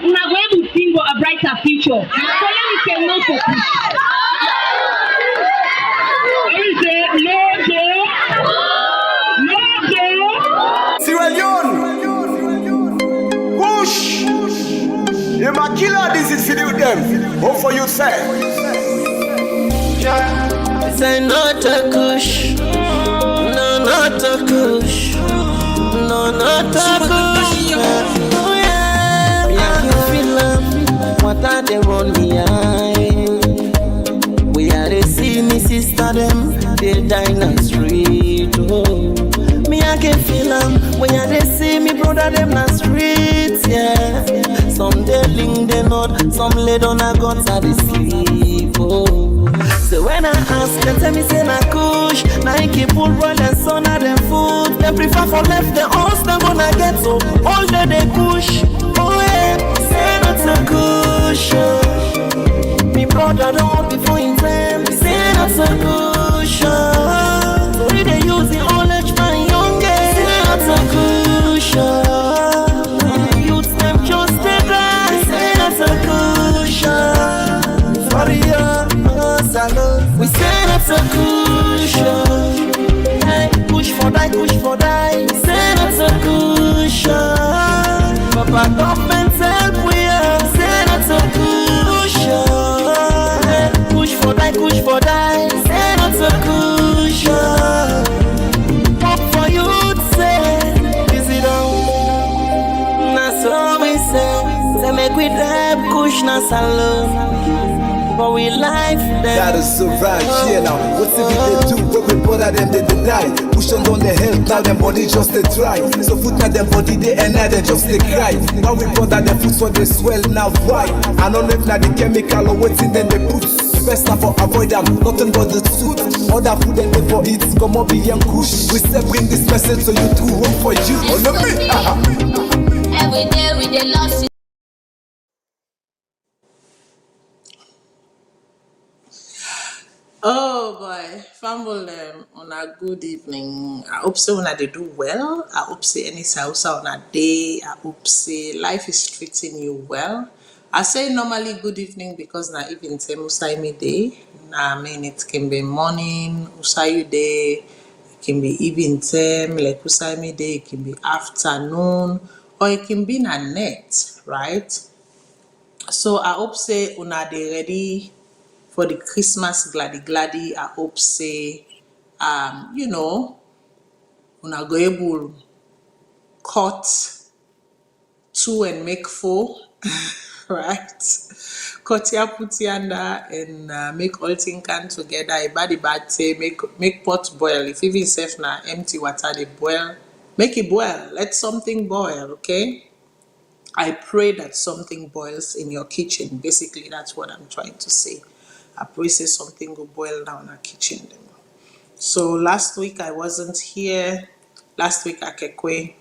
una go able think of a brighter future. So let me say no to push. Let me say no to Sierra Leone, push. You my killer, this is for them. Hope for you, sir. This ain't not a kush. No, not a kush. No, not a kush. Oh yeah, me I can feel them. What are they run me eye? We are the see me sister them. They die in the street. Oh, me I can feel them. When you they see me brother them in the streets. Yeah, some they link they not. Some lay down a guns at the sleep. Oh. So when I ask, they tell me say na kush. Nike pull roll and son of them food. They prefer for left, the horse them gonna get so all day they push. Oh yeah, say not a kush. Me brother don't want before in time. Say not a kush. So we they use the old age man youngest. Say not a kush. Youths them just they die. Say not a kush. Sorry we say that's a cushion. Hey, push for die. Say that's a cushion. Papa government help we are. Say that's a cushion. Hey, push for die. Say that's a cushion. Hope for you to say, is it all? That's all we say. Say make we drive cushion as alone. But we life them. That is so right, yeah now. What's if they do? When we bother them, they die. Push on down the hill, now them body just they try. So foot at them body, they and they just they cry. Now we bother them foot so they swell, now why? I don't know if now the chemical or what's in then they put. Best now for avoid them, nothing but the truth. Other food and they for it, come up and kush. We say bring this message so you do work for you. Oh no me. Every day we dey lost. Oh boy, fumble on a good evening. I hope so when they do well. I hope say any sauce on a day. I hope say life is treating you well. I say normally good evening because na even say Usaimi day. I mean it can be morning, Usayu day, it can be evening time, like Usaimi day, it can be afternoon, or it can be na net, right? So I hope say una dey ready for the Christmas gladdy. I hope say una go able cut two and make four, right? Cut ya put yanda and make all thing can together. A bad say make pot boil. If even safe na empty water they boil, make it boil. Let something boil, okay? I pray that something boils in your kitchen. Basically, that's what I'm trying to say. I pray say something will boil down in our kitchen. So last week I wasn't here. Last week at Kekwe.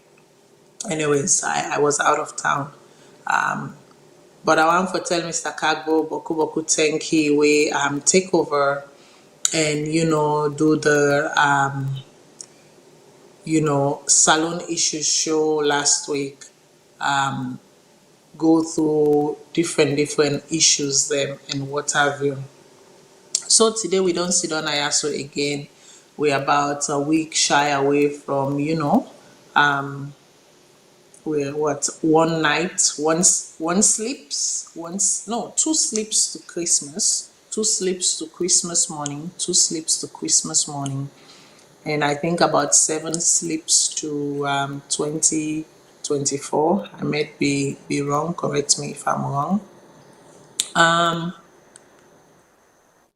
Anyways, I was out of town. But I want to tell Mr. Kagbo, Boku thank you. We take over and do the salon issues show last week. Go through different issues them and what have you. So today we don't sit on Ayaso again. We're about a week shy away from, we're one night, two sleeps to Christmas, 2 sleeps to Christmas morning, 2 sleeps to Christmas morning, and I think about 7 sleeps to 2024. I might be wrong, correct me if I'm wrong.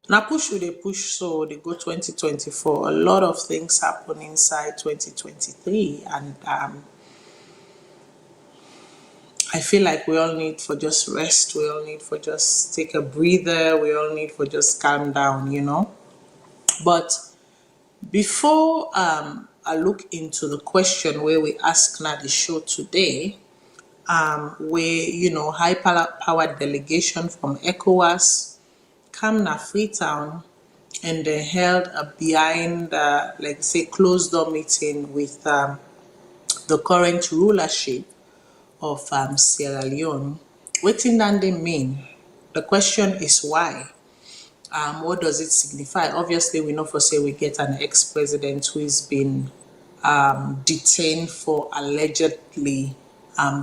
Now push with a push, so they go 2024. A lot of things happen inside 2023, and I feel like we all need for just rest. We all need for just take a breather. We all need for just calm down, But before I look into the question where we ask now the show today, where high powered delegation from Ecowas come na Freetown and they held a behind closed door meeting with the current rulership of Sierra Leone, Wetin that they mean? The question is why. What does it signify? Obviously, we know for say we get an ex-president who is been detained for allegedly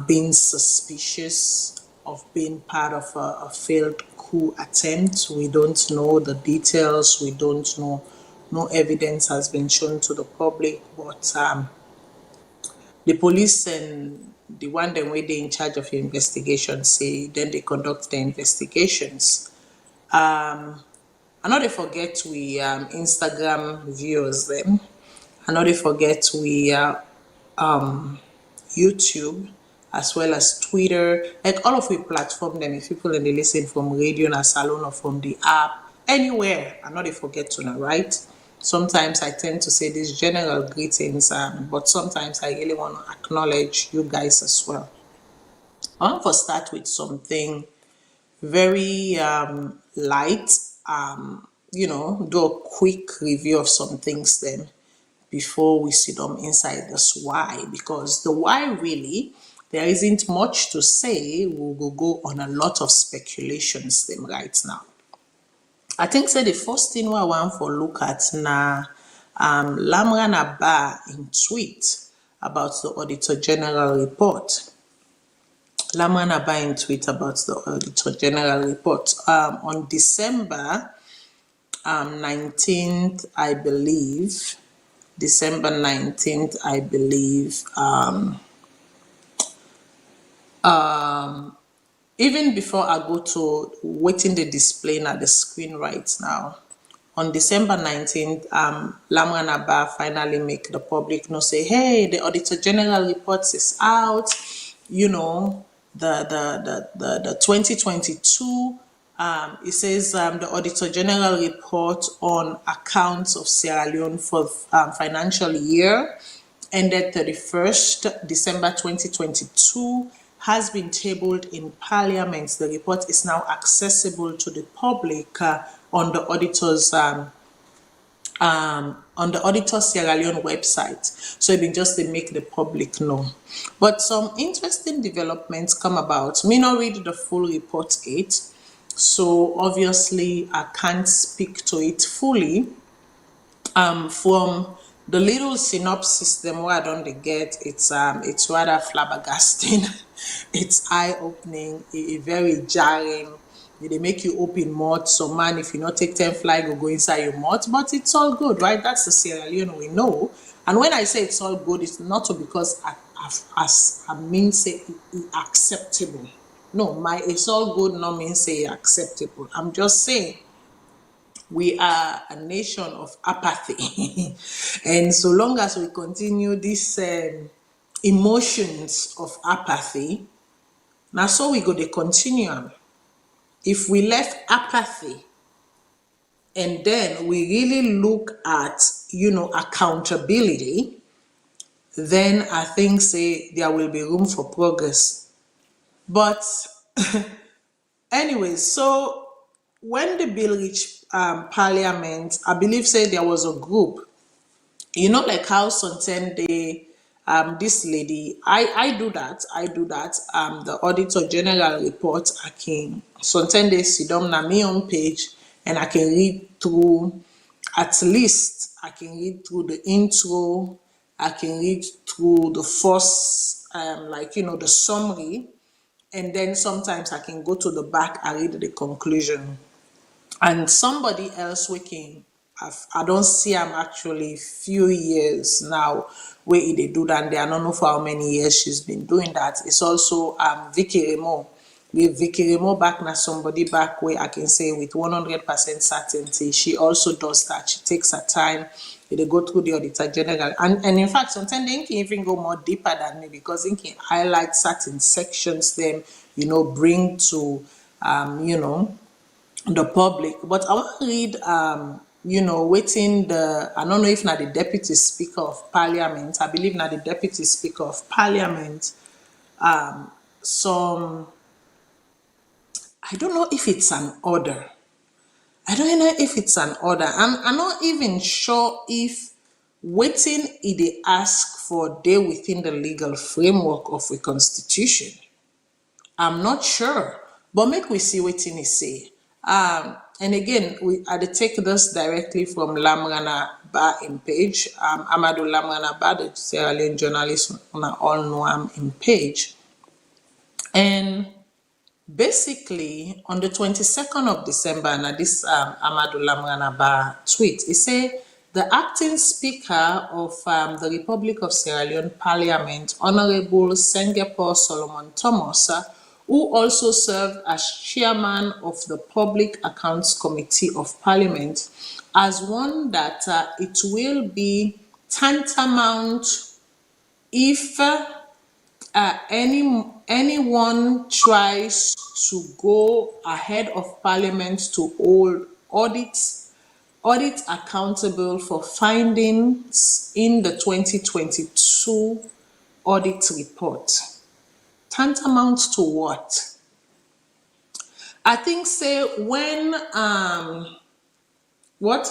being suspicious of being part of a failed coup attempt. We don't know the details. We don't know. No evidence has been shown to the public, but the police and the one them way they in charge of the investigation say then they conduct the investigations. I know they forget we Instagram viewers them. I know they forget we YouTube as well as Twitter, like all of we platform them. If people and they listen from radio and salon or from the app, anywhere, I know they forget to know, right? Sometimes I tend to say these general greetings, but sometimes I really want to acknowledge you guys as well. I want to start with something very light, do a quick review of some things then before we sit on inside this why, because the why really there isn't much to say. We will go on a lot of speculations them right now. I think say the first thing we want for look at na Lamran Abba in tweet about the Auditor General report. Lamran Abba in tweet about the Auditor General report on December 19th, I believe. December 19th, I believe. Even before I go to waiting the display at the screen right now, on December 19th, Lamran Abba finally make the public know say, hey, the Auditor General report is out. You know, the 2022. It says the Auditor General report on accounts of Sierra Leone for financial year ended 31st December 2022 has been tabled in Parliament. The report is now accessible to the public on the auditor's Sierra Leone website. So it been just to make the public know. But some interesting developments come about. Me not read the full report yet, so obviously I can't speak to it fully. From the little synopsis them what I don't get, it's rather flabbergasting. It's eye-opening, very jarring. They make you open mouth. So man, if you not take 10 fly, go inside your mouth. But it's all good, right? That's the Sierra Leone we know. And when I say it's all good, it's not to because I mean say acceptable. No, my it's all good not mean say acceptable. I'm just saying we are a nation of apathy. And so long as we continue these emotions of apathy, now so we go to continue. If we left apathy and then we really look at, accountability, then I think say there will be room for progress. But anyway, so when the bill reached Parliament, I believe say there was a group, like how Sontende, this lady, I do that. The Auditor General report, I can Sontende Sidom na me on page, and I can read through, at least I can read through the intro, I can read through the first, the summary, and then sometimes I can go to the back and read the conclusion. And somebody else working, I don't see him actually few years now where they do that. I don't know for how many years she's been doing that. It's also Vicky Remo. With Vicky Remo back now, somebody back where I can say with 100% certainty, she also does that. She takes her time. They go through the Auditor General. And in fact, sometimes they can even go more deeper than me because they can highlight certain sections, them, bring to, the public. But I want to read, waiting I don't know if not the Deputy Speaker of Parliament, I believe not the Deputy Speaker of Parliament, some, I don't know if it's an order. I don't know if it's an order. I'm not even sure if waiting they ask for they within the legal framework of a constitution. I'm not sure, but make we see what he say. And again, I dey take this directly from Lamrana Ba in page. Amadou Lamrana Ba, the Sierra Leone journalist, all know I'm in page. And basically, on the 22nd of December, and this Amadou Lamrana Ba tweet, he say the acting speaker of the Republic of Sierra Leone Parliament, Honorable Sengepo Solomon Thomas, who also served as chairman of the Public Accounts Committee of Parliament, has warned that it will be tantamount if anyone tries to go ahead of Parliament to hold audit accountable for findings in the 2022 audit report. Tantamount to what? I think say when what?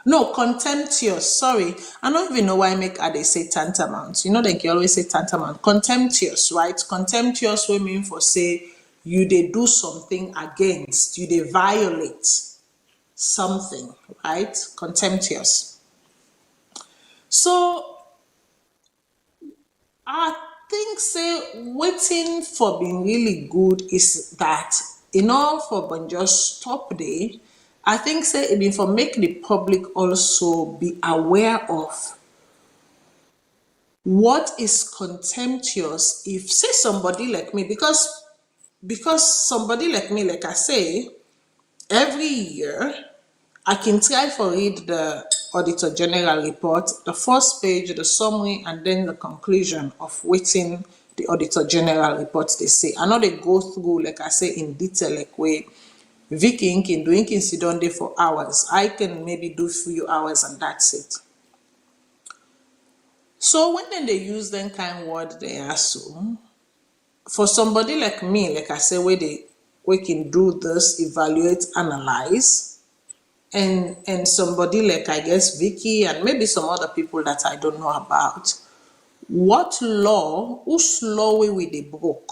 No, contemptuous. Sorry, I don't even know why they say tantamount. You know, they can always say tantamount. Contemptuous, right? Contemptuous will mean for say you they do something against, you they violate something, right? Contemptuous. So I think say waiting for being really good is that in all for but just stop there. I think say it be for make the public also be aware of what is contemptuous if say somebody like me, because somebody like me, like I say, every year I can try for read the Auditor General report, the first page, the summary, and then the conclusion of waiting the Auditor General report they say. I know they go through, like I say, in detail, like way Vicky can do incident day for hours. I can maybe do few hours and that's it. So when then they use them kind word they assume, for somebody like me, like I say, where we can do this, evaluate, analyze, and somebody like I guess Vicky and maybe some other people that I don't know about, what law, whose law way we they broke?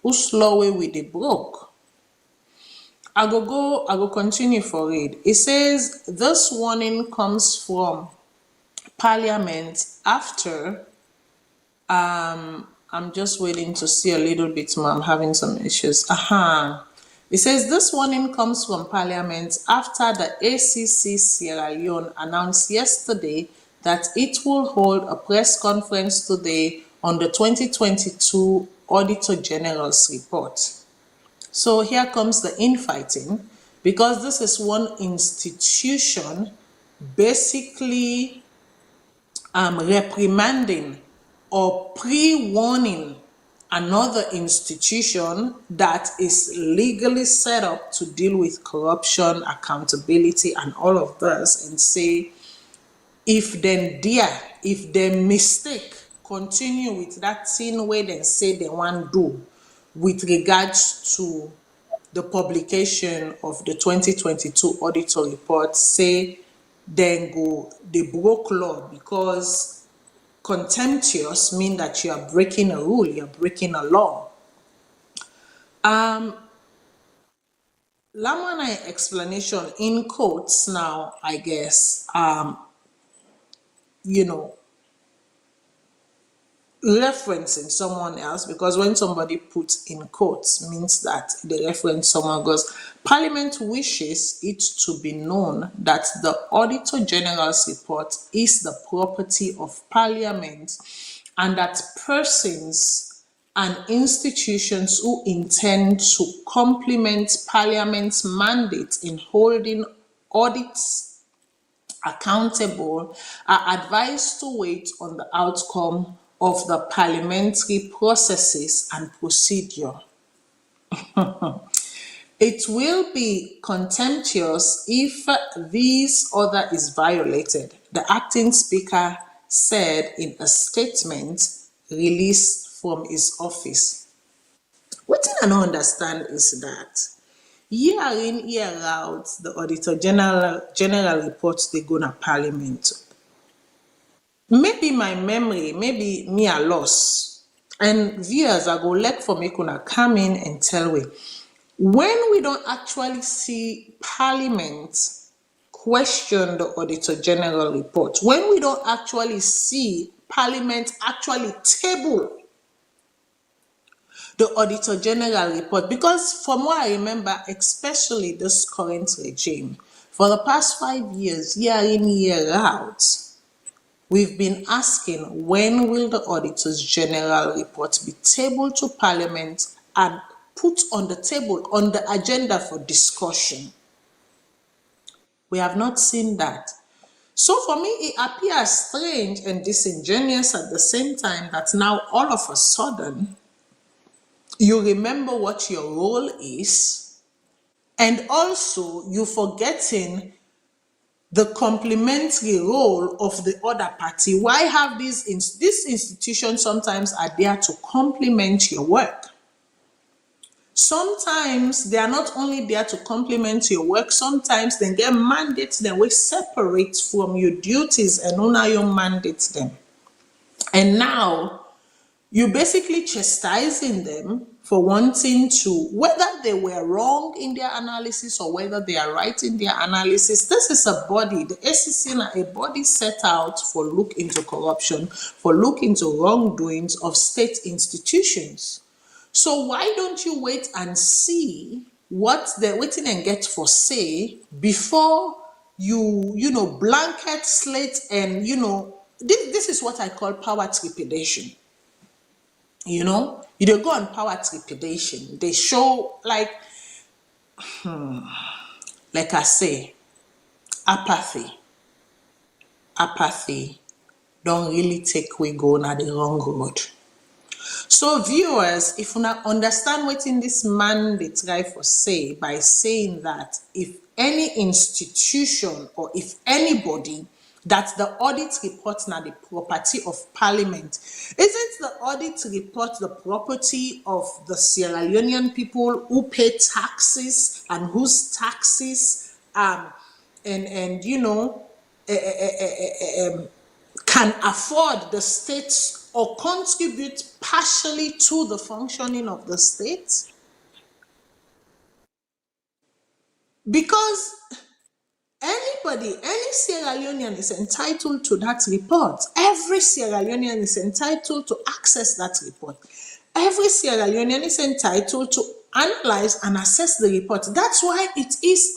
Whose law way we they broke? I go continue for it. It says this warning comes from Parliament after I'm just waiting to see a little bit more. I'm having some issues. It says this warning comes from Parliament after the ACC Sierra Leone announced yesterday that it will hold a press conference today on the 2022 Auditor General's report. So here comes the infighting, because this is one institution basically reprimanding or pre-warning another institution that is legally set up to deal with corruption, accountability, and all of this, and say, if them mistake, continue with that thing where they say they want do with regards to the publication of the 2022 auditor report, say then they broke law, because contemptuous mean that you are breaking a rule, you're breaking a law. Lamana explanation in quotes now, I guess, referencing someone else, because when somebody puts in quotes means that they reference someone, goes, Parliament wishes it to be known that the Auditor General's report is the property of Parliament, and that persons and institutions who intend to complement Parliament's mandate in holding audits accountable are advised to wait on the outcome of the parliamentary processes and procedure. It will be contemptuous if this order is violated, the acting speaker said in a statement released from his office. What I don't understand is that year in, year out, the Auditor General reports they go to Parliament. Maybe my memory, maybe me I lost. And viewers, I go like for me kuna come in and tell we. When we don't actually see Parliament question the Auditor General report, when we don't actually see Parliament actually table the Auditor General report, because from what I remember, especially this current regime, for the past 5 years, year in, year out, we've been asking when will the Auditor's General report be tabled to Parliament and put on the table, on the agenda for discussion. We have not seen that. So for me, it appears strange and disingenuous at the same time that now all of a sudden, you remember what your role is, and also you're forgetting the complementary role of the other party. Why have these institutions sometimes are there to complement your work? Sometimes they are not only there to complement your work, sometimes they get mandates that will separate from your duties and honor your mandates them. And now you're basically chastising them for wanting to, whether they were wrong in their analysis or whether they are right in their analysis. This is a body, the SEC is a body set out for look into corruption, for look into wrongdoings of state institutions. So why don't you wait and see what they're waiting and get for say before you blanket slate and this is what I call power trepidation. You don't go on power trepidation. They show like I say, apathy don't really take we go on the wrong road. So viewers, if you not understand what in this man they try for say by saying that if any institution or if anybody that the audit report now the property of Parliament, isn't the audit report the property of the Sierra Leonean people who pay taxes and whose taxes can afford the state or contribute partially to the functioning of the state? Because any Sierra Leonean is entitled to that report. Every Sierra Leonean is entitled to access that report. Every Sierra Leonean is entitled to analyze and assess the report. That's why it is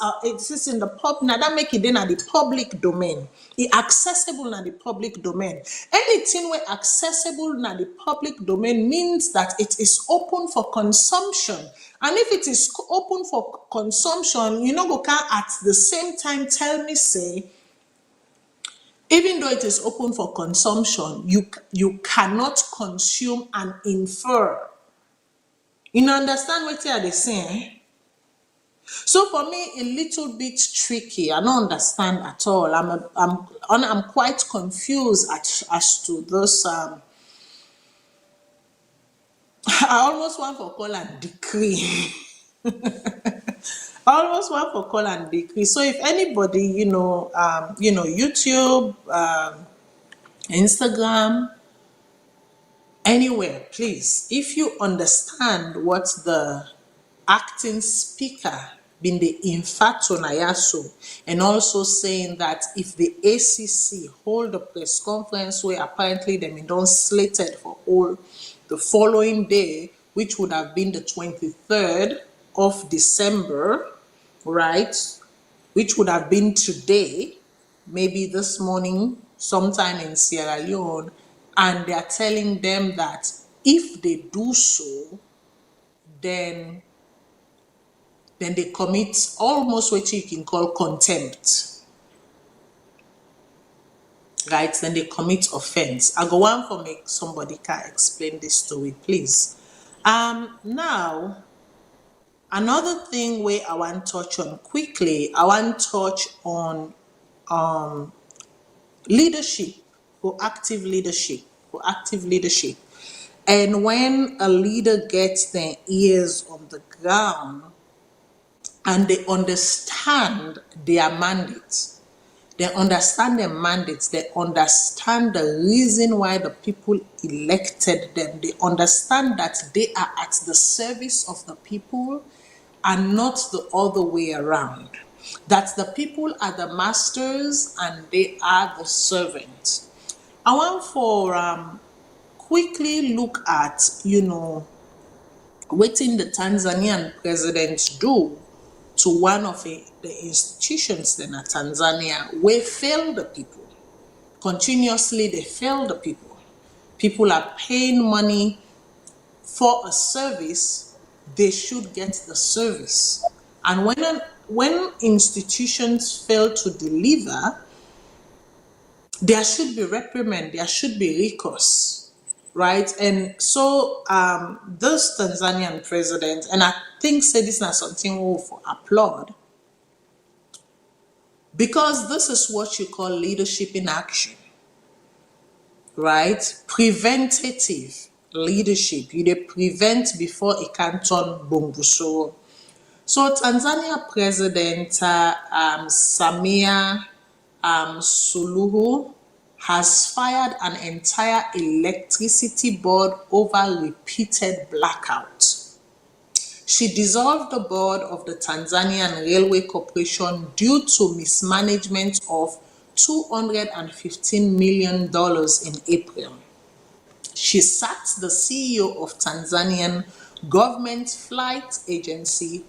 in the pub. Now that make it in the public domain. It accessible in the public domain. Anything where accessible in the public domain means that it is open for consumption. And if it is open for consumption, go can at the same time tell me say, even though it is open for consumption, you cannot consume and infer. You understand what they saying? So for me, a little bit tricky. I don't understand at all. I'm quite confused as to this. I almost want to call and decree. I almost want to call and decree. So if anybody, YouTube, Instagram, anywhere, please, if you understand what the acting speaker been the infato nayaso, and also saying that if the ACC hold a press conference where apparently they don't slated for all the following day, which would have been the 23rd of December, right? Which would have been today, maybe this morning, sometime in Sierra Leone, and they are telling them that if they do so, then they commit almost what you can call contempt. Right? Then they commit offense. I go on for make somebody can explain this to me, please. Now, another thing where I want to touch on quickly, I want to touch on leadership, proactive leadership. And when a leader gets their ears on the ground and they understand their mandate, They understand their mandates. They understand the reason why the people elected them. They understand that they are at the service of the people and not the other way around. That the people are the masters and they are the servants. I want for quickly look at, wetin the Tanzanian president do to one of the institutions in Tanzania where fail the people. Continuously, they fail the people. People are paying money for a service, they should get the service. And when institutions fail to deliver, there should be reprimand, there should be recourse, right? And so this Tanzanian president, and I think say this is not something we will applaud, because this is what you call leadership in action, right? Preventative leadership. You dey prevent before it can turn bombusoro. So Tanzania President Samia Suluhu has fired an entire electricity board over repeated blackouts. She dissolved the board of the Tanzanian Railway Corporation due to mismanagement of $215 million in April. She sacked the CEO of Tanzanian government flight agency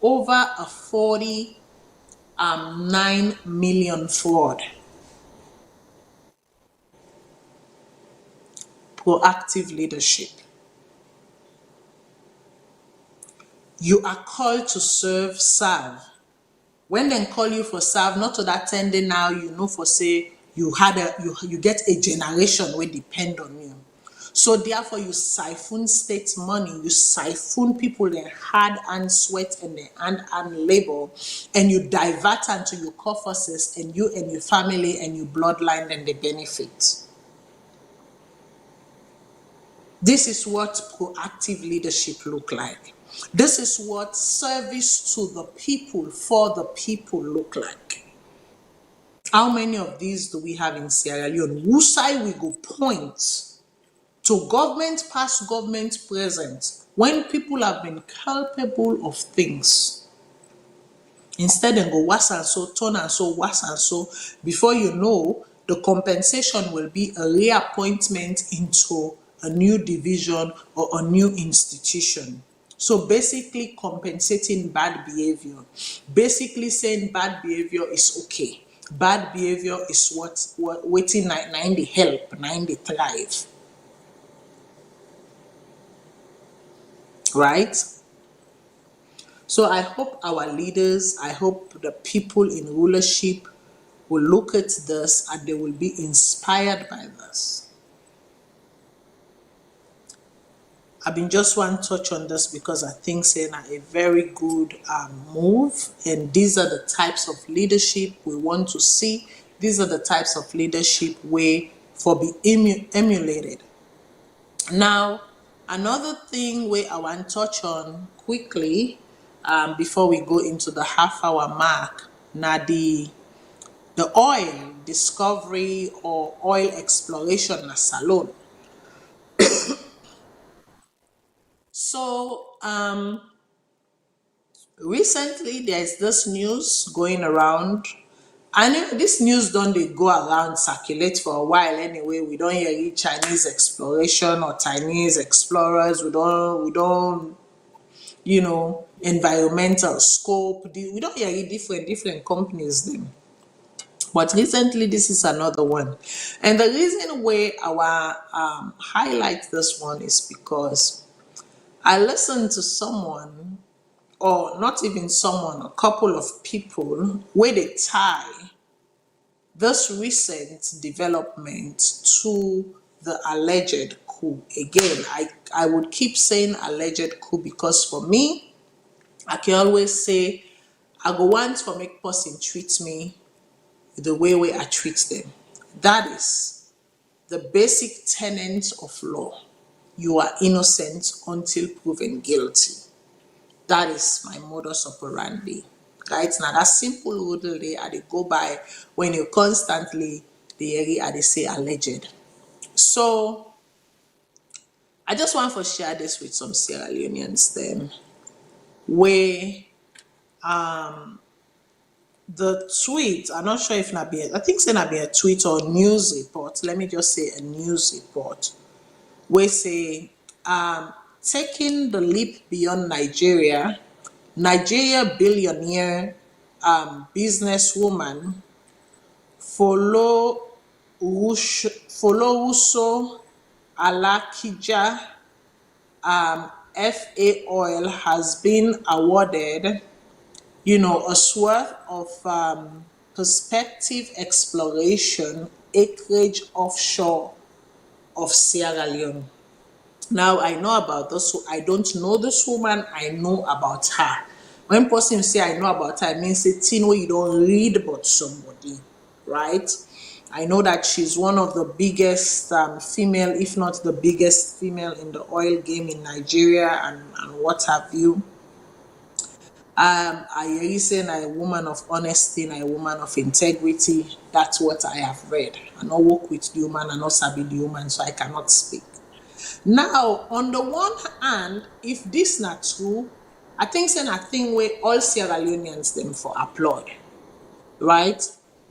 over a 49 million fraud. Proactive leadership. You are called to serve. When they call you for serve, not to that tender now, for say you get a generation will depend on you. So therefore you siphon state money, you siphon people their hard and sweat and their hand and labor, and you divert into your coffers, and you and your family and your bloodline and the benefit. This is what proactive leadership look like. This is what service to the people, for the people look like. How many of these do we have in Sierra Leone? Whose side we go point to government, past government, present, when people have been culpable of things? Instead, they go worse and so, turn and so, worse and so. Before you know, the compensation will be a reappointment into a new division or a new institution. So basically compensating bad behavior. Basically saying bad behavior is okay. Bad behavior is what waiting 90 help, 90 thrive. Right? So I hope our leaders, I hope the people in rulership will look at this and they will be inspired by this. I've been just one touch on this because I think saying a very good move, and these are the types of leadership we want to see. These are the types of leadership way for be emulated. Now, another thing where I want to touch on quickly before we go into the half-hour mark, now the oil discovery or oil exploration na salon. So recently there's this news going around. I know this news don't they go around circulate for a while anyway. We don't hear Chinese exploration or Chinese explorers. We don't environmental scope. We don't hear different companies then. But recently this is another one. And the reason why I highlight this one is because I listened to someone, or not even someone, a couple of people, where they tie this recent development to the alleged coup. Again, I would keep saying alleged coup because for me, I can always say, I go want to make person treat me the way I treat them. That is the basic tenet of law. You are innocent until proven guilty. That is my modus operandi. right? Now that simple rule they go by when you constantly they say alleged. So I just want to share this with some Sierra Leoneans then, where the tweet, I'm not sure if I think it's be a tweet or news report. Let me just say a news report where say taking the leap beyond Nigeria billionaire businesswoman Folowuso Alakija FA Oil has been awarded, a swath of prospective exploration acreage offshore of Sierra Leone. Now I know about this, so I don't know this woman, I know about her. When person say I know about her, it means it's where you don't read about somebody, right? I know that she's one of the biggest female, if not the biggest female in the oil game in Nigeria and what have you. I listen, a woman of honesty and a woman of integrity. That's what I have read. I not work with the woman, I not sabi the woman, so I cannot speak. Now, on the one hand, if this not true, I think it's a thing where all Sierra Leoneans them for applaud, right?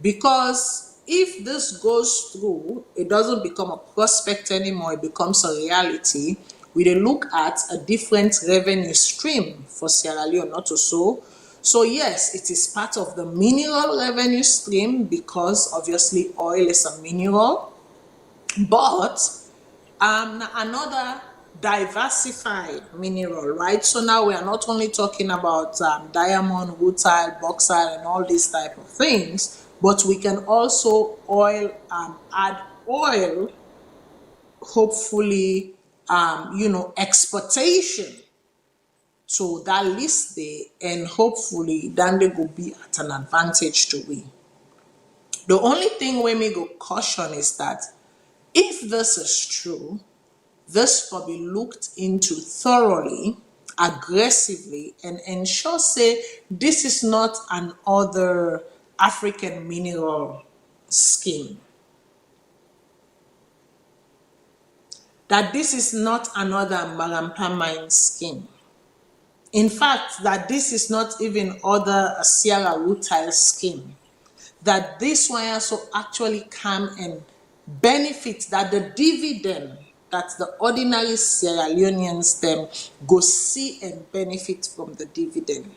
Because if this goes through, it doesn't become a prospect anymore, it becomes a reality. We then look at a different revenue stream for Sierra Leone, not so. So yes, it is part of the mineral revenue stream because obviously oil is a mineral, but another diversified mineral, right? So now we are not only talking about diamond, rutile, bauxite, and all these type of things, but we can also add oil, hopefully, exportation. So that list there, and hopefully, then they will be at an advantage to we. The only thing we may go caution is that if this is true, this will be looked into thoroughly, aggressively, and ensure say this is not another African mineral scheme. That this is not another Marampa mine scheme. In fact, that this is not even other Sierra rutile scheme. That this one also actually come and benefit, that the dividend that the ordinary Sierra Leoneans them go see and benefit from the dividend,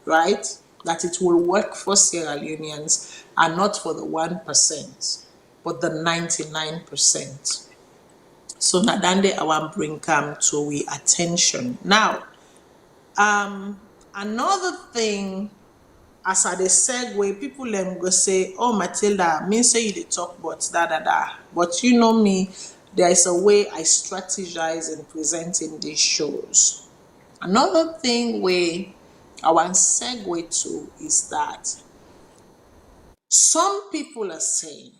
right? That it will work for Sierra Leoneans and not for the 1%, but the 99%. So Nadande I want bring come to we attention. Now, another thing, as I dey segue, people them go say, oh Matilda, me say you dey talk about da. But you know me, there is a way I strategize in presenting these shows. Another thing where I want segue to is that some people are saying,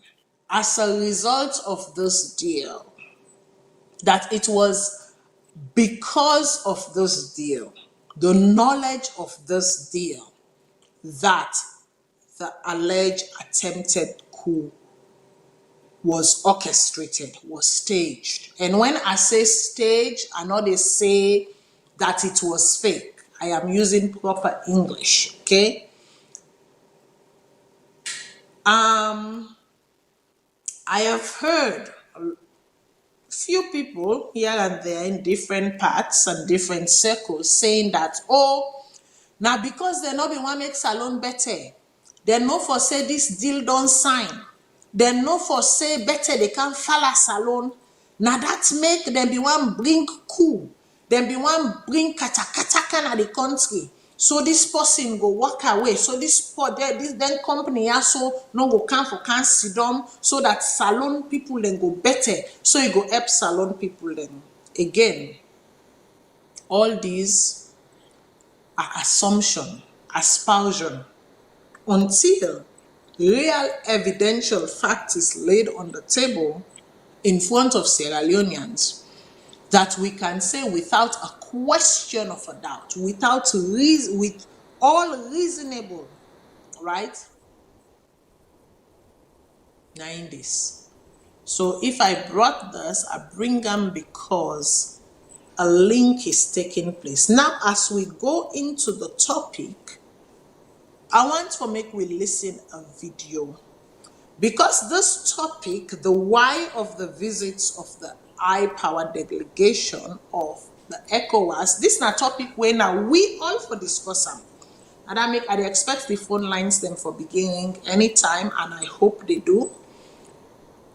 as a result of this deal, that it was because of this deal, the knowledge of this deal, that the alleged attempted coup was orchestrated, was staged. And when I say staged, I know they say that it was fake. I am using proper English, okay? I have heard a few people here and there in different parts and different circles saying that, oh, now because they no be want make salon better, they no for say this deal don't sign, they no for say better they can follow salon. Now that make them be one bring coup, them be one bring kata na the country. So this person go walk away. So this then company also no go come for can sit down so that salon people then go better. So you go help salon people then. Again, all these are assumption, aspersion, until real evidential fact is laid on the table in front of Sierra Leoneans that we can say without a question of a doubt, without reason, with all reasonable, right? 9 days. So if I brought this, I bring them because a link is taking place. Now, as we go into the topic, I want to make we listen a video because this topic, the why of the visits of the high power delegation of the Ecowas, this is a topic where now we all for discuss them. And I expect the phone lines them for beginning anytime, and I hope they do.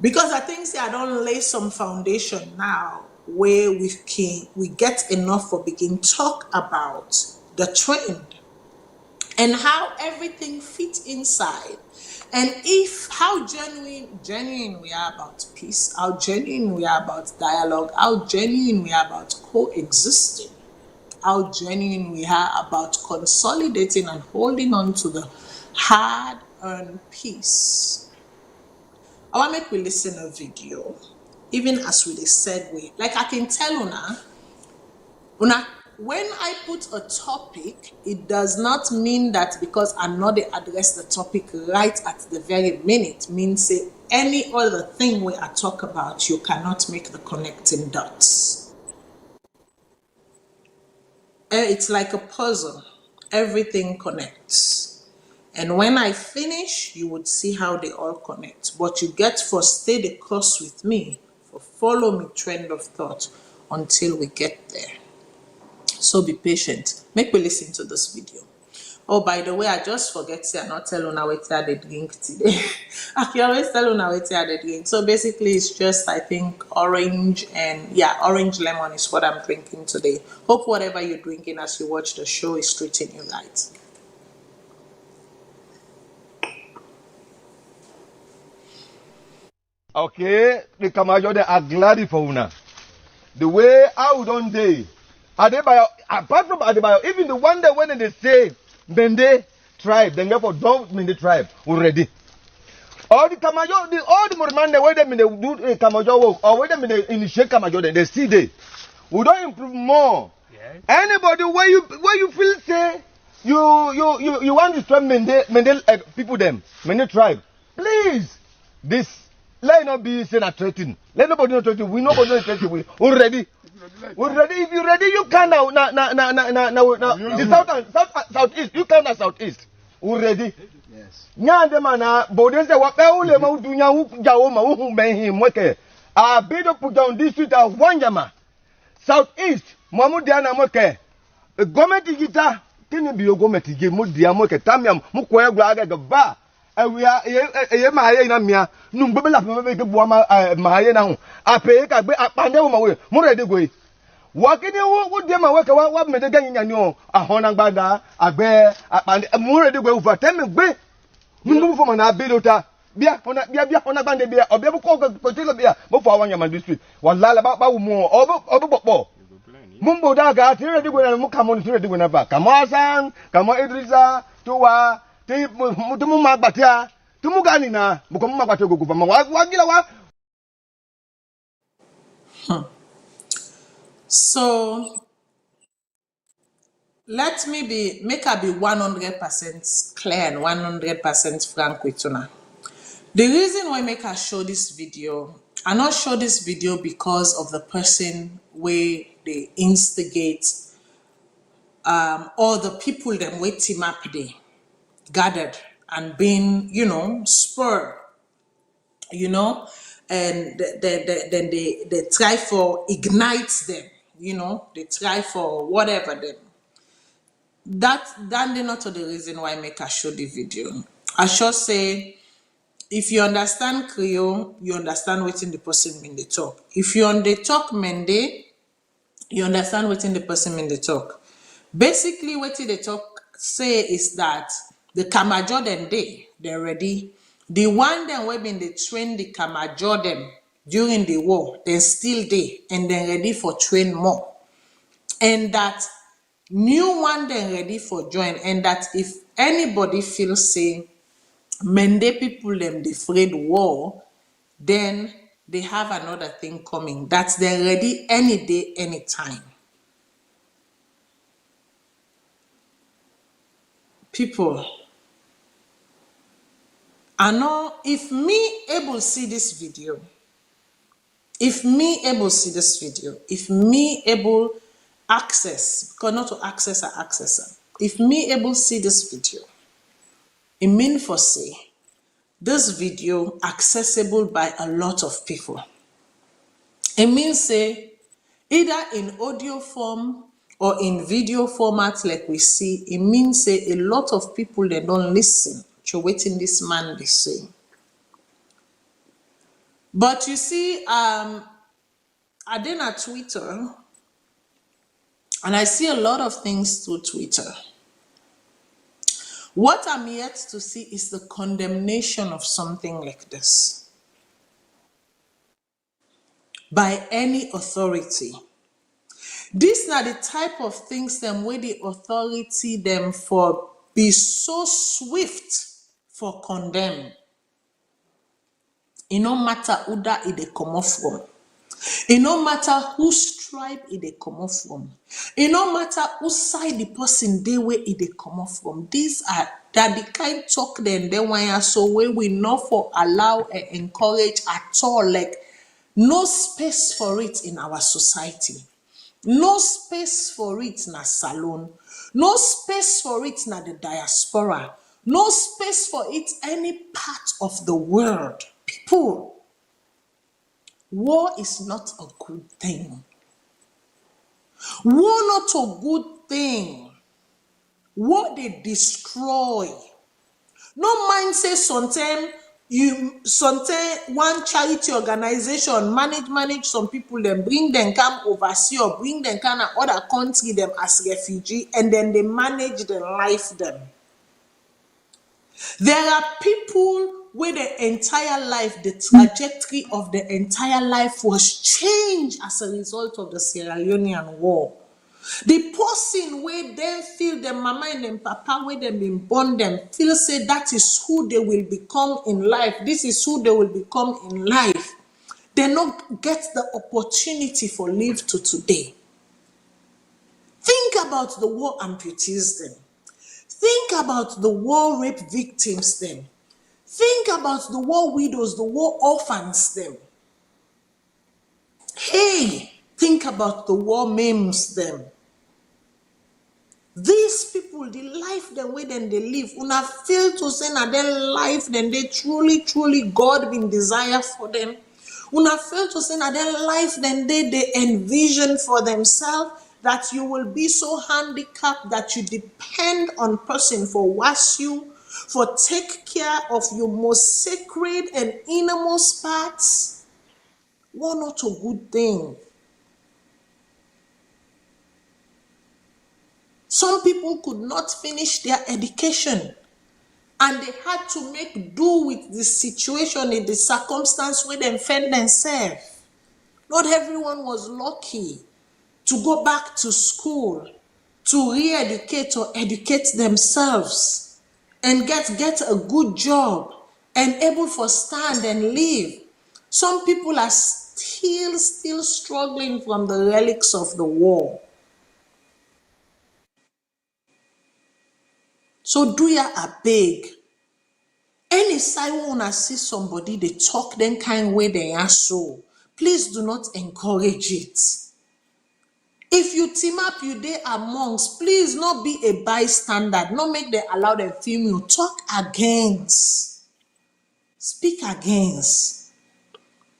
Because I think I don't lay some foundation now where we get enough for begin talk about the trend and how everything fits inside, and if how genuine we are about peace, how genuine we are about dialogue, how genuine we are about coexisting, how genuine we are about consolidating and holding on to the hard-earned peace. I want to make we listen a video, even as we segue. Like I can tell una, when I put a topic, it does not mean that because I know they address the topic right at the very minute, means say any other thing we I talk about, you cannot make the connecting dots. It's like a puzzle. Everything connects. And when I finish, you would see how they all connect. But you get for stay the course with me, for follow me trend of thought until we get there. So be patient. Make me listen to this video. Oh, by the way, I just forget to not tell una wetin I dey drink today. I can always tell una wetin I dey drink. So basically, it's just I think orange and orange lemon is what I'm drinking today. Hope whatever you're drinking as you watch the show is treating you right. Okay, the Kamajo they are glad for una. The way I don't day. Adebayo, apart from Adebayo, even the one that when they say Mende tribe, then therefore don't Mende tribe already. All the Kamajo, all the Murman the way they do Kamajo work, or where they initiate Kamajo, they see they. We don't improve more. Yes. Anybody where you feel say you want to destroy Mende people them, Mende tribe, please this. Let not be saying a threatening. Let nobody not threaten. We nobody not threaten. We already. We're ready. If you're ready, you can now. The southeast. You can now southeast. We're ready. Yes. Nyande mana. Boden se wape ule ma udunya ujawo ma uhumehi mweke. A bido put down district of Wanjama. Southeast. Mamudiana mweke. Government igita. Kini biyo government igi mudia mweke. Tamia mukwe gwaga gaba. We are a Mahaya na mia, Numbela Mahaya now. I pay a pandema, more de way. Walking would them work what made the gang in your a honangbada, a bear, a more de way for 10 minutes. Move from an abidota, beer on a band beer, or beer coca beer, before one Yaman district. One lala more over. Mumbo daga, Tiri when I come on to the winner back. Come on, San, come on, Idrisa, Tua. So let me make her be 100% clear and 100% frank with you now. The reason why I make her show this video, I not show this video because of the person where they instigate or the people them wait team up there gathered and being, spurred, and then they try for ignite them, they try for whatever them. That's not the reason why I make her show the video. I should say, if you understand Creole, you understand what in the person mean they talk. If you on the talk Mende, you understand what in the person mean they talk. Basically, what they talk say is that the Kamajo them they're ready. The one them wey been they train the Kamajo them during the war, then still they and then ready for train more. And that new one then ready for join. And that if anybody feels say Mende people them they afraid war, then they have another thing coming. That's they're ready any day, anytime. people, I know if me able see this video, if me able see this video, if me able access, because not to access or accessor, if me able see this video, it mean for say, this video accessible by a lot of people. It means say, either in audio form or in video format like we see, it means say a lot of people they don't listen to waiting this man they say. But you see, I did on Twitter, and I see a lot of things through Twitter. What I'm yet to see is the condemnation of something like this by any authority. These are the type of things them where the authority them for be so swift for condemn. It no matter who that it they come off from. It no matter whose tribe it they come off from. It no matter whose side the person they where it they come off from. These are that the kind talk then they want so where we not for allow and encourage at all, like no space for it in our society. No space for it in a salon. No space for it in the diaspora. No space for it any part of the world. People, war is not a good thing. War not a good thing. War they destroy. No mind say sometimes one charity organization manage some people, then bring them come overseas or bring them come to other country them as refugee, and then they manage their life them. There are people where the entire life, the trajectory of the entire life was changed as a result of the Sierra Leonean war. The person where they feel the mama and them papa where they been born them feel say that is who they will become in life. This is who they will become in life. They not get the opportunity for live to today. Think about the war amputees them. Think about the war rape victims them. Think about the war widows, the war orphans them. Hey, think about the war maims them. These people, the life the way then they live, una feel to say na their life then they truly God been desire for them. Una feel to say na their life then they envision for themselves, that you will be so handicapped that you depend on person for wash you, for take care of your most sacred and innermost parts. One not a good thing. Some people could not finish their education, and they had to make do with the situation in the circumstance where they found themselves. Not everyone was lucky to go back to school, to re-educate or educate themselves and get a good job and able for stand and live. Some people are still struggling from the relics of the war. So do ya a beg. Any side wanna see somebody they talk them kind way they are so, please do not encourage it. If you team up you there amongst, please not be a bystander. Not make them allow them film you. Talk against. Speak against.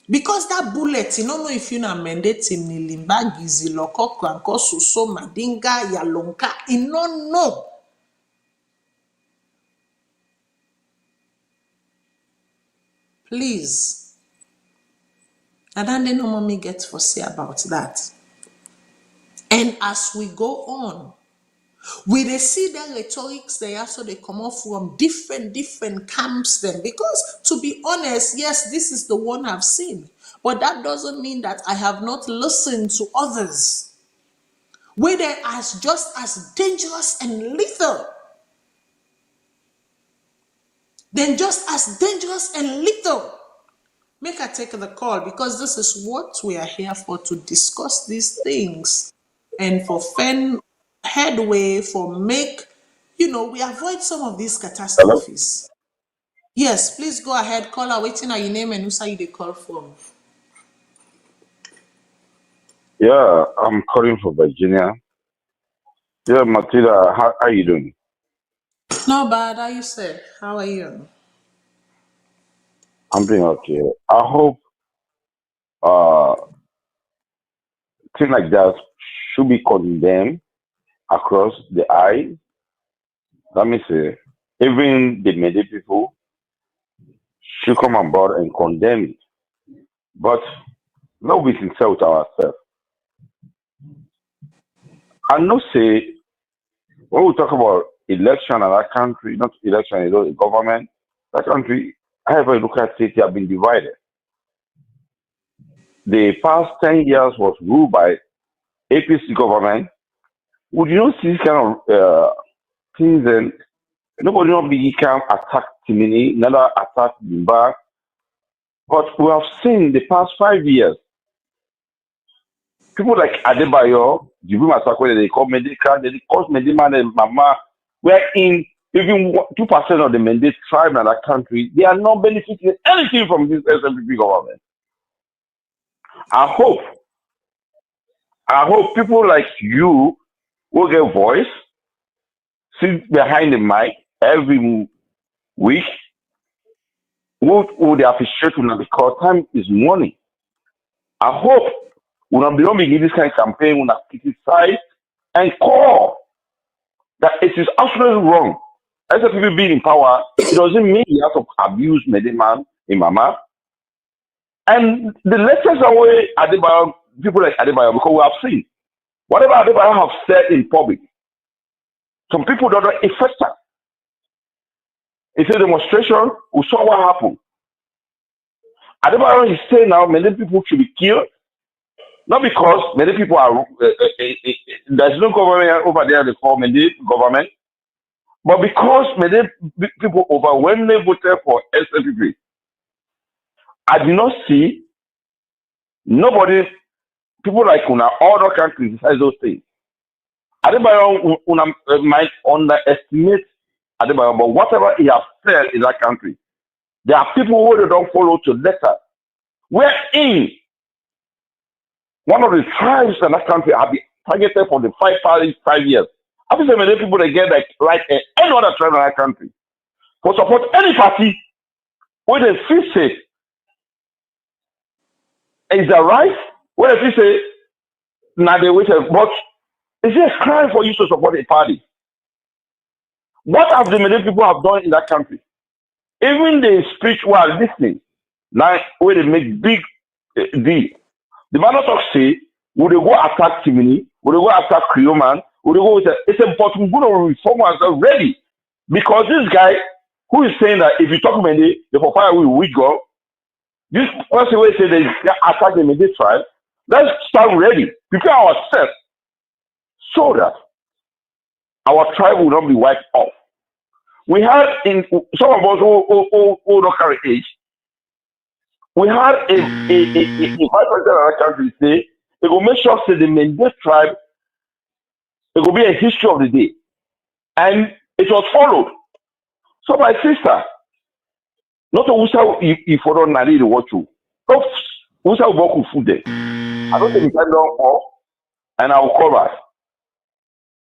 Because that bullet, you don't know if you na mandate him ni limba gizi loko kranko suso madinga yalonka. You don't know. Please. And then they no mommy get for say about that. And as we go on, we they see the rhetorics they also they come off from different camps then. Because to be honest, yes, this is the one I've seen. But that doesn't mean that I have not listened to others. Where they are just as dangerous and lethal. Then just as dangerous and lethal. Make I take the call, because this is what we are here for, to discuss these things and for fan headway, for make we avoid some of these Hello? catastrophes. Yes, please go ahead. Caller, waiting on your name and who say you dey call from. Yeah, I'm calling from Virginia. Yeah, Matilda, how you doing? Not bad. How you say? How are you? I'm doing okay. I hope uh things like that should be condemned across the eye. Let me say, even the many people should come on board and condemn it. But no, we sincere with ourselves. I know say when we talk about election in that country, not election, the government, that country, however you look at it, they have been divided. The past 10 years was ruled by APC government. Would you not see this kind of things and nobody not be can attack Timini, neither attack Bimba. But we have seen the past 5 years, people like Adebayo, Jibu Masakwe, they call Medica, they call Medima and Mama, were in even 2% of the mandate tribe in that country. They are not benefiting anything from this SMPP government. I hope people like you will get voice, sit behind the mic every week. Would they appreciate you because time is money. I hope we don't begin this kind of campaign, we criticize and call that it is absolutely wrong. As a people being in power, it doesn't mean you have to abuse Mediman in Mama. And the latest away Adebayo, people like Adebayo, because we have seen whatever Adebayo have said in public, some people don't know affect that. It's a demonstration, we saw what happened. Adebayo is saying now many people should be killed, not because many people are, there's no government over there they call many government, but because many people overwhelmingly voted for SLPP. I did not see nobody, people like Una, all can criticize those things. Adebayo might underestimate Adebayo, but whatever he has said in that country, there are people who they don't follow to letter. We're in one of the tribes in that country have been targeted for the 5 years. I think many people they get like any other tribe in that country for support any party where they feel safe. Is that right? Where they feel say now they wait, but is it a crime for you to support a party? What have the many people have done in that country? Even the speech while listening, now where they make big deal. The man talk say, would they go attack Timini? Would they go attack Creoman? Would they go? It's important we go to reform ourselves ready, because this guy who is saying that if you talk Mende, the fire will withdraw. This person will say they attack the Mende tribe. Let's start ready, prepare ourselves so that our tribe will not be wiped off. We had in some of us who don't carry age. We had a vice president of our country say, it will make sure that the Mende tribe, it will be a history of the day. And it was followed. So my sister, not a Usa if you don't narrate what you. Usa will food there. I don't think we can go off, and I will call back.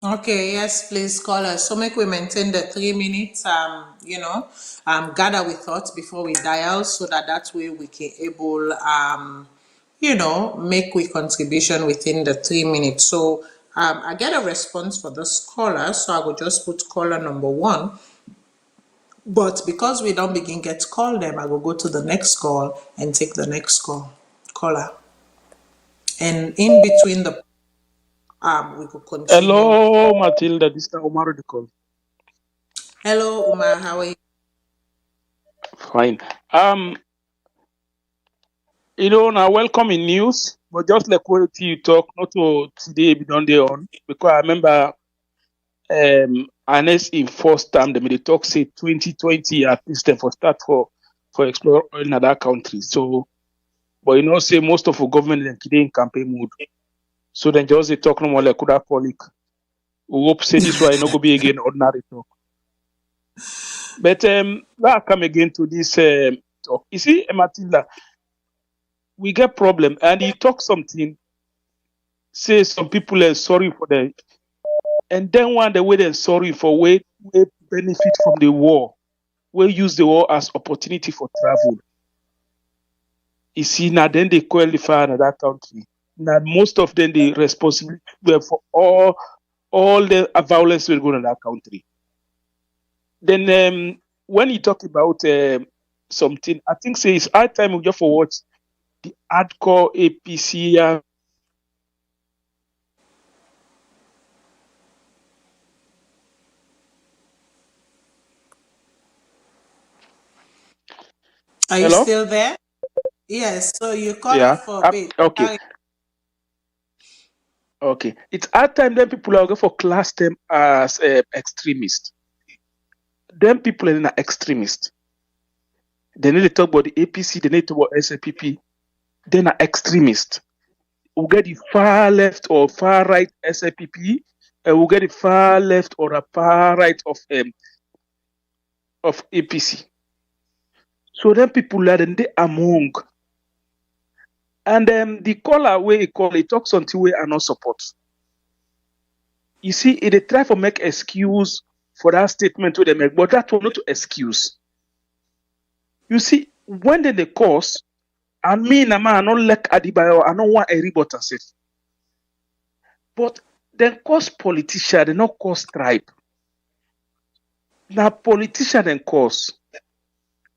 Okay, yes, please call us. So make we maintain the 3 minutes, gather with thoughts before we dial so that way we can able, make we contribution within the 3 minutes. So I get a response for this caller, so I will just put caller number 1. But because we don't begin get call them, I will go to the next call and take the next caller. And in between the we could continue. Hello, Matilda. This is Omar the call. Hello, Umar. How are you? Fine. Now welcome in news, but just like what you talk, not to today be done there on, because I remember Anes in first time they talk say 2020 at least for start for explore in other countries. So, but say most of the government in campaign mode. So then just they talk no more like could have colleague. We hope say this one no go be again ordinary talk. But now I come again to this talk. You see, Matilda, we get problem, and he talk something. Say some people are sorry for the, and then one the way they're sorry for way benefit from the war, we use the war as opportunity for travel. You see, now then they qualify another country. Now most of them the responsibility were for all the violence will go in that country. Then when you talk about something, I think say it's high time we just for watch the hardcore APC. Are you Hello? still there? Yes. So you cut Yeah. off for a bit. Okay. Okay. It's hard time then people are going for class them as extremists. Then people are not extremists. They need to talk about the APC, they need to talk about SLPP. They're not extremists. We'll get the far left or far right SLPP, and we'll get the far left or the far right of APC. So then people are then they among. And the caller where he call, he talks until we are not support. You see, they try to make excuse for that statement to them make, but that was not to excuse. You see, when they cause, and me and I don't like Adibayo, I don't want a rebut as it. But then cause politician, they not cause tribe. Now politician then cause.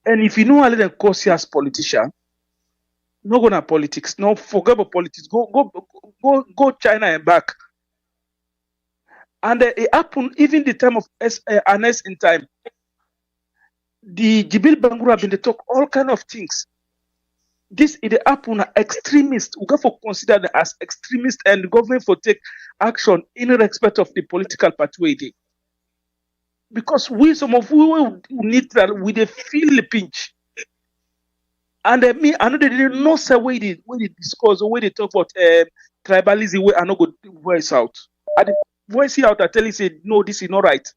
And if you know how they cause here as politician, no go na politics. No, forget about politics. Go China and back. And it happened even the time of Anes in time. The Jibil Bangura have been to talk all kind of things. This is the happen extremist. We got to consider them as extremist, and the government for take action in respect of the political pathway. Because we some of we need that we they feel the pinch. And me, I know they didn't know say where they discuss or where they talk about tribalism where I not go voice out. And the voice out I tell you say no, this is not right.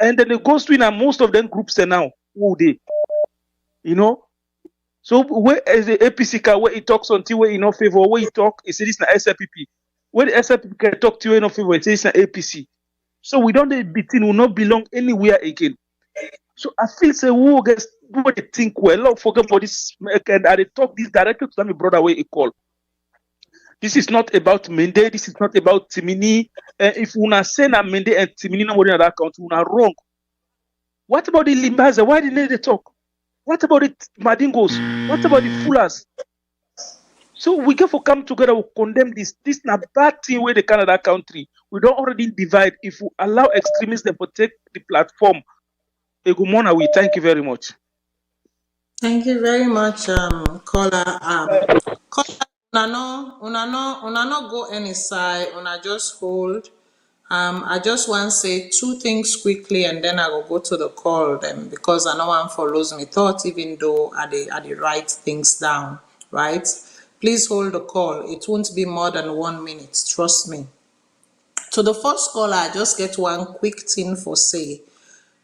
And then they go through and most of them groups are now who they, you know. So where is the APC car where he talks until where in no favor, where he talk, he says this na SLPP. Where the SLPP can talk to you in no favor, he says this na APC. So we don't between will not belong anywhere again. So I feel say who gets who they think well, Lord, forget about this and they talk this directly to my brother where he call. This is not about Mende, this is not about Timini. If una say na Mende and Timini nobody in that country, una wrong. What about the Limbaza? Why didn't they talk? What about the Madingos? What about the Fullers? So we get to come together, we condemn this. This is not bad thing where the Canada country. We don't already divide. If we allow extremists to take the platform, Egumona, we thank you very much. Thank you very much, caller. Caller, una no go any side. Una just hold. I just want to say two things quickly, and then I will go to the call them because I know one follows me thoughts, even though I dey write things down, right? Please hold the call. It won't be more than 1 minute. Trust me. To the first caller, I just get one quick thing for say.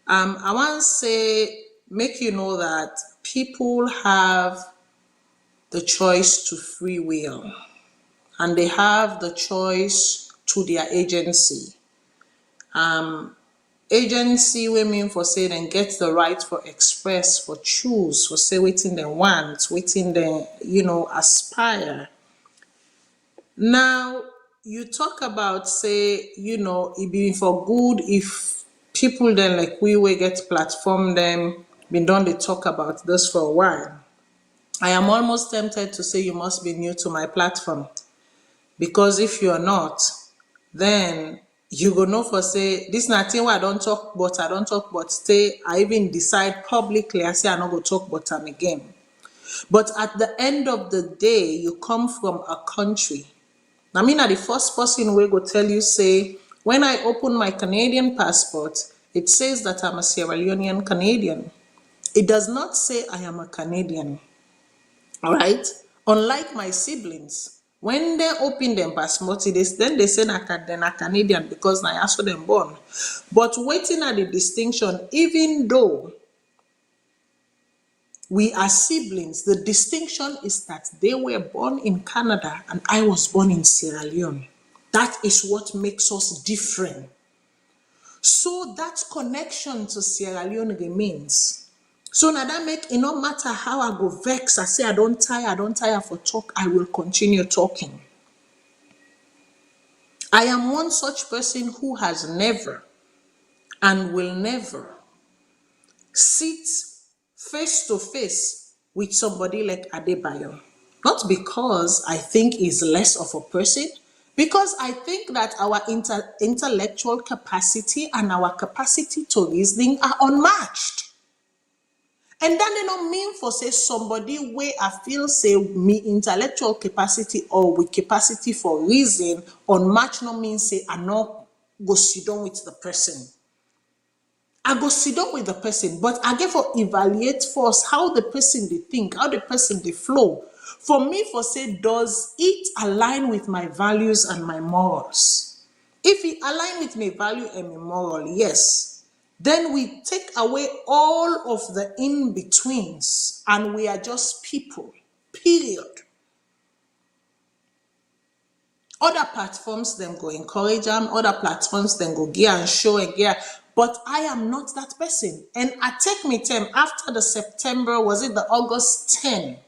I want to say, make you know that people have the choice to free will, and they have the choice to their agency. Agency we mean for say them get the right for express, for choose, for say waiting them want, waiting them, aspire. Now you talk about say, it be for good if people then like we will get platform them, been done they talk about this for a while. I am almost tempted to say you must be new to my platform. Because if you're not, then you go know for say this nothing where I don't talk but stay. I even decide publicly I say I not go talk but I'm again. But at the end of the day, you come from a country. I mean, the first person will go tell you say when I open my Canadian passport, it says that I'm a Sierra Leonean Canadian. It does not say I am a Canadian. All right. Unlike my siblings, When they open them passport, then they say na Canadian because na also them born. But waiting at the distinction, even though we are siblings, the distinction is that they were born in Canada and I was born in Sierra Leone. That is what makes us different. So that connection to Sierra Leone remains. So now that make it no matter how I go vex, I say I don't tire for talk, I will continue talking. I am one such person who has never and will never sit face to face with somebody like Adebayo. Not because I think he's less of a person, because I think that our intellectual capacity and our capacity to reasoning are unmatched. And that they don't mean for say somebody where I feel say me intellectual capacity or with capacity for reason unmatched no mean say I not go sit down with the person. I go sit down with the person, but I get for evaluate first how the person they think, how the person they flow. For me, for say, does it align with my values and my morals? If it align with my value and my moral, yes. Then we take away all of the in-betweens and we are just people, period. Other platforms then go encourage them, other platforms then go gear and show and gear. But I am not that person. And I take me time after the September, was it the August 10?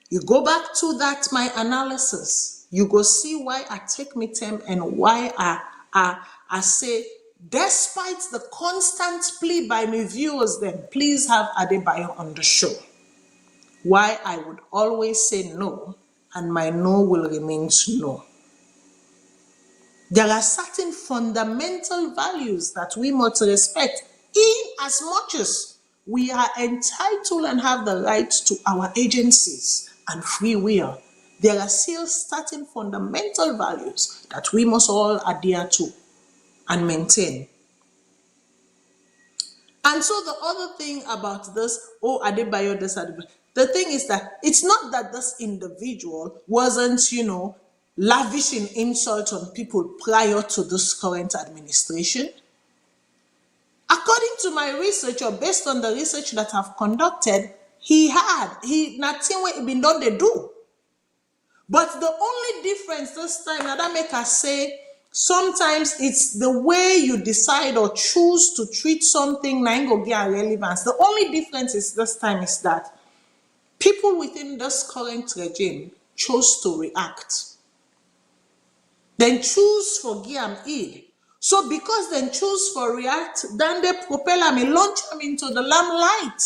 You go back to that, my analysis. You go see why I take me time and why I say, despite the constant plea by my viewers, then please have Adebayo on the show. Why I would always say no, and my no will remain no. There are certain fundamental values that we must respect, in as much as we are entitled and have the right to our agencies and free will. There are still certain fundamental values that we must all adhere to and maintain. And so the other thing about this, Adebayo, this Adebayo, the thing is that it's not that this individual wasn't, lavishing insult on people prior to this current administration. According to my research, or based on the research that I've conducted, nothing what been done they do. But the only difference this time, that make us say, sometimes it's the way you decide or choose to treat something na go get relevance. The only difference is this time is that people within this current regime chose to react. Then choose for Giam Eid. So because then choose for react, then they propel them and launch them into the limelight.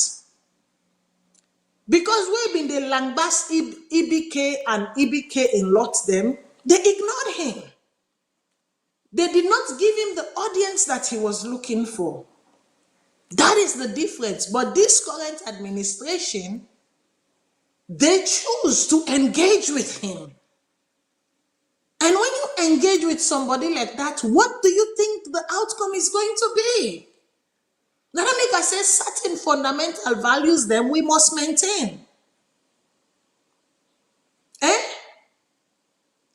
Because we've been the langbas EBK and EBK in lot them, they ignored him. They did not give him the audience that he was looking for. That is the difference. But this current administration, they choose to engage with him. And when you engage with somebody like that, what do you think the outcome is going to be? Now that make us say certain fundamental values then we must maintain.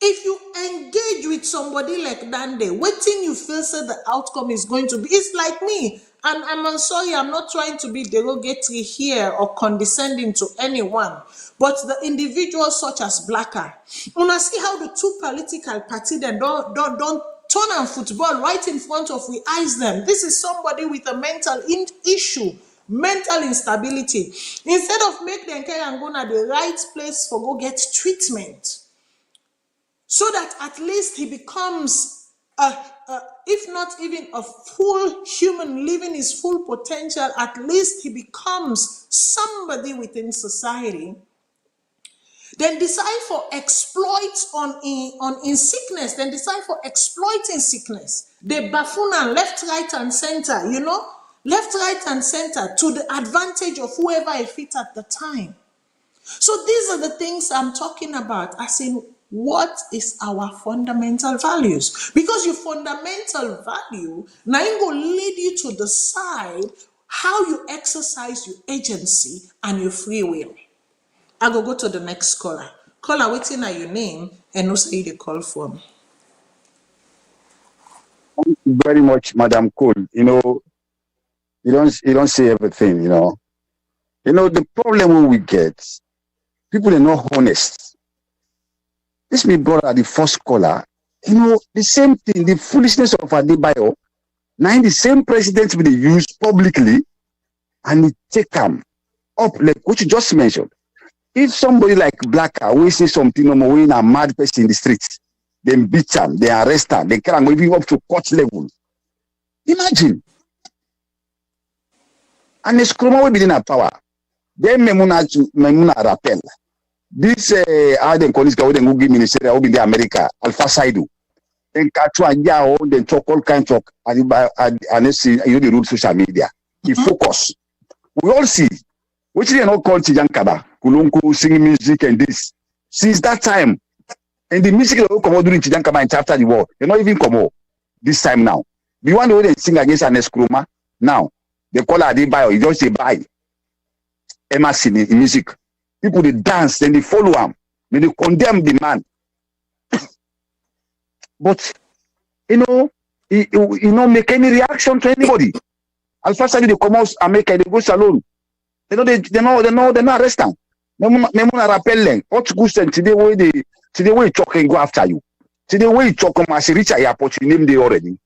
If you engage with somebody like Dande, what thing you feel say the outcome is going to be? It's like me. And I'm sorry, I'm not trying to be derogatory here or condescending to anyone. But the individuals such as Blacker, when I see how the two political parties then don't turn on football right in front of we eyes them. This is somebody with a mental issue, mental instability. Instead of make them carry and go to the right place for go get treatment. So that at least he becomes, if not even a full human living his full potential, at least he becomes somebody within society. Then decide for exploit in sickness. Then decide for exploiting sickness. They buffoon and left, right, and center. Left, right, and center to the advantage of whoever I fit at the time. So these are the things I'm talking about. As in, what is our fundamental values? Because your fundamental value now will lead you to decide how you exercise your agency and your free will. I go to the next caller. Call her waiting at your name and no say they call for. Thank you very much, Madam Cole. You know, you don't say everything, you know. You know, the problem we get, people are not honest. This me brother, the first caller, you know, the same thing, the foolishness of Adebayo, now the same president will use publicly and it take them up, like what you just mentioned. If somebody like Blacker will say something when a mad person in the streets, then beat them, they arrest them, they can maybe up to court level. Imagine. And the Skroma will be in a power. Then Memuna rappel. This how they call this guy who give ministry will be in the America, Alpha Saidu. Then Katwa Yao, then talk all kinds of and see you know the rule social media. He focus. We all see. Which they not called Tijankaba, Kulunku, singing music and this. Since that time, and the music they come out during Tijankaba and after the war, they not even come out this time now. The one who they sing against an Eskroma, now, they call her Adebayo, you just say bye. Emma singing in music. People they dance, then they follow him, then they condemn the man. But you know, he not make any reaction to anybody. As far as they come out America, they go salon. They not arrest them. They not rappel them. What good sense today way talk and go after you. Today way you talk as you reach a airport, you name they already.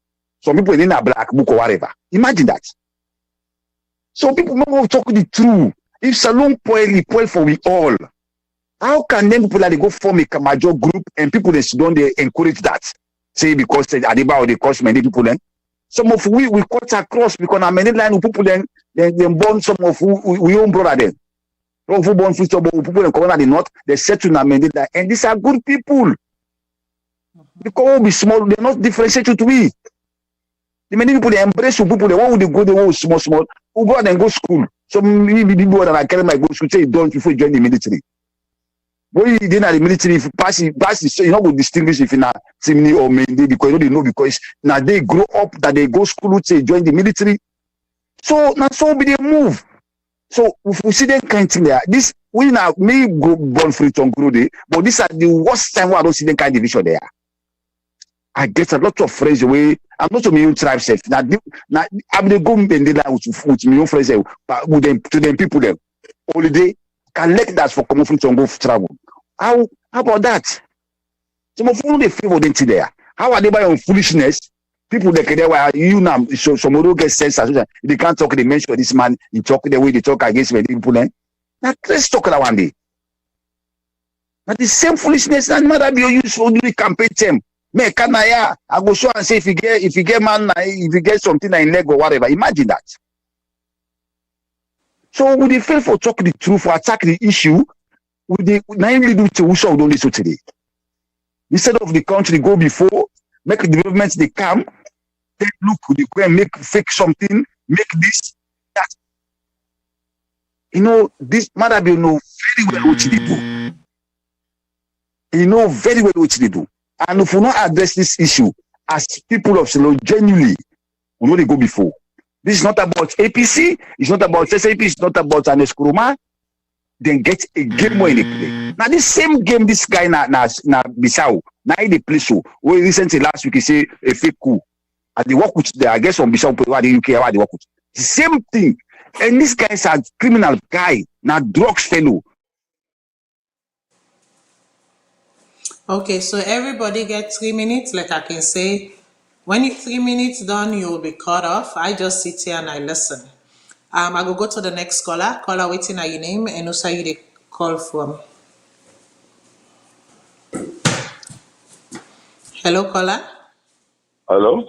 Some people in a black book or whatever. Imagine that. So people don't talk the truth. If salon poil for we all, how can them people they go form a major group and people don't they encourage that? Say because Adebayo they cost many people then. Some of we cut across because na many line people then born some of we own brother then. Some who born people in Corona the north, they settle na many line and these are good people. Because we be small, they not differentiate to we. The many people they embrace people, they want to go, they want small, who go and go school. So maybe people that I carry my go school say don't before you join the military. When you didn't the military, if you pass it, so you not go distinguish if you not Timney or Mendy because you don't know because now they grow up that they go school say join the military. So now so be they move. So if we see them kind of thing there, this we now may go born Freetown grow there, but these are the worst time where I don't see them kind of division there. I get a lot of friends away. I'm not to my own tribe self. Now I'm the go and with my own friends with them to them people them holiday collect that for common Freetown go travel. How about that? Some of them they favor them there. How are they by on foolishness? People they can you now so some of get sense they can't talk. They mention this man. He talk the way they talk against many people. Now let's talk that one day. But the same foolishness and mother be used for the campaign term. Me kanaya, I go show and say if you get man, if you get something in leg or whatever, imagine that. So would they fail for talk the truth, for attack the issue? Would they naively do to who don't listen today? Instead of the country go before, make the developments they come, then look, they go and make fake something, make this, that. You know, this mother be know very well what they do. You know very well what they do. And if we not address this issue as people of Selo genuinely, we know they go before. This is not about APC, it's not about SAP, it's not about an Eskroma. Then get a game more in the play. Now this same game, this guy na Bissau, now in the place so we recently last week he say a fake coup. And they work with the I guess on Bissau where the UK where they work with. The same thing. And this guy is a criminal guy, now drugs fellow. Okay, so everybody gets 3 minutes, like I can say. When you 3 minutes done, you will be cut off. I just sit here and I listen. I will go to the next caller. Caller waiting at your name and also you the call from. Hello, caller. Hello?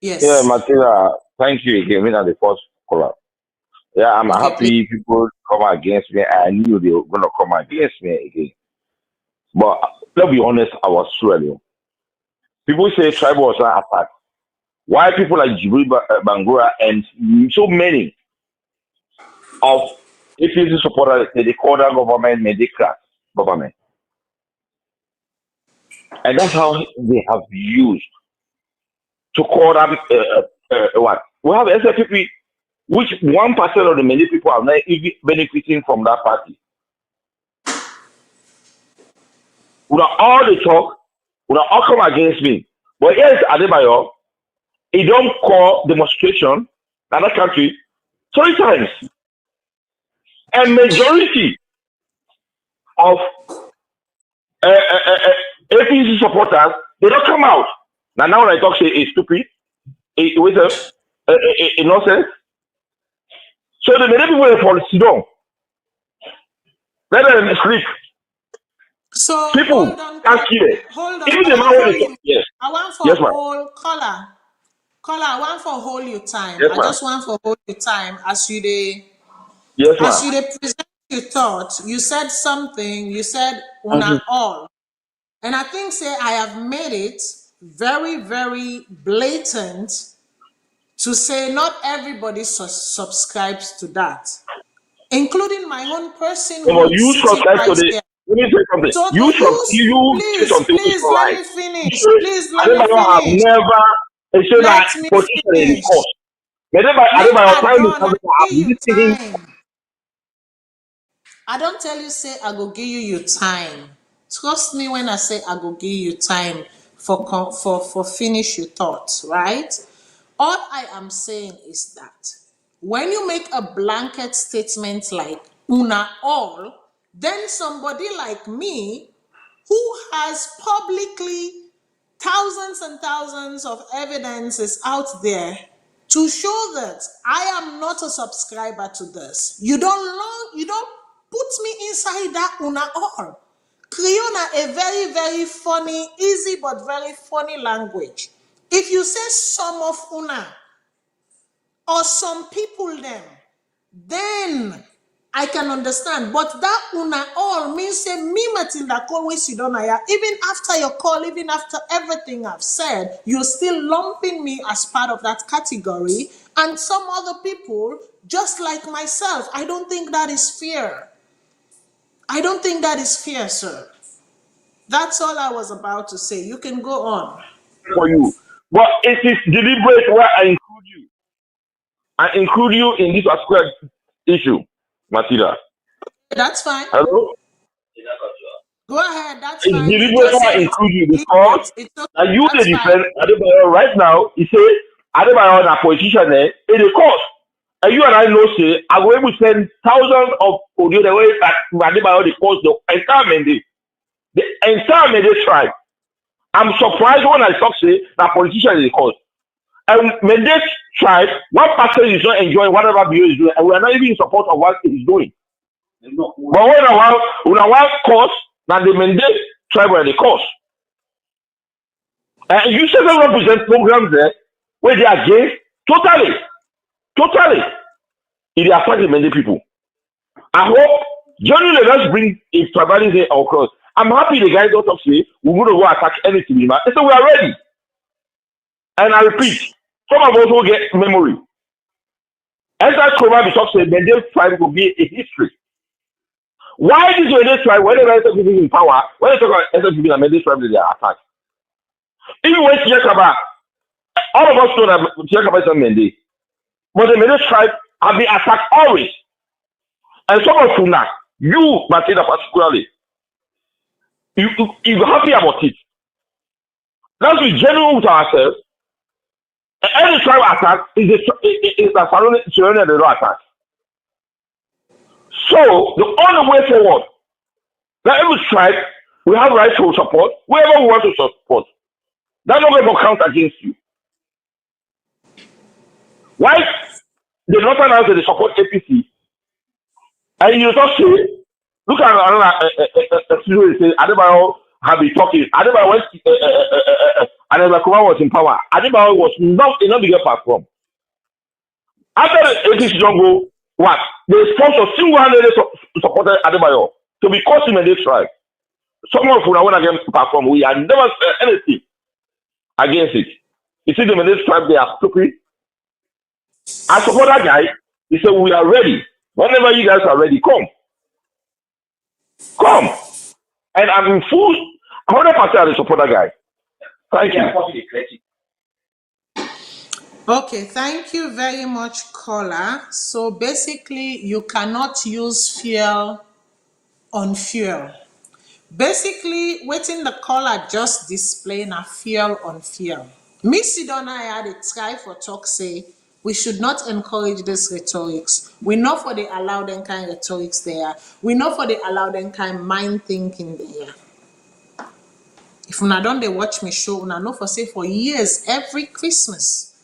Yes. Yeah, Martina, thank you again. Me the first caller. Yeah, I'm Okay, happy people come against me. I knew they were going to come against me again. But let's be honest, I was swelling. People say tribal was not attacked. Why people like Jibril Bangura and so many of APC supporters, they call that government mediocracy government. And that's how they have used to call them what? We have SFPP, which 1% of the many people are not even benefiting from that party. Una all the talk, una all come against me. But here's Adebayo, he don't call demonstration in that country 3 times. And majority of APC supporters, they don't come out. Now when I talk, say it's stupid, with a nonsense. So the many people for sit down. Let them sleep. So People hold on, can't hear. hold on. Even the man when they talk, yes. I want for Yes, ma'am. whole caller. Caller, I want for hold your time. Yes, I ma'am. just want for hold your time as you dey Yes, as ma'am. you dey present your thought. You said something. You said Mhm. una all, and I think say I have made it very very blatant to say not everybody subscribes to that, including my own person No, but who is you sitting subscribe to right the. here. Let me say something. So You say please, something which is please not let right. me finish. You Please say let me Adebayo have finish. never. They say that Let me politician in the finish. course. Make Adebayo I trying to done. I have give you listening. time. I don't tell you say I go give you your time. Trust me when I say I go give you time for finish your thoughts, right? All I am saying is that when you make a blanket statement like una all, then somebody like me who has publicly thousands and thousands of evidences out there to show that I am not a subscriber to this. You don't put me inside that una all. Creona a very, very funny, easy but very funny language. If you say some of una or some people them, then I can understand. But that una all means say me Matilda always you don't even after your call, even after everything I've said, you're still lumping me as part of that category. And some other people, just like myself, I don't think that is fair. I don't think that is fair, sir. That's all I was about to say. You can go on. For you. But it is deliberate where I include you. I include you in this particular issue, Matilda. That's fine. Hello? Go ahead. That's It's fine. You deliberate just where I said it's include you because deliberate. It's okay. and you the That's fine. defense Adebayo right now, he say Adebayo na politician in the course. And you and I know say I will able to send thousands of audio the way that Adebayo the course the entire mandate. The entire mandate tribe. I'm surprised when I talk say that politician in the course. And mandate tribe, one person is not enjoying whatever BO is doing, and we are not even in support of what he is doing. But when I want cause, now the mandate tribe are the cause. And you seven represent programs there where they are against totally. It affects the many people. I hope generally let's bring a tribalism across. I'm happy the guys don't talk say we're going to go attack anything. They say we are ready. And I repeat, some of us will get memory. As that Chroma be talk say Mendel tribe will be a history. Why this Mendel tribe, whenever SFPP is in power, when they talk about SFPP and Mendel tribe, they are attacked. Even when Sierra all of us know that Sierra is not Mendel. But the Mendel tribe have been attacked always. And some of you now, you, Matilda particularly, you're happy about it. Let's be genuine with ourselves. Any tribe attack is a surrounding the attack. So the only way forward, that every tribe we have right to support whoever we want to support. That's not going to count against you. Why the Northern House they support APC? And you just say, look at another say Adebayo have been talking. Adebayo went and Ecowas was in power. Adebayo was not a bigger platform. After the APC jungle, what? They sponsor single-handedly supported Adebayo to be causing a tribe. Some of who are against the platform, we have never said anything against it. You see, the Malay tribe, they are stupid. I support that guy. He said, we are ready. Whenever you guys are ready, come. Come. And I'm in full 100% I support that guy. Thank you. Okay, thank you very much, caller. So basically, you cannot use fuel on fuel. Basically, waiting the caller just displaying a fear on fear. Me Sidona I had a try for talk say we should not encourage this rhetorics. We know for the allow them kind rhetorics there. We know for the allow them kind mind thinking there. If una don't they watch me show, una know for say for years, every Christmas,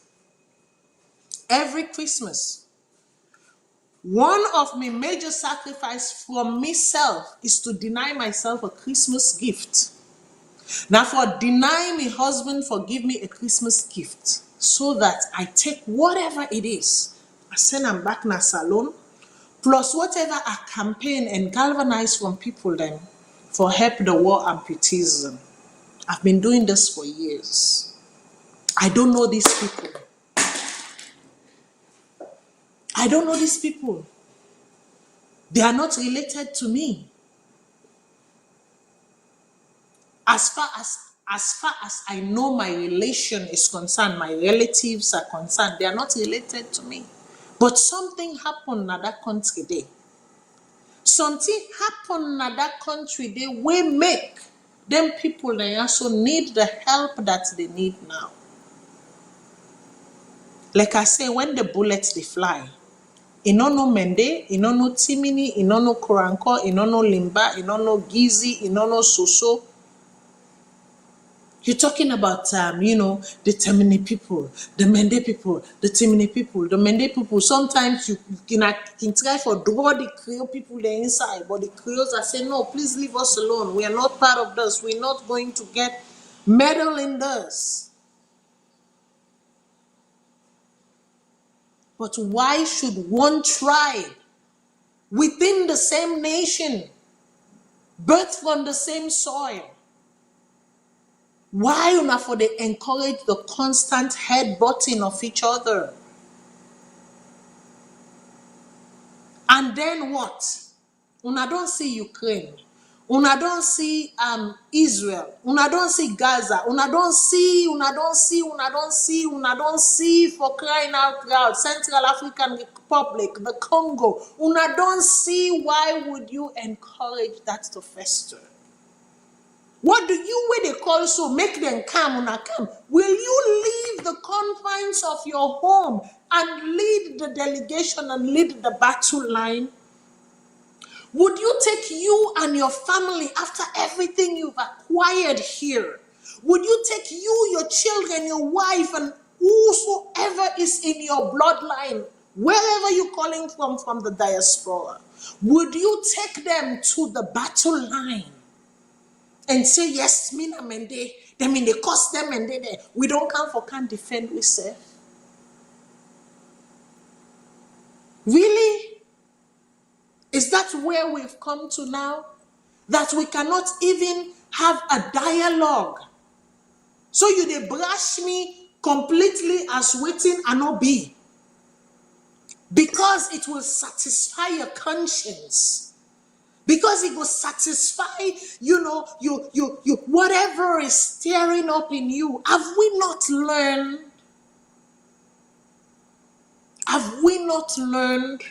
one of my major sacrifice from myself is to deny myself a Christmas gift. Now for deny my husband for give me a Christmas gift so that I take whatever it is, I send them back na salon, plus whatever I campaign and galvanize from people then for help the war amputees. I've been doing this for years. I don't know these people. I don't know these people. They are not related to me. As far as I know my relation is concerned, my relatives are concerned, they are not related to me. But something happened in that country day. Something happened in that country day we make them people they also need the help that they need now. Like I say, when the bullets they fly, Inono Mende, Inono Timini, Inono Koranko, Inono Limba, Inono Gizi, Inono Soso. You're talking about, the Temini people, the Mende people, the Timini people, the Mende people. Sometimes you can try for draw the Creole people there inside, but the Creoles are saying, no, please leave us alone. We are not part of this. We're not going to get meddled in this. But why should one tribe within the same nation, birthed from the same soil, why una for they encourage the constant headbutting of each other? And then what? Una don't see Ukraine. Una don't see Israel. Una don't see Gaza. Una don't see, for crying out loud, Central African Republic, the Congo. Una don't see, why would you encourage that to fester? What do you, when they call so, make them come, una come? Will you leave the confines of your home and lead the delegation and lead the battle line? Would you take you and your family after everything you've acquired here? Would you take you, your children, your wife, and whosoever is in your bloodline, wherever you're calling from the diaspora, would you take them to the battle line and say, yes, Mina Mende, they mean they cost them and they we don't come for can't defend we say? Really? Is that where we've come to now? That we cannot even have a dialogue. So you they brush me completely as waiting and not be. Because it will satisfy your conscience. Because it will satisfy, you whatever is stirring up in you. Have we not learned? Have we not learned?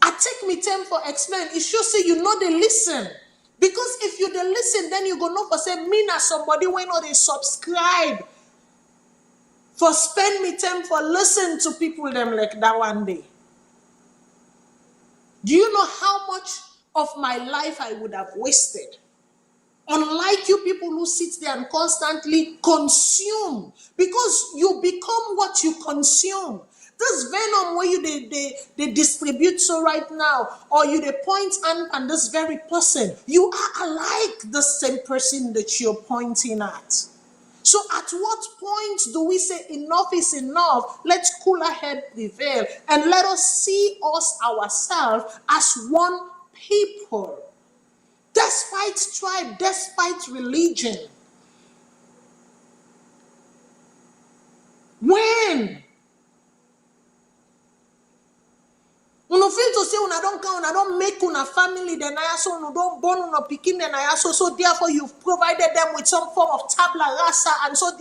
I take me time for explain. It should say you know they listen. Because if you they listen, then you go know for say me na somebody when no they subscribe. For spend me time for listen to people them like that one day. Do you know how much of my life I would have wasted? Unlike you people who sit there and constantly consume. Because you become what you consume. This venom where you they distribute so right now, or you they point and this very person, you are alike the same person that you're pointing at. So at what point do we say enough is enough? Let's cool our head prevail and let us see us ourselves as one people. Despite tribe, despite religion. When? Uno feel to say una don't count, una don't make una family, then I also una don't born una pikin, then I also, so therefore you've provided them with some form of tabla rasa, and so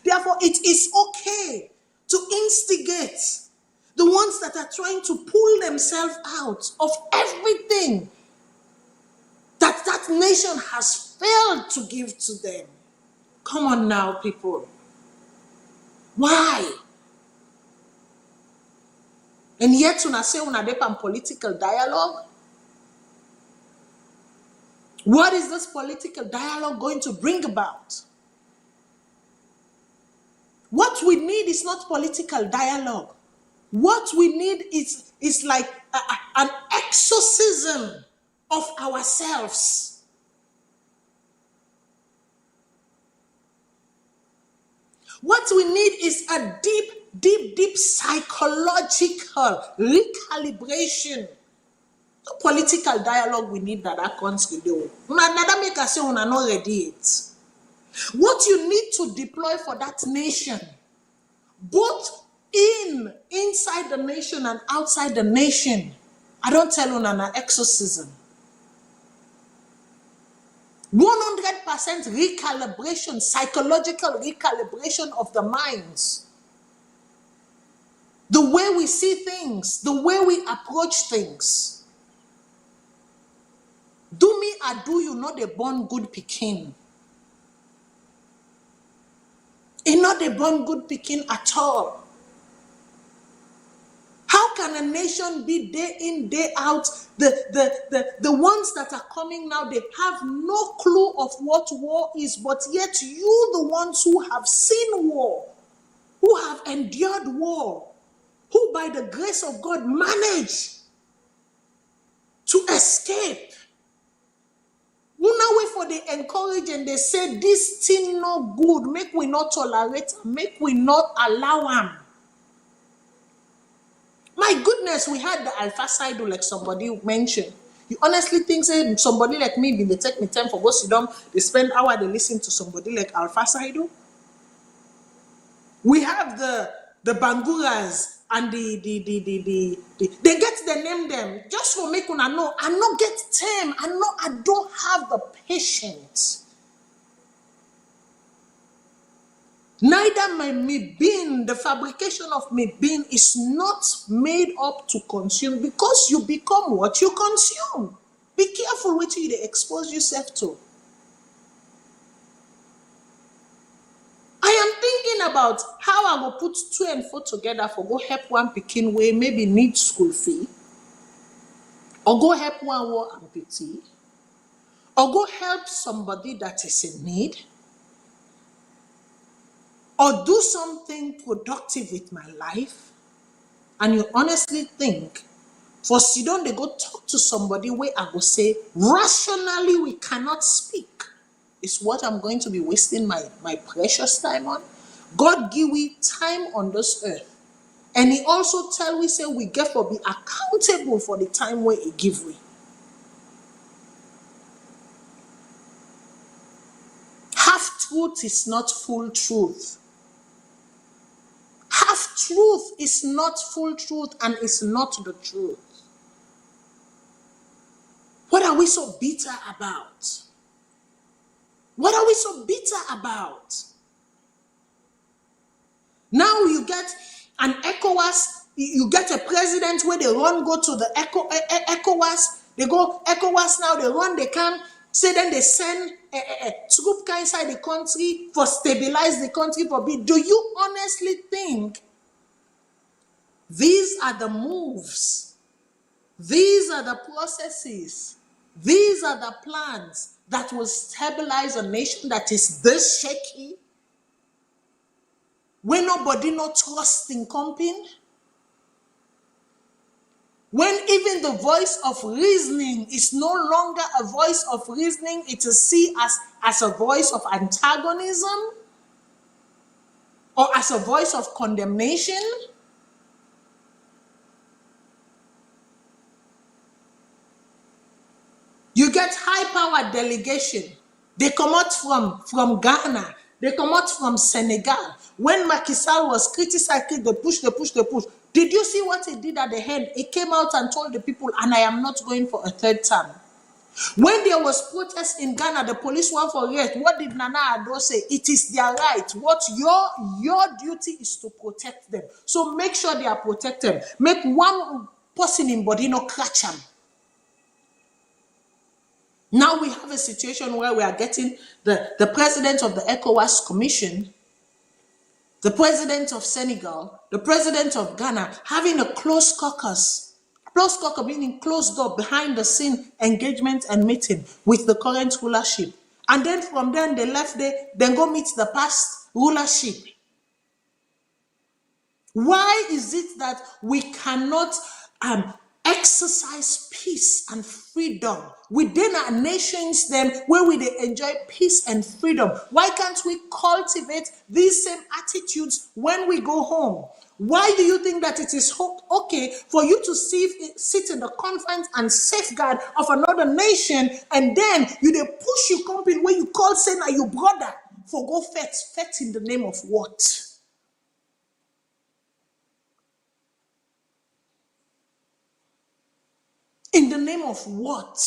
therefore it is okay to instigate. The ones that are trying to pull themselves out of everything that nation has failed to give to them. Come on now, people. Why? And yet, una say una depan political dialogue. What is this political dialogue going to bring about? What we need is not political dialogue. What we need is like an exorcism of ourselves. What we need is a deep psychological recalibration. The political dialogue we need that country do. Nada make us say una not ready it. What you need to deploy for that nation, both inside the nation and outside the nation, I don't tell you an exorcism. 100% recalibration, psychological recalibration of the minds. The way we see things, the way we approach things. Do me or do you not a born good Pekin? It's not a born good Pekin at all. How can a nation be day in, day out? The ones that are coming now, they have no clue of what war is, but yet you, the ones who have seen war, who have endured war, who by the grace of God manage to escape. You now wait for the encourage and they say this thing no good, make we not tolerate, make we not allow them. My goodness, we had the alpha side like somebody mentioned. You honestly think say somebody like me, they take me time for go sit down, they spend hour, they listen to somebody like alpha side? We have the Banguras and they get the name them just for make una know. I not get time. I don't have the patience. Neither my me being, the fabrication of me being is not made up to consume, because you become what you consume. Be careful what you expose yourself to. I am thinking about how I will put 2 and 4 together for go help one Pekin way maybe need school fee, or go help one war amputee, or go help somebody that is in need, or do something productive with my life. And you honestly think for Sidon they go talk to somebody where I go say rationally we cannot speak. Is what I'm going to be wasting my precious time on? God give we time on this earth. And he also tell we say we get to be accountable for the time where he give we. Half truth is not full truth. Half truth is not full truth and is not the truth. What are we so bitter about? What are we so bitter about? Now you get an Ecowas, you get a president where they run, go to the Ecowas, they go Ecowas now, they run, they come, say then they send troop inside the country for stabilize the country for be. Do you honestly think these are the moves, these are the processes, these are the plans that will stabilize a nation that is this shaky, when nobody no trust in company, when even the voice of reasoning is no longer a voice of reasoning, it is seen as a voice of antagonism or as a voice of condemnation. You get high-powered delegation. They come out from Ghana. They come out from Senegal. When Macky Sall was criticized, they push. Did you see what he did at the end? He came out and told the people, and I am not going for a third term. When there was protest in Ghana, the police were for arrest. What did Nana Addo say? It is their right. What your duty is to protect them. So make sure they are protected. Make one person in body no catch them. Now we have a situation where we are getting the president of the Ecowas Commission, the president of Senegal, the president of Ghana having a close caucus. Close caucus meaning closed door, behind the scene engagement and meeting with the current rulership. And then from then they left there, then go meet the past rulership. Why is it that we cannot exercise peace and freedom within our nations then where we they enjoy peace and freedom? Why can't we cultivate these same attitudes when we go home? Why do you think that it is okay for you to sit in the confines and safeguard of another nation, and then you they push your company where you call saying that your brother for go fet in the name of what? In the name of what?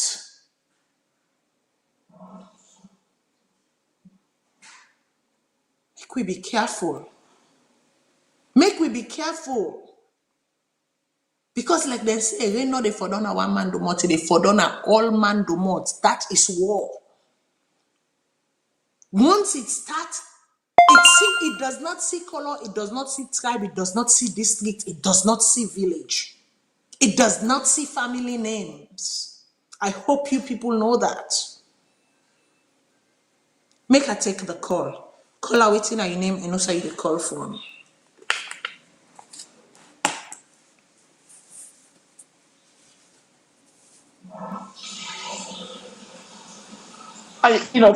Make we be careful. Make we be careful. Because like they say, they know they for done a one man do more, they for done a all man do more. That is war. Once it starts, it does not see color, it does not see tribe, it does not see district, it does not see village. It does not see family names. I hope you people know that. Make her take the call. Call her waiting at your name and also you the call from.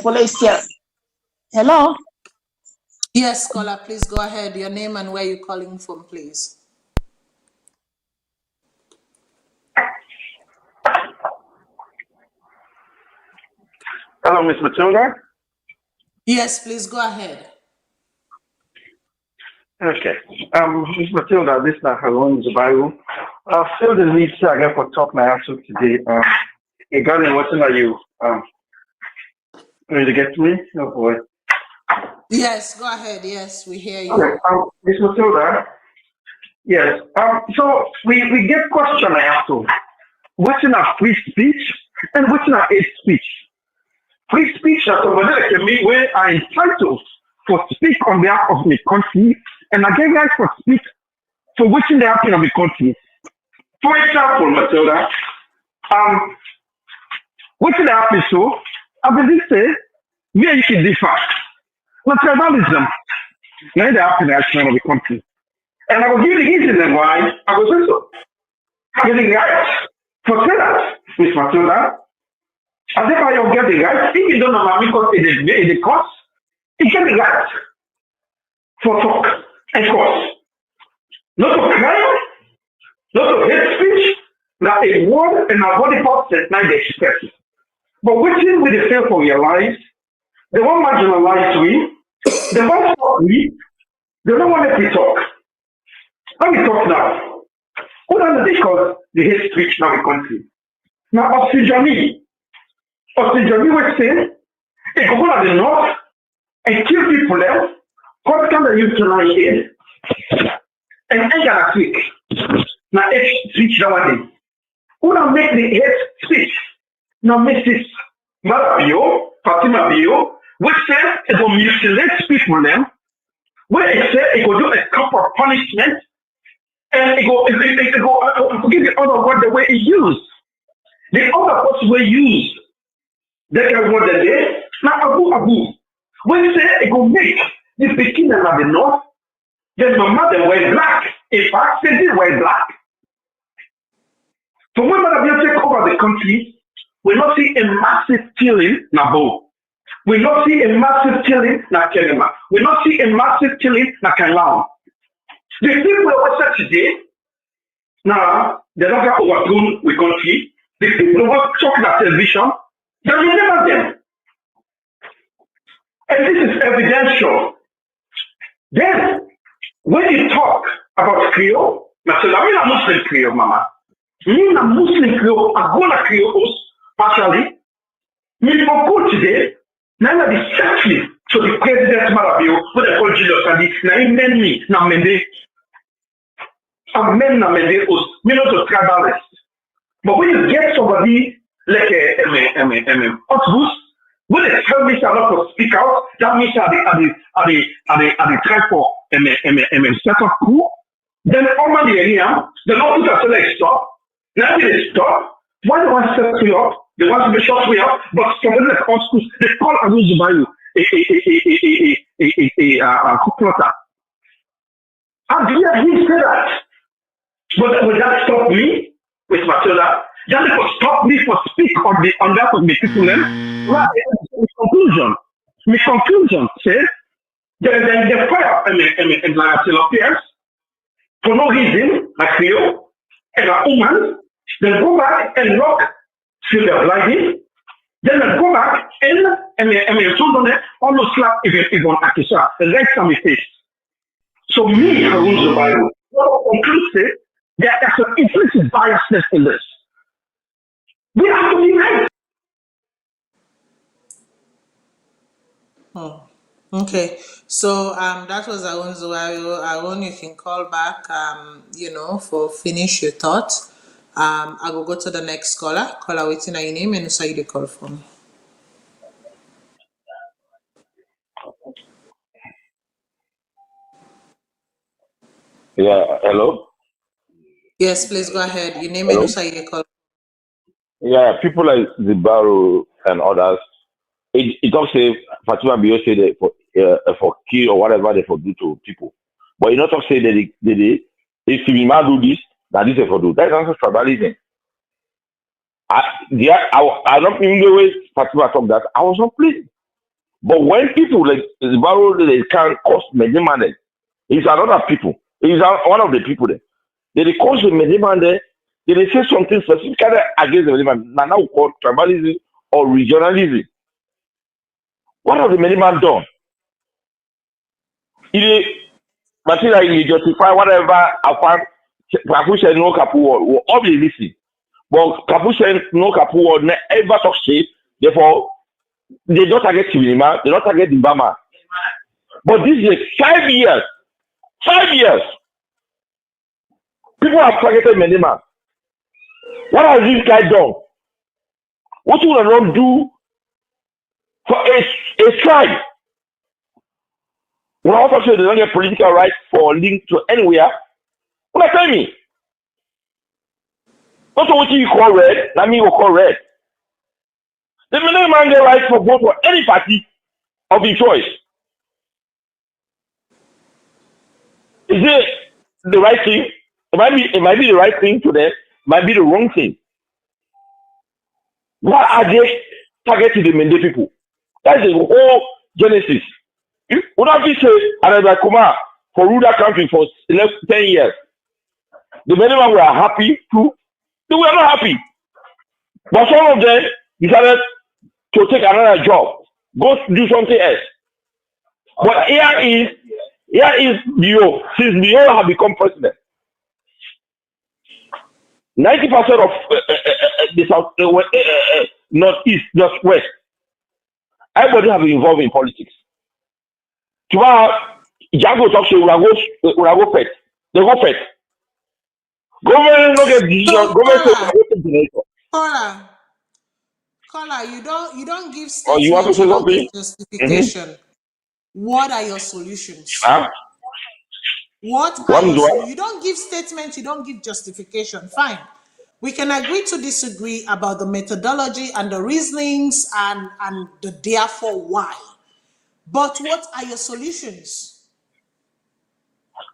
Police here. Hello? Yes, caller, please go ahead. Your name and where you're calling from, please. Hello, Miss Matilda. Yes, please go ahead. Okay. Miss Matilda, this is Harun Zubaru. I feel the need to again for talk now also today. Regarding what are you ready to get to me? Oh boy. Yes, go ahead. Yes, we hear you. Okay. Miss Matilda. Yes. So we get question I also. What's in our free speech and what's in our hate speech? Free speech is somebody like me where I entitled for speak on behalf of my country, and I get guys for speak for what's in the happening of the country. For example, Matilda, what's in the happening so? I believe say we are you can differ. But tribalism, now the happening of the country. And I will give you the reason why I will say so. Getting right for that, Miss Matilda. I think I am getting right. If you don't know my because it is the cost, it can be right for talk and cost. Not of crime, not of hate speech, not a word and a body part that not they expect. But waiting with the fail for realize, they want marginalize we, they want talk we, they don't want to talk. Let me talk now. What are they call the hate speech now in the country? Now, oxygen would say, they go to the north and kill people there, what can they use to lie in? And end of week. Now, hate speech nowadays. Who now make the hate speech? Now, Mrs. Malabio, Fatima Bio, which says it will mutilate people then, where it says it will do a couple of punishment, and it go give the other word the way it used. The other words were used. They can word the day. Now Abu. When say it go make the beginning of the north, then my mother wear black. In fact, they did wear black. So when Mother take over the country, we not see a massive killing na Bo. We not see a massive killing na Kenema. We not see a massive killing na Kanlam. The people who are today, now they're not going to overthrow the country. The people who are talking at television, they will never them. And this is evidential. Then, when you talk about Creole, I said, I'm a Muslim Creole, Mama. I'm a Muslim Creole, I'm going to Creole partially, Me for good today, now that the checklist, so the president Marabio, what they call Julius Sadi, now he mend me, now mende, and men now mende us, me not a tribalist. But when you get somebody like a Otbus, when they tell me not to speak out, that means are the try for set up coup, then over the area, the law put a select stop, now they stop, why do I set me up? They want to be short way up, but somebody like Otbus, they call Aruzu Bayu a coup plotter. How do you hear him say that? But will that stop me with Matilda? That will stop me for speak on behalf of the people. Right. My conclusion says the fire and like appears for no reason, I feel, and a woman, then go back and look till they're blinding, then I go back and told them almost slap even on Akisha, the next time we face. So me, I rules the Bible. Conclusive, there's an implicit biasness in this. We have to be right. Okay, so that was Awonzuwayo. Awon, you can call back, for finish your thought. I will go to the next caller. Caller waiting your name and say the call from. Yeah, hello? Yes, please go ahead. Your name and say the call. Yeah, people like Zibaru and others, it don't say Fatima Bio say that for kill or whatever they for do to people. But you not talk say that they if you do this, that this is for do. That's also tribalism. I don't even the way Fatima talk that I was not pleased. But when people like Zibaru they can cost many money, it's another people. It's one of the people there. They cost many money. They say something specifically against the Mediman. Now we call tribalism or regionalism. What have the Mediman done? He justify whatever Kapusha no Kapu will obviously listen. But Kapusha no Kapu will never talk shit. Therefore, they don't target Chibilima, they don't target Mbama. But this is 5 years. 5 years. People have targeted Mediman. What has this guy done? What would I not do for a tribe? When I also say they don't get political rights for link to anywhere, what tell me? Not what you call red, that means you call red. The man get rights for vote for any party of his choice. Is it the right thing? It might be the right thing to them, it might be the wrong thing. Why are they targeting the Mende people? That's the whole genesis. What have you say, Another Kuma, for rule that country for 10 years? The many were happy too. They were not happy. But some of them decided to take another job, go do something else. But here is Bio. Since Bio have become president, 90% of the south, northeast, northwest, everybody have been involved in politics. Tomorrow, Jago talks to Urago Pet. They go Pet. Government no get decision. Government Caller, you don't give Oh, you want to statements, say you don't give something? justification. What are your solutions? What What are your do I? solutions? You don't give statements, you don't give justification. Fine. We can agree to disagree about the methodology and the reasonings and the therefore why. But what are your solutions?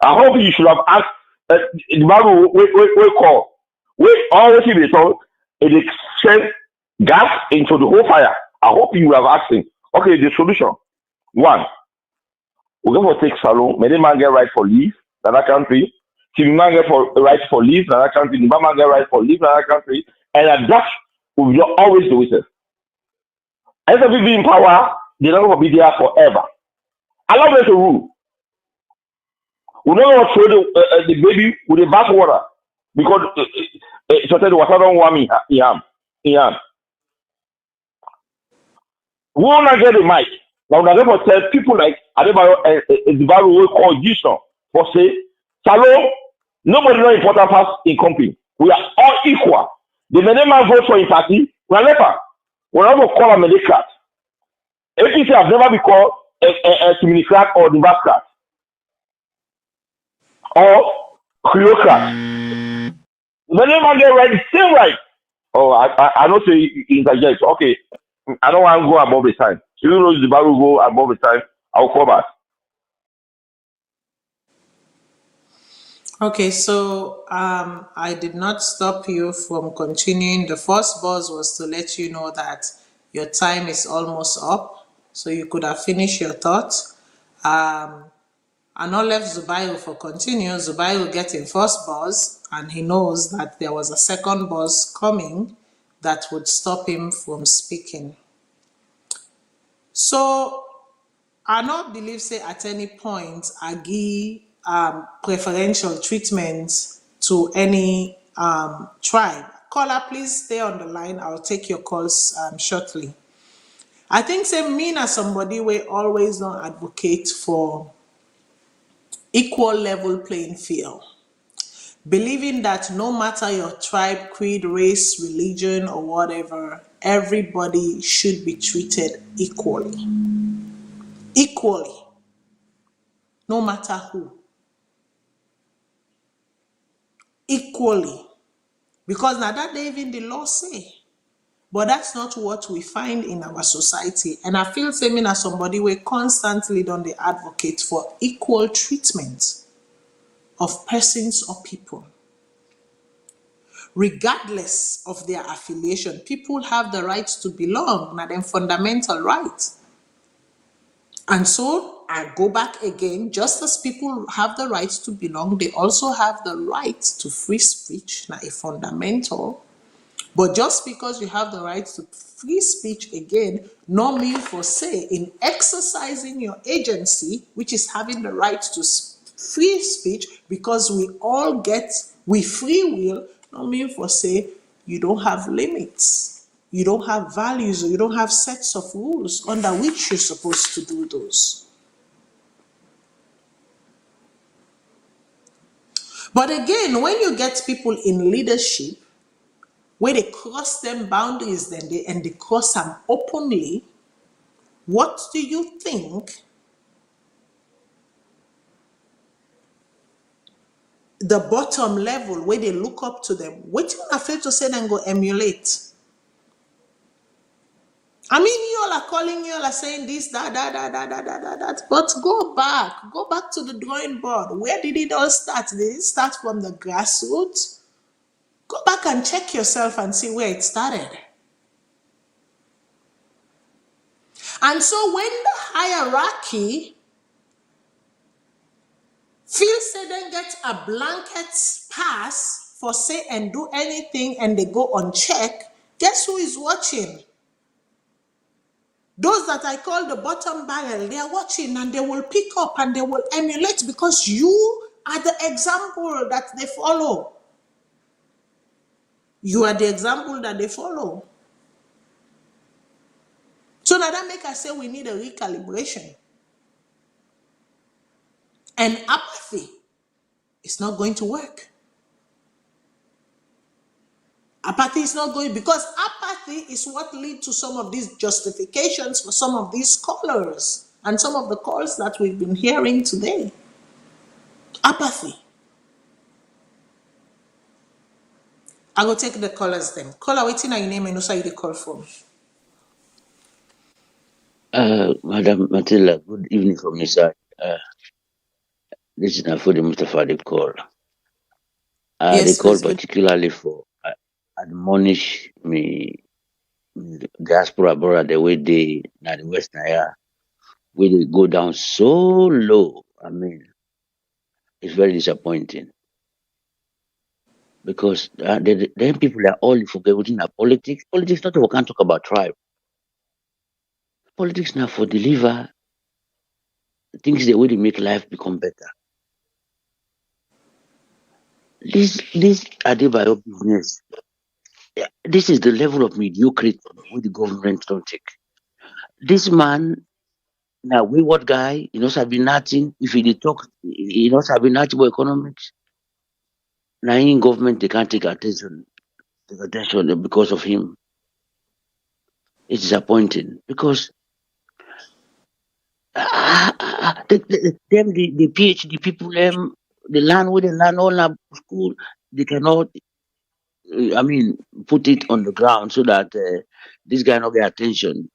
I hope you should have asked the Bible. We call. We always be told it send gas into the whole fire. I hope you have asked him. Okay, the solution. One, we're going to take salon. Many man get right for leave in that country. TV man get right for leave in that country. The man get right for leave in that country. And that will be always do it. As a people in power, they're not going to be there forever. Allow them to rule. We don't want to throw the baby with the bath water because the water don't want me. We will not get the mic. Now, we never tell people like Adebayo Zimbabwe will call Jason for say, Salome, nobody know important for us in company. We are all equal. The man vote for his party, we are never. We are not call a Democrat. APC have never been called a Democrat or Democrat or Creocrat. The man get right, same right. Oh, I don't say interject. Okay, I don't want to go above the time. Even though the Bible go above the time, I'll come back. Okay, so I did not stop you from continuing. The first buzz was to let you know that your time is almost up, so you could have finished your thoughts. I not left Zubayo for continue. Zubayo getting first buzz, and he knows that there was a second buzz coming that would stop him from speaking. So I not believe say at any point I give preferential treatment to any tribe. Caller, please stay on the line. I'll take your calls shortly. I think say me as somebody we always don't advocate for equal level playing field. Believing that no matter your tribe, creed, race, religion, or whatever, everybody should be treated equally. Equally. No matter who. Equally. Because now that even the law say. But that's not what we find in our society. And I feel same as somebody we constantly don't they advocate for equal treatment of persons or people. Regardless of their affiliation, people have the right to belong, not them fundamental right. And so I go back again, just as people have the right to belong, they also have the right to free speech, not a fundamental. But just because you have the right to free speech again, no mean for say in exercising your agency, which is having the right to free speech, because we all get we free will, no mean for say you don't have limits, you don't have values, or you don't have sets of rules under which you're supposed to do those. But again, when you get people in leadership where they cross them boundaries and they cross them openly, what do you think the bottom level where they look up to them, what you afraid to say then go emulate? I mean, you all are calling, you all are saying this, that, but go back to the drawing board. Where did it all start? Did it start from the grassroots? Go back and check yourself and see where it started. And so when the hierarchy feels they then get a blanket pass for say and do anything and they go unchecked, guess who is watching? Those that I call the bottom barrel, they are watching and they will pick up and they will emulate because you are the example that they follow. You are the example that they follow. So now that make us say we need a recalibration. And apathy is not going to work. Apathy is not going, because apathy is what leads to some of these justifications for some of these callers and some of the calls that we've been hearing today. Apathy. I will take the callers then. Caller, waiting on your name and also you the call from. Madam Matilda, good evening from my side. This is Nafudi Mustafa, the call. Yes, They call please, good. particularly for admonish me diaspora brother the way they na the West Naya, where they go down so low. I mean, it's very disappointing. Because then people are all forget within our politics. Politics not we can't talk about tribe. Politics now for deliver things the way they make life become better. This Adebayo business. This is the level of mediocrity where the government don't take. This man, now wayward guy, he knows have been nothing. If he dey talk, he knows have been nothing about economics. Now in government they can't take attention because of him. It's disappointing because the PhD people the land where they learn all na school, they cannot put it on the ground so that this guy not get attention.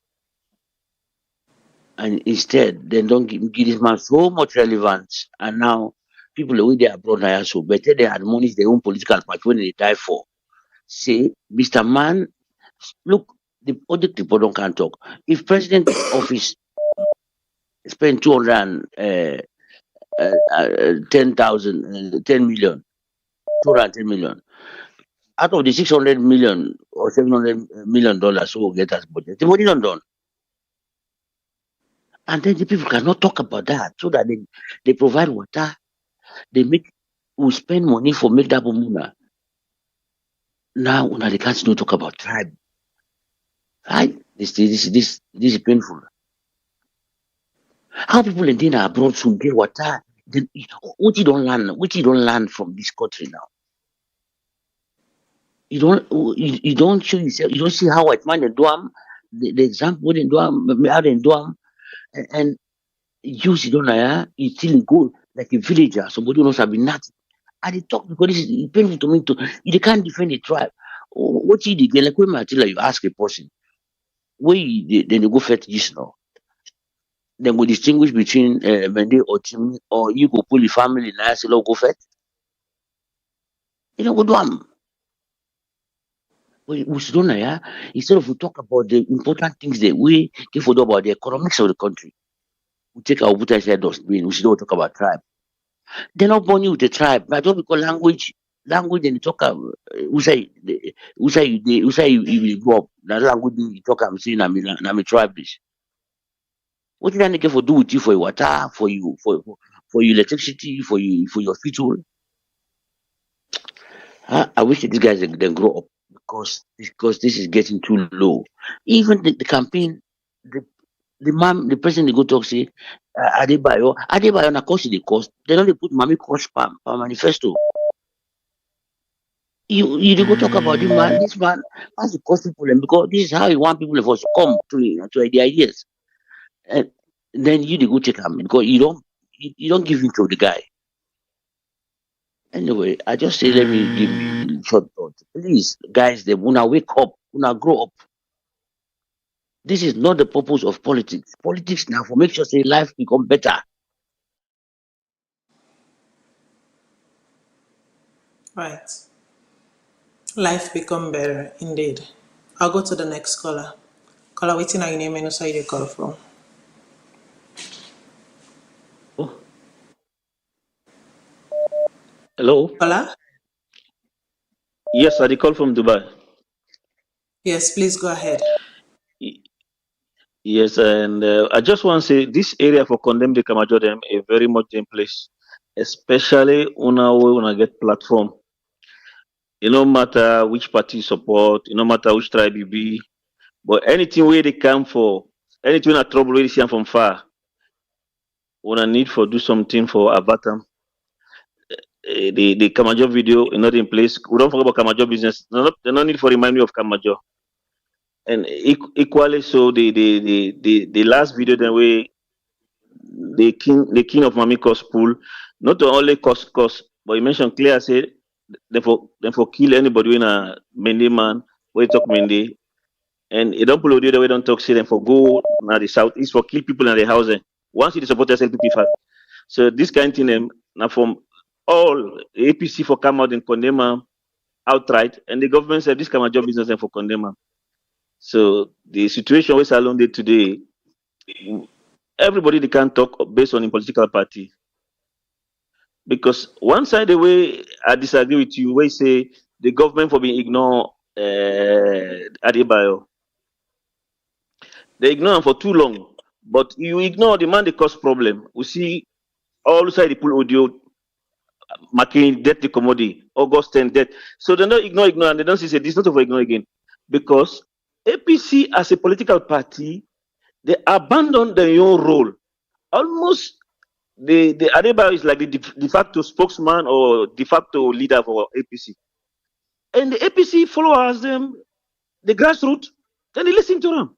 And instead, they don't give this man so much relevance. And now, people the way they are brought here so better they admonish their own political party when they die for. Say, Mr. Man, look, the project people don't can talk. If president office spend 10 million, 210 million, out of the 600 million or 700 million dollars, who will get as budget, the money not done. And then the people cannot talk about that so that they provide water, we spend money for make that muna. Now they can't still talk about tribe. Right? This is painful. How people in Dina abroad should get water? What you don't learn from this country now? You don't show yourself. You don't see how white man they do them. The example they do them, how they do them, and you don't know. You still go like a villager. Somebody knows have been nothing. And they talk because this is painful to me. You can't defend the tribe. What you did, like when you ask a person, then they go fetch this now. Then go distinguish between Mende or Timmy, or you go pull the family and say, go fetch. You know, go do them. We should know, yeah. Instead of we talk about the important things that we give for about the economics of the country, we take our Buddha said dustbin. We should not talk about tribe. They're not born with the tribe. But just because language and you talk who say you will grow up. That language you talk I'm saying I'm a tribe this. What do you for do with you for your water, for your electricity, for your fuel? I wish that these guys then grow up because this is getting too low. Even the campaign, the president they go talk say Adebayo na cost the cost. They don't put Mami cost per manifesto. You go talk about this man has the cost people because this is how you want people to come to the ideas. And then you go take him because you don't give in to the guy. Anyway, I just say let me give me short thought. Please, guys, they wanna wake up, wanna grow up. This is not the purpose of politics. Politics now for make sure say life become better. Right. Life become better, indeed. I'll go to the next caller. Caller, waiting on your name and also you call from. Hello? Caller? Yes, I call from Dubai. Yes, please go ahead. Yes, and I just want to say this area for condemn the Kamajo them a very much in place, especially when I get platform. It no matter which party you support, it no matter which tribe you be, but anything where they come for, anything a trouble where they see them from far, when I need for do something for Avatam, the Kamajo video is not in place. We don't forget about Kamajo business. They no need for remind me of Kamajo. And equally so, the last video that we the king of Mamiko's pool, not only cost, but he mentioned clear say they for kill anybody in a Mende man where he talk Mende, and he don't pull the other way don't talk say them for go now the southeast for kill people in the housing. Once he support SLPP fat. So this kind of thing now from all APC for come out and condemn him outright, and the government said this kind of job business and for condemn him. So the situation we Salon did today, everybody they can talk based on a political party. Because one side the way I disagree with you, where you say the government for being ignore Adebayo. They ignore him for too long. But you ignore the man they cause problem. We see all side the pull audio marking debt the commodity, August 10 debt. So they don't ignore, and they don't say this not over ignore again. Because APC as a political party, They abandoned their own role. Almost the Adebayo is like the de facto spokesman or de facto leader for APC. And the APC followers them, the grassroots, then they listen to them.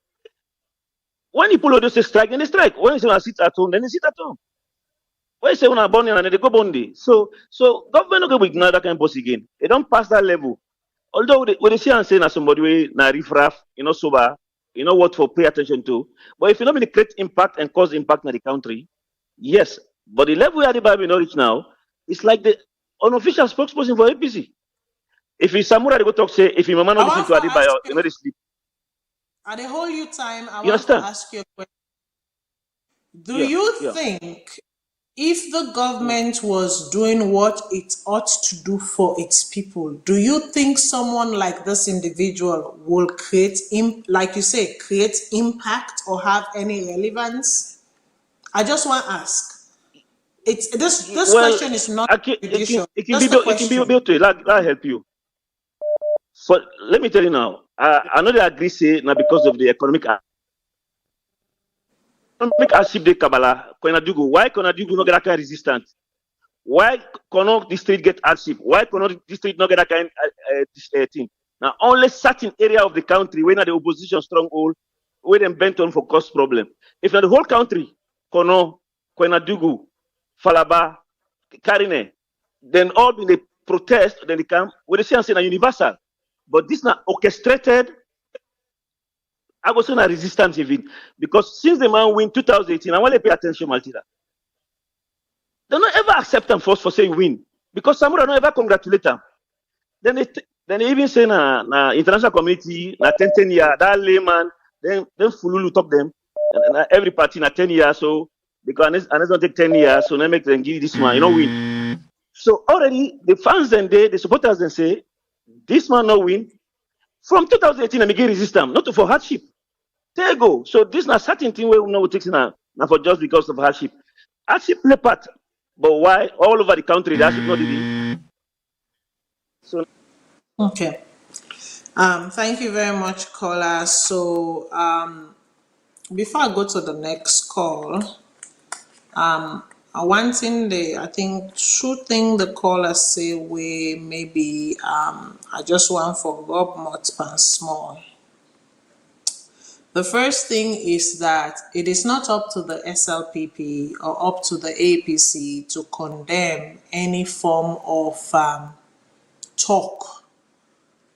When you pull out those strike, then they strike. When you say want to sit at home, then they sit at home. When you say want to burn, and they go burn day. So government not going to ignore that kind of boss again. They don't pass that level. Although when they see and say na somebody way na riffraff, sober, what for pay attention to. But if you not create impact and cause impact in the country, yes. But the level where the Bible not reach now, it's like the unofficial spokesperson for APC. If it's Samura, they go talk say, if your mama not listen to Adebayo, you know they sleep. At the whole you time, I You want to understand? ask you a question. Do you think if the government was doing what it ought to do for its people, do you think someone like this individual will create, like you say, create impact or have any relevance? I just want to ask. This Well, question is not judicial. it can be built to that help you. But let me tell you now, I know they agree say now because of the economic hardship de Kabbalah, Koinadugu. Why Koinadugu not get that resistant? Why cannot district get hardship? Why cannot district not get that kind thing? Now only certain area of the country where the opposition stronghold, where them bent on for cost problem. If not the whole country, Koinadugu, Falaba, Karine, then all in the protest, then they come, where they say and say universal. But this now orchestrated, I was saying a resistance event. Because since the man win 2018, I want to pay attention, Maltida. They don't ever accept them first for saying win. Because Samura don't ever congratulate them. Then they even say na international community, na 10 years, that layman, then Fululu talk them. And every party na 10 years, so because unless don't take 10 years, so they make them give this man, win. So already the fans then the supporters then say, this man no win. From 2018, I'm again resist them, not for hardship. There you go. So this is not certain thing where we know takes now for just because of hardship. Hardship play part, but why all over the country the hardship not did. So okay. Thank you very much, caller. So before I go to the next call, one thing I think two things the callers say we maybe I just want for Rob Motspan small. The first thing is that it is not up to the SLPP or up to the APC to condemn any form of talk.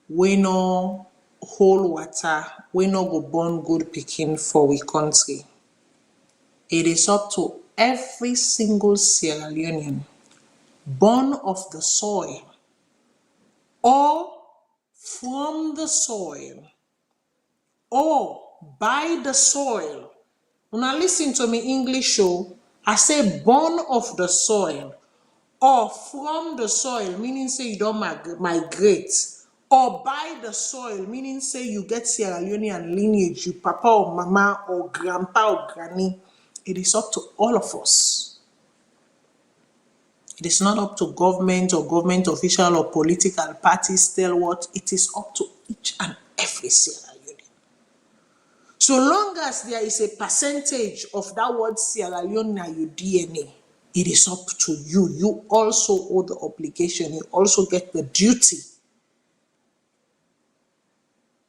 We no hold water, we no go born good picking for we country. It is up to every single Sierra Leonean born of the soil or from the soil or by the soil. When I listen to me English show, I say born of the soil or from the soil, meaning say you don't migrate, or by the soil, meaning say you get Sierra Leonean lineage, you papa or mama or grandpa or granny. It is up to all of us. It is not up to government or government official or political parties tell what. It is up to each and every Sierra Leone. So long as there is a percentage of that word Sierra Leone in your DNA, it is up to you. You also owe the obligation. You also get the duty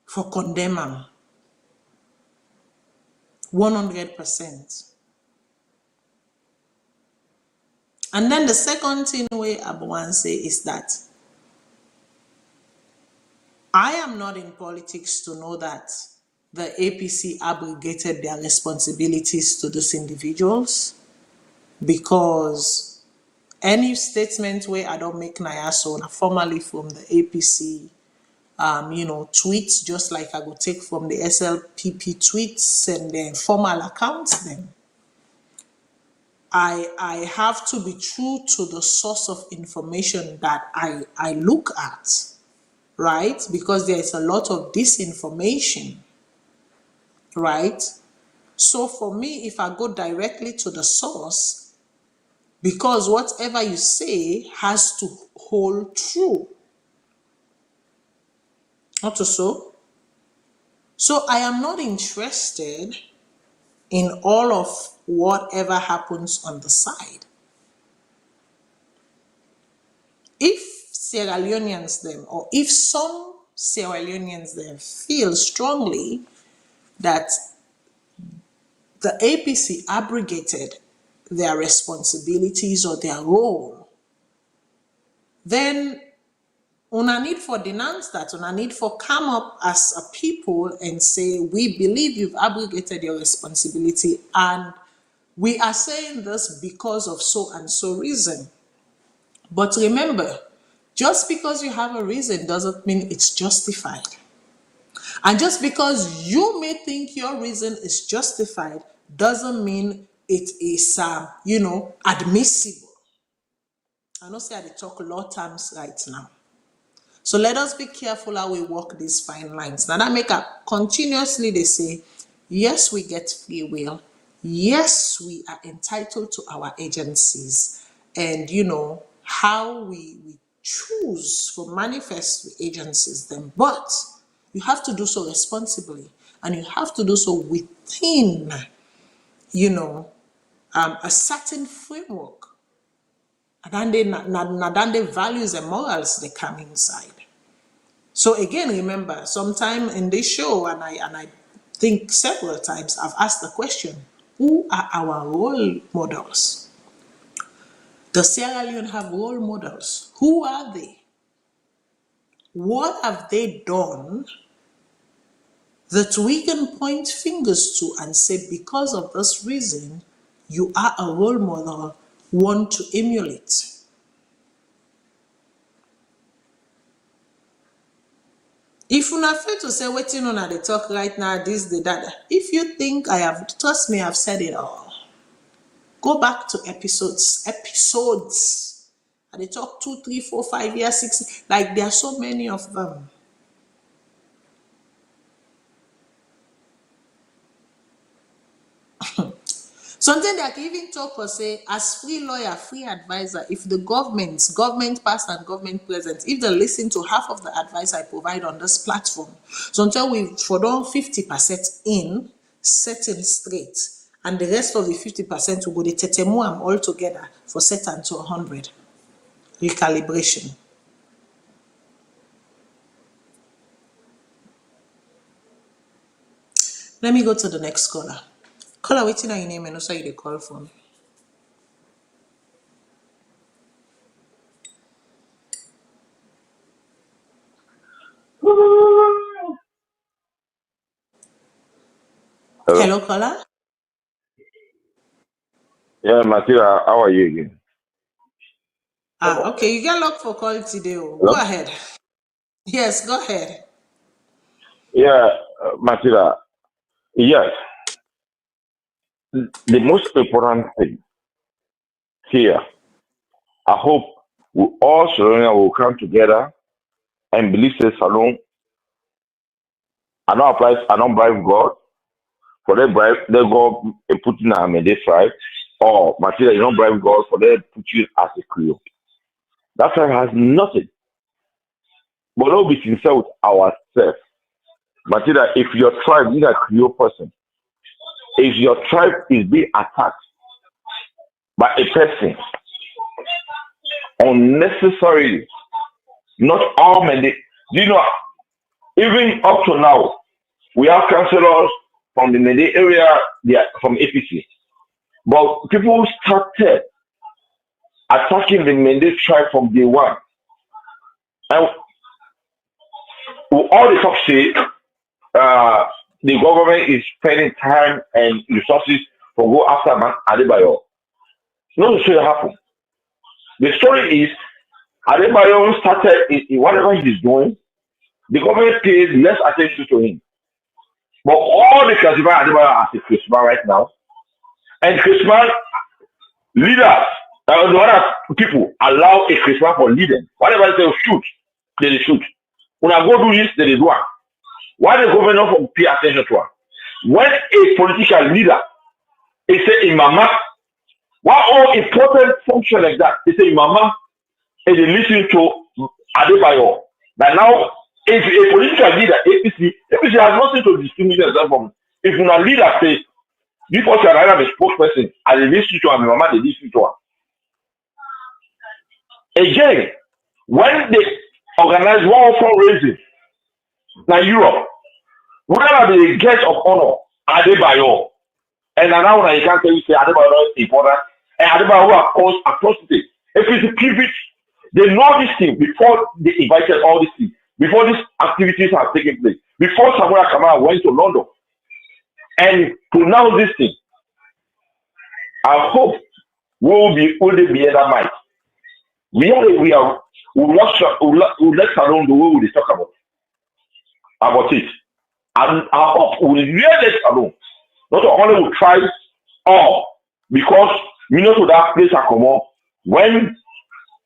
for condemning 100%. And then the second thing we Abuwan say is that I am not in politics to know that the APC abrogated their responsibilities to these individuals, because any statement where I don't make Nayaso formally from the APC, tweets, just like I go take from the SLPP tweets and then formal accounts them. I have to be true to the source of information that I look at, right? Because there is a lot of disinformation, right? So for me, if I go directly to the source, because whatever you say has to hold true. Not so. So I am not interested in all of whatever happens on the side. If Sierra Leoneans them, or if some Sierra Leoneans them feel strongly that the APC abrogated their responsibilities or their role, then una need for denounce that, una need for come up as a people and say, we believe you've abrogated your responsibility, and we are saying this because of so and so reason. But remember, just because you have a reason doesn't mean it's justified. And just because you may think your reason is justified doesn't mean it is, admissible. I know say I talk law terms right now. So let us be careful how we walk these fine lines. Now that make up continuously they say, yes, we get free will. Yes, we are entitled to our agencies. And how we choose for manifest agencies then. But you have to do so responsibly, and you have to do so within, a certain framework. And then the values and morals they come inside. So again, remember, sometime in this show, and I think several times, I've asked the question, who are our role models? Does Sierra Leone have role models? Who are they? What have they done that we can point fingers to and say, because of this reason, you are a role model, one to emulate? If you are afraid to say waiting on the talk right now, this, the that, if you think trust me, I've said it all. Go back to episodes. And they talk 2, 3, 4, 5 years, 6, like there are so many of them. Sometimes they can even talk or say, as free lawyer, free advisor, if the government past and government present, if they listen to half of the advice I provide on this platform, sometimes we for done 50% in, setting straight, and the rest of the 50% will go the tetemu all together for set and to 100. Recalibration. Let me go to the next caller. Caller, waiting on your name and also you the call from. Hello, caller. Yeah, Matilda, how are you again? Okay, you get luck for call today. Go ahead. Yes, go ahead. Yeah, Matilda, yes. The most important thing here, I hope we all Sierra will come together and believe that Salon, I don't bribe God, for they God put in a they tribe, or Matilda, you don't bribe God for they put you as a crew. That tribe has nothing. But let's be sincere with ourselves. Matilda, if your tribe is a crew person, if your tribe is being attacked by a person unnecessarily, not all men, do you know, even up to now, we have councillors from the Mende area, they are from APC. But people started attacking the Mende tribe from day one. And all the talk say, the government is spending time and resources to go after Man Adebayo. No, so it happened. The story is, Adebayo started in whatever he is doing, the government pays less attention to him. But all the classify Adebayo as a Christmas right now, and Christmas leaders, the other people allow a Christmas for leading. Whatever they say, shoot, they shoot. When I go do this, they do it. Why the government not pay attention to it? When a political leader is say in Mama, why all important function like that? They say in Mama, and they listen to Adebayo. But now, if a political leader, APC has nothing to distinguish themselves from. If a leader say, Because you are either the spokesperson, I listen to my mama, they listen to her. Again, when they organize one fundraising, now Europe, whatever the guest of honor, Adebayo, and now you can't tell you say Adebayo is important, and Adebayo who have caused atrocity. If it's a privilege, they know this thing before they invited all these things, before these activities have taken place, before Samuel Kamara went to London and pronounced this thing. I hope we will be only be that might. We will let alone the way we talk about it. And I hope we will let it alone. Not only will try all because we know to that place are come up when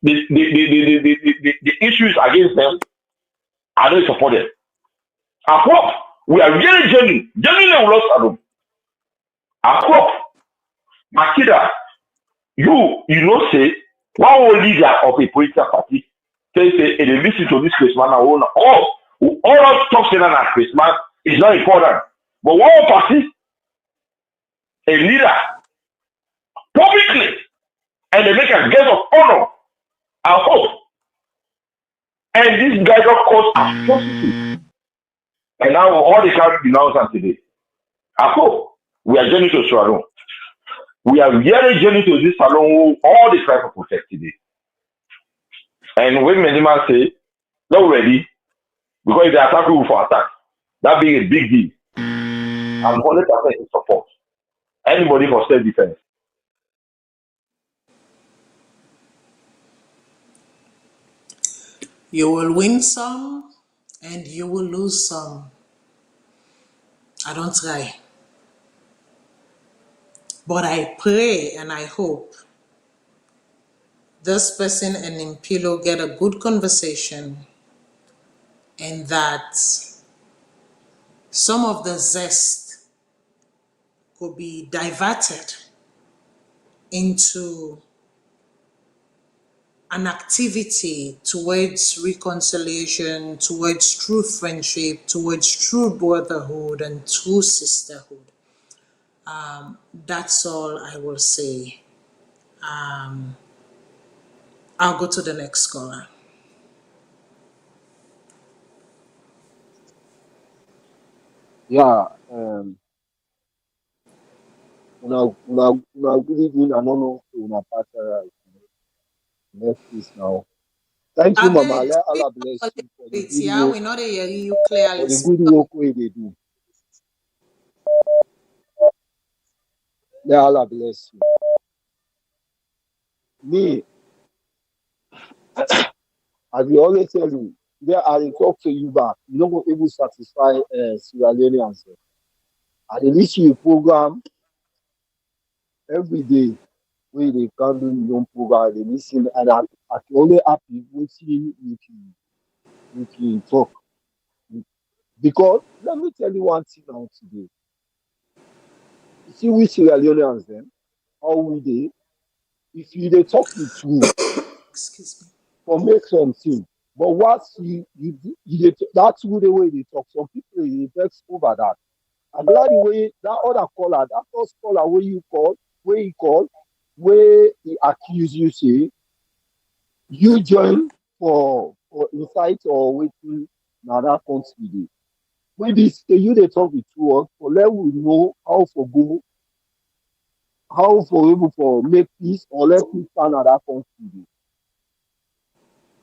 the issues against them, I don't support them. I hope we are really genuinely lost alone. I hope Makida, you know say one whole leader of a political party say they listen to this Christmas now all of talk saying that Christmas is not important. But one party, a leader, publicly, and they make a guest of honor, I hope. And this guy got cause atrocity. And now all the country denounce us today. I hope we are journeying to Salon. We are really journeying to this salon all the try to protect today. And when Medima say, not ready, because if they attack you for attack, that being a big deal. I'm 100% in support. Anybody for self-defense. You will win some and you will lose some. I don't try. But I pray and I hope this person and Impilo get a good conversation and that some of the zest could be diverted into an activity towards reconciliation, towards true friendship, towards true brotherhood and true sisterhood. That's all I will say. I'll go to the next caller. Yeah, now good evening. I don't know una pastor next please now. Thank you, Mama. Let Allah bless you for the good Yeah, work, we know they hear you clearly. for the good work way they do. Let Allah bless you. Me, as we always tell you, there I will talk to you back. You don't go able to satisfy Sierra Leoneans. I listen to your program every day. When they can do your own program, they listen, and I only happy waiting you can talk. Because let me tell you one thing now today. You see, we Sierra Leoneans then, how we dey, if you dey talk the truth, excuse me, for make something. But what you that's the way they talk. Some people they vex over that. I'm glad the way that other caller, that first caller where he call, where he accuse you say you join for insight or waiting now that country dey. When this you they talk the truth, for let we know how for go, how for able for make peace or let peace stand at that country dey.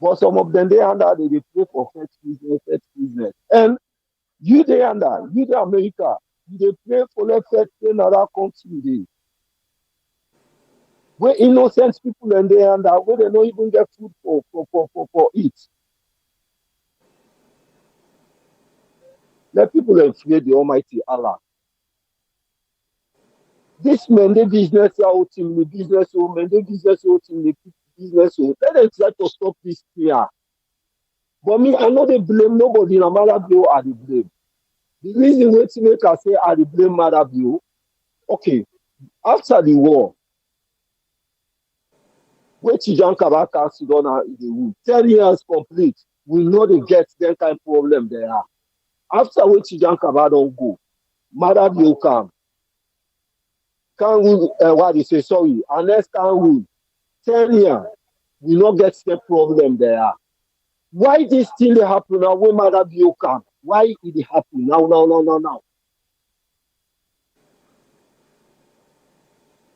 But some of them they under they pray for first business. And you they under, you the America, you they pray for let first another country dey. Where innocent people and they under where they don't even get food for eat. Let people fear the Almighty Allah. This men they business out in the business woman, they business out in the business. Let them try to stop this fear. But me, I know they blame nobody. No matter bill are the blame. The reason why to make us say are the blame matter bill. Okay, after the war, when Chijan Kabaka sit down in the room, 10 years complete, we know they get that kind of problem there. After when Chijan Kabaka don't go, matter bill come. can rule, what they say, sorry, unless can rule 10 years, we not get the problem there. Why this still happen now when Mother Bio come? Why it happen now?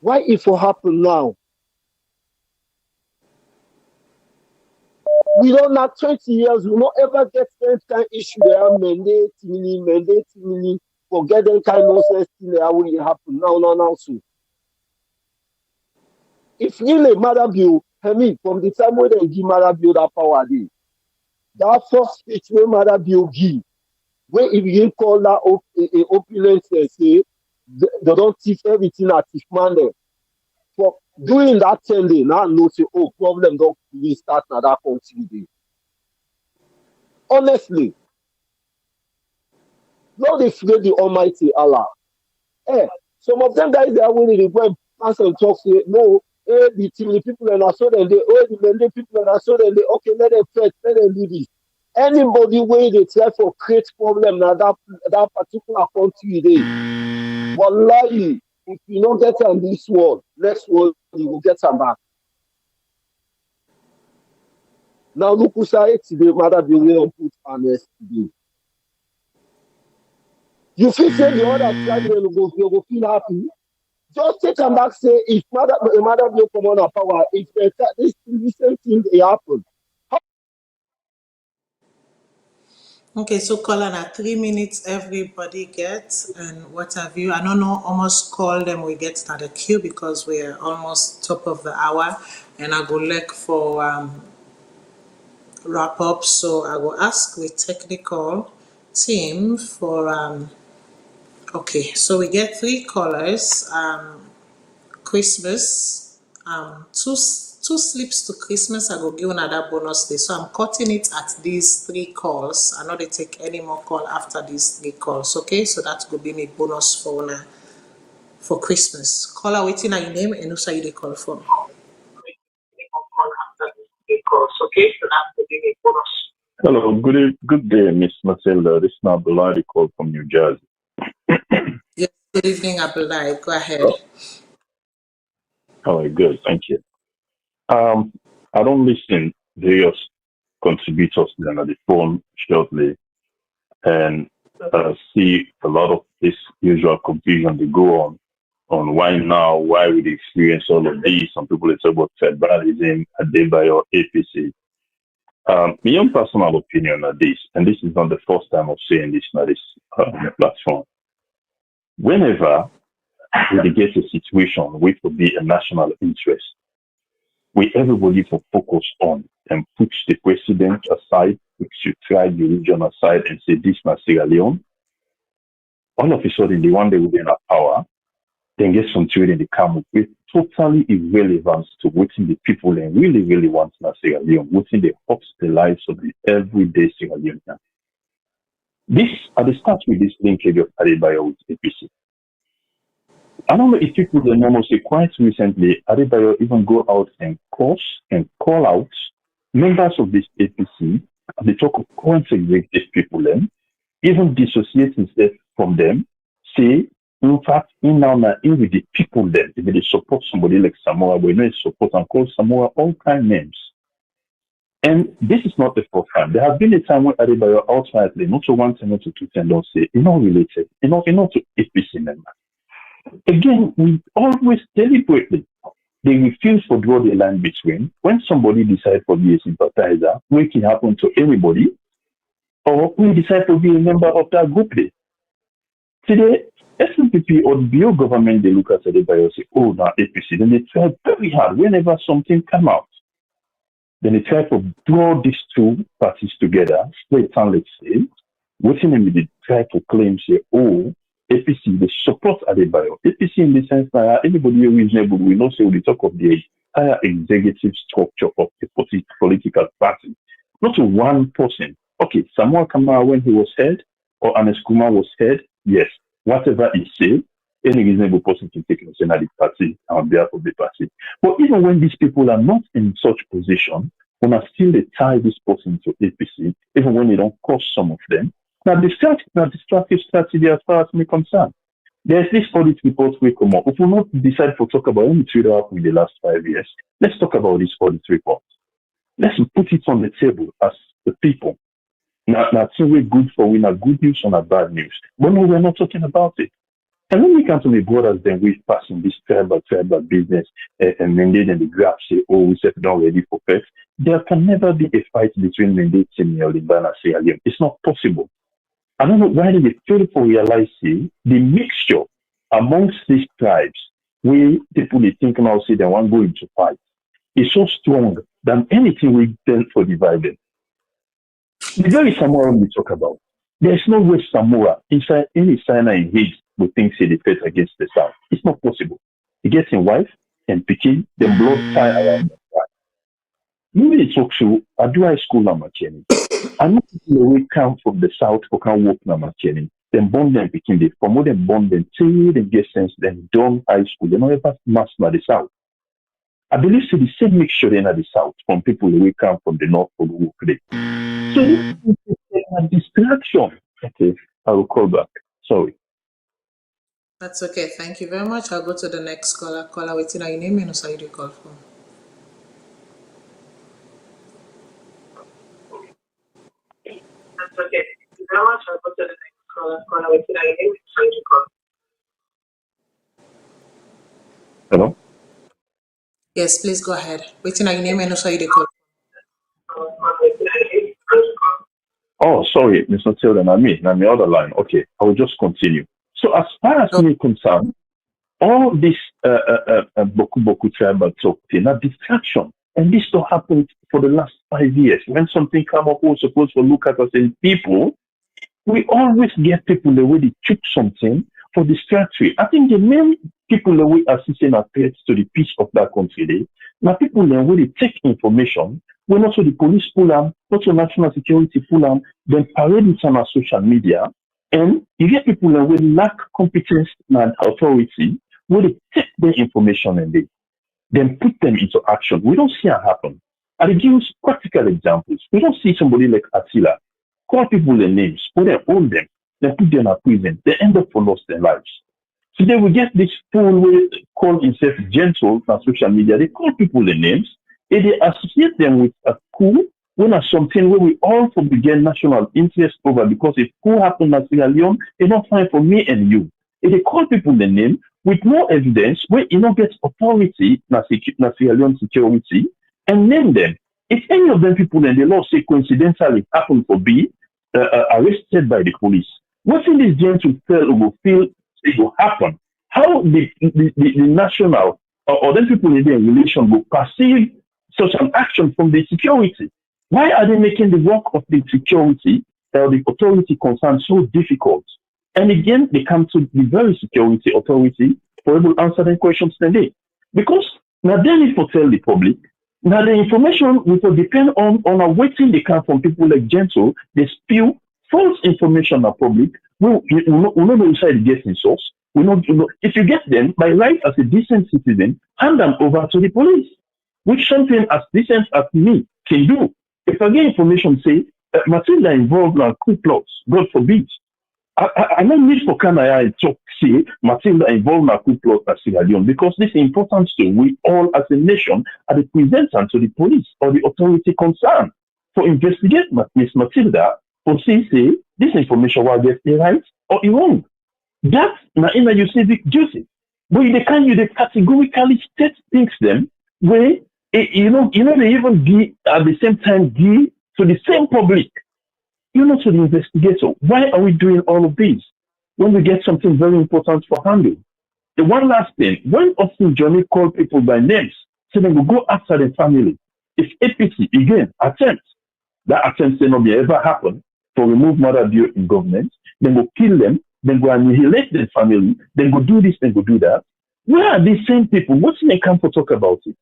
Why it will happen now? We don't have 20 years, we don't ever get that kind of issue there, mandate me, forget that kind of nonsense thing there will happen now. So if really Mother Bio, I mean, from the time when they give Mother Bio that power, that first speech where Mother Bio give, where if you call that opulence and say they don't teach everything at his man there. For doing that 10 days, now no say, oh, problem don't really start now that country day. Honestly, Lord, they fear the Almighty Allah. Some of them guys they are willing to go and pass and talk, say, no, the people and so then they, the Mende people and so then they, okay, let them fight, let them do this. Anybody where they try for create problem now that particular country day, wallahi, if you don't get on this world, next world you will get them back. Now look who say today, Mother Bio will put honest today. You feel say the other tribe will go feel happy. Just take them back, say if Mother Bio come on a power, if this same thing they happen. Okay, so calling at 3 minutes everybody gets and what have you. I don't know, almost call them we get to the queue because we're almost top of the hour and I go look for wrap up. So I will ask with technical team for okay, so we get 3 callers. Christmas, two slips to Christmas. I go give another bonus day. So I'm cutting it at these 3 calls. I know they take any more call after these 3 calls. Okay, so that will be my bonus for Christmas. Caller waiting on your name and also you they call for. Okay, so that will be my bonus. Hello, good day, Miss Matilda. This is Abdullah call from New Jersey. Yes, good evening, Abdullah. Go ahead. Oh, good, thank you. I don't listen various contributors on the phone shortly and see a lot of this usual confusion they go on why now, why we experience all of these. Some people say about tribalism, Adebayo, APC. My own personal opinion on this, and this is not the first time of saying this on this platform. Whenever we get a situation which will be a national interest, we everybody will focus on and put the president aside, we should try the region aside and say this is Sierra Leone. All of a sudden, the one day will be in power, then get some trading they come up with totally irrelevant to what the people and really want in Sierra Leone, what they helps the lives of the everyday Sierra Leonean. This, at the start with this linkage of Adebayo with APC. I don't know if people know, say quite recently, Adebayo even go out and curse and call out members of this APC, and they talk of current executive people, and even dissociate himself from them, say, in fact, in with the people then, if they support somebody like Samoa, we know support and call Samoa all kind names. And this is not the first time. There has been a time when Adebayo outrightly, not to 1 10, not to 2 10, don't say, related, not to APC members. Again, we always deliberately, they refuse to draw the line between when somebody decides to be a sympathizer, which can happen to anybody, or we decide to be a member of that group. Today, SNPP or the BO government, they look at Adebayo and say, oh, now APC. Then they try very hard whenever something comes out. Then they try to draw these 2 parties together, straight and let's say, waiting and they try to claim, say, oh, APC, they support Adebayo. APC in the sense that anybody who is reasonable, we know, say, we talk of the entire executive structure of the political party, not to one person. Okay, Samoa Kamara, when he was head, or Anes Kuma was head, yes, whatever he said, any reasonable person can take a at the party on behalf of the party. But even when these people are not in such position, when I still they tie this person to APC, even when they don't cost some of them, now the strategy as far as me concerned. There's this audit report we come up. If we not decide to talk about anything that happened in the last 5 years, let's talk about this audit report. Let's put it on the table as the people. Now, we're good for we not good news or not bad news. But no, we're not talking about it. And when we come to the brothers, then we're passing this tribal business and Mende and the graph say, oh, we set down ready for pets. There can never be a fight between Mende, Sierra Leone, and Sierra Leone. It's not possible. I don't know why they fail to realize the mixture amongst these tribes where people they think now say they want to go into fight is so strong than anything we've done for divided. The very Samoa we talk about. There's no way Samoa inside any signer in his would think say they fight against the South. It's not possible. He gets in wife and picking the blood tie around the side. Maybe they talk to I do high school number Kenny. I know people who come from the South who can work number Kenny. Then bond them picking they from them bond them till they get sense then done high school. They don't ever master the South. I believe it's the same mixture in the South from people who come from the North for the work day. So this is a distraction. Okay, I will call back. Sorry. That's okay. Thank you very much. I'll go to the next caller. Caller, waiting. Are you name and also you do call from? That's okay. Thank you very much. I'll go to the next caller. Caller, waiting. Are you name and also you do call? Hello? Yes, please go ahead. Waiting. Are you name and also you do call? Oh, sorry, Mr. Tilden, I'm the other line. Okay, I will just continue. So as far as me concerned, all this Boku tribal talk, not distraction. And this still happened for the last 5 years. When something come up, we're supposed to look at us as people, we always get people the way they choose something for distraction. I think the main people that we are seeing are threats to the peace of that country. Now people then when they take information, when also the police pull them, also national security pull them, then parade it on our social media, and you get people that will lack competence and authority, where they take their information and they then put them into action. We don't see it happen. And it gives practical examples. We don't see somebody like Attila call people their names, put them, own them, then put them in a prison. They end up for lost their lives. Today we get this fool who call himself gentle on social media. They call people their names and they associate them with a coup when it's something where we all for begin national interest over because if coup happened in Sierra Leone, it's not fine for me and you. And they call people their name with no evidence where you don't get authority na Sierra Leone security and name them. If any of them people in the law say coincidentally happen to be arrested by the police, what in this gentle will feel it will happen? How the national or then people in their relation will perceive such an action from the security? Why are they making the work of the security or the authority concerned so difficult? And again, they come to the very security authority for able to answer their questions today. Because now they need to tell the public, now the information will depend on waiting they come from people like Gentle, they spew false information to public. We don't know inside the getting source. We know if you get them by right as a decent citizen, hand them over to the police, which something as decent as me can do. If I get information say Matilda involved in coup plots, God forbid, I don't need for Canada to say Matilda involved in a coup plot at Sierra Leone because this is important to we all as a nation are the presenters to the police or the authority concerned for investigate Miss Matilda for say this information was just right or wrong. That's not in your civic duty. But you categorically state things them where they even give at the same time give to the same public. To the investigator. Why are we doing all of this when we get something very important for handle? The one last thing, when Austin Johnny called people by names, so they will go after the family. If APC again attempts, that attempt will not be ever happen to remove mother abuse in government, then go kill them, then go annihilate their family, then go do this, then go do that. Where are these same people? What's in the camp to talk about it?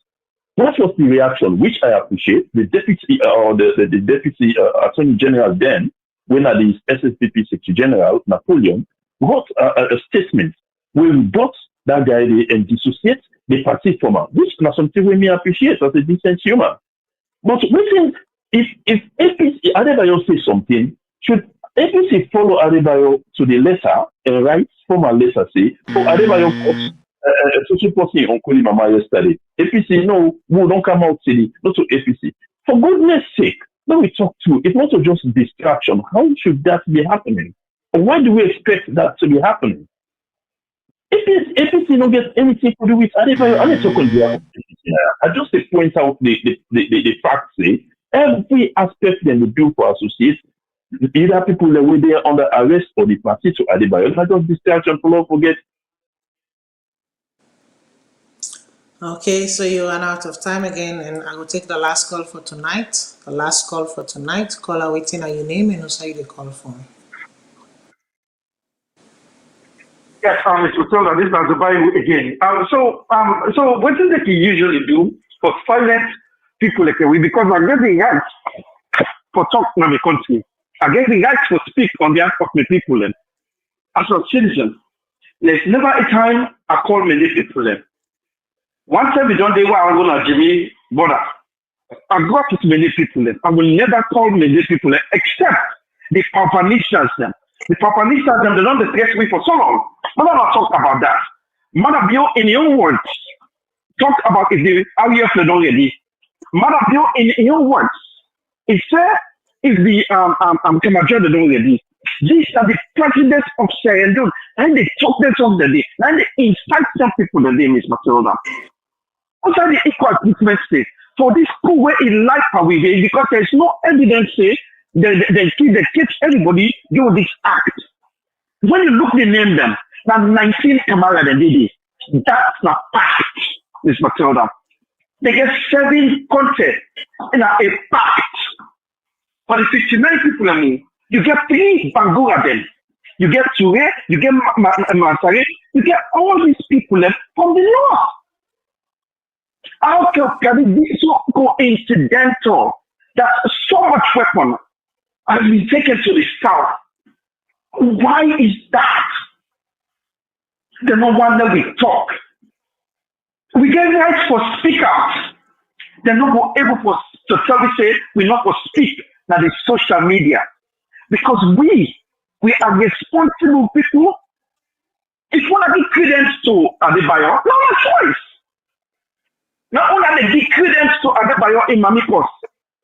What was the reaction, which I appreciate, the deputy or the deputy attorney general then, when the SSPP Secretary General, Napoleon, wrote a statement where we brought that guy and dissociate the party from her, which is something we may appreciate as a decent human. But if APC, Adebayo says something, should APC follow Adebayo to the letter and write former letter say, oh, Adebayo social person on Kuli Mama yesterday. APC, no, we don't come out city, not to APC. For goodness sake, when we talk to, it's not just distraction. How should that be happening? Why do we expect that to be happening? APC don't get anything to do with Adebayo. I talk on behalf of APC. I just point out the fact, say, every aspect that they do for associates, either people that were there under arrest or the party to Adebayo, not just distraction, for don't forget. Okay, so you run out of time again, and I will take the last call for tonight. The last call for tonight. Caller waiting at your name and also the call phone. Yes, Mr. Matilda, this is Azubai again. So what is it you usually do for silent people like we? Because I get the rights for talk in the country. I get the rights to speak on behalf of the people. And as a citizen, there's never a time I call many people. Once every day, where I'm going to Jimmy border, I go up to many people. I will never call many people except the Papanicians. The Papanicians, they don't distress me for so long. I'm not talk about that. Madabio, in your own words, talk about if the area of already. Madabio, in your words, if the Kamajo already. These are the presidents of Sierra Leone, and they talk them of the day, and they incite some people the day, Miss Matilda. What are the equal treatment state for this school where in life are we there? Because there's no evidence say they teach everybody do this act. When you look the name them, now 19 Kamala and Didi, that's not pact, Miss Matilda. They get 7 content in a pact. For the 59 people, I mean, you get 3 Bangura then. You get Ture, you get Masare, you get all these people from the north. How can it be so coincidental that so much weapon has been taken to the south? Why is that? The no wonder we talk. We get rights for speakers. They're not able to tell me say we're not going to speak now the social media. Because we are responsible people. If you want to give credence to Adebayo, no choice. Not only they give credence to Adebayo in Mamikos.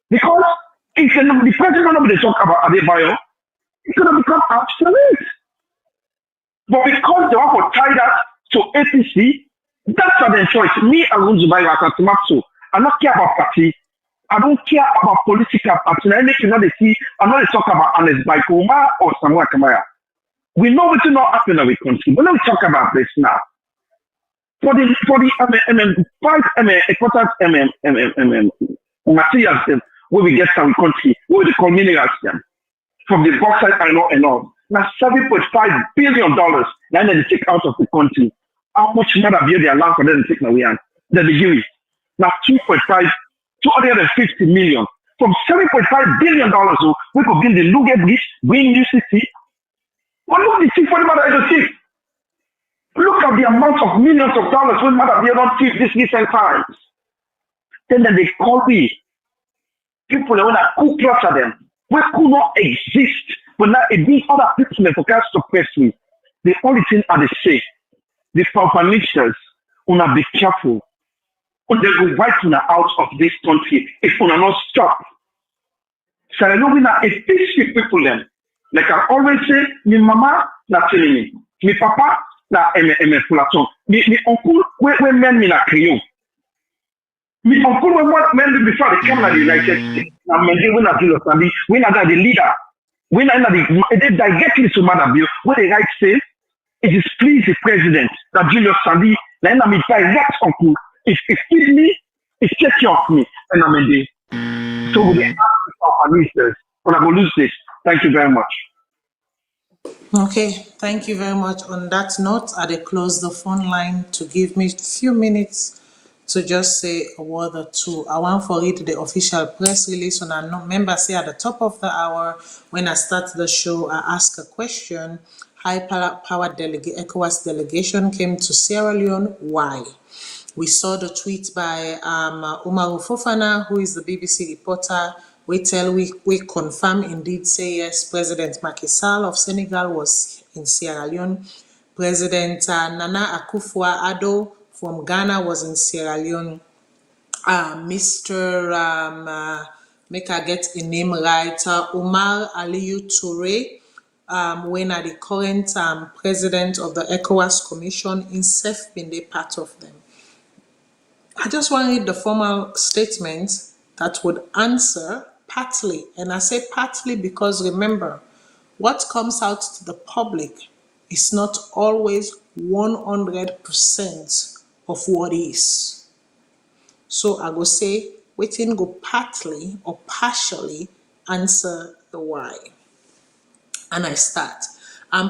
Because if the president nobody talk about Adebayo, it's going to become obsolete. But because they want to tie that to APC, that's their choice. Me, I don't I don't care about party. I don't care about political party. I not talk about Anes Baikoma or Samuel Kamara. We know what's not happening in our country. But let me talk about this now. For the materials where we get some country, where we call minerals from the bauxite and all. Now $7.5 billion now they take out of the country. How much more have they allowed for them to take away? Then they give it. Now 250 million. From $7.5 billion, we could build the Luge Bridge, bring UCC. But look the thing for the matter. Look at the amount of millions of dollars when Madam don't keep this recent times. Then they call me. People that want to cook lots of them. We could not exist. But now it means other people that forget to press me. The only thing are the same. The Papanicians, wanna be careful. They will wipe out of this country if we are not stop. So I know we are a peaceful people then. Like I always say, my mama na telling me, my papa na Platon, my uncle when men me na Creole. My uncle when men before they came to the United States, na men when na Julius Sandi, when na the leader, when na they directly to Madam Bill, when they write say, it is please the president that Julius Sandi, na my direct uncle. If feed me, if take care of me, and I'm a day. So we ask our ministers, but I will lose this. Thank you very much. Okay, thank you very much. On that note, I close the phone line to give me a few minutes to just say a word or two. I want to read the official press release. And I remember say at the top of the hour, when I start the show, I ask a question. High-powered ECOWAS delegation came to Sierra Leone. Why? We saw the tweet by Umaru Fofana, who is the BBC reporter. We confirm indeed say yes, President Macky Sall of Senegal was in Sierra Leone. President Nana Akufo-Addo from Ghana was in Sierra Leone. Mr. Make I get a name right, Omar Aliyu Toure, when are the current president of the ECOWAS Commission, himself been a part of them. I just want to read the formal statement that would answer partly, and I say partly because remember, what comes out to the public is not always 100% of what is. So I go say, waiting go partly or partially answer the why. And I start.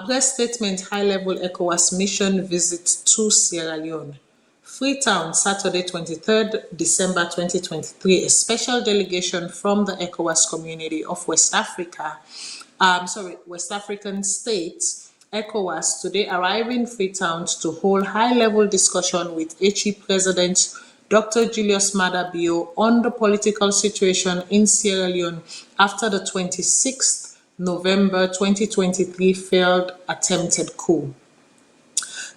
Press statement high-level ECOWAS mission visit to Sierra Leone. Freetown, Saturday, 23rd December 2023. A special delegation from the ECOWAS community of West Africa, West African states, ECOWAS, today arrived in Freetown to hold high-level discussion with HE President Dr. Julius Maada Bio on the political situation in Sierra Leone after the 26th November 2023 failed attempted coup.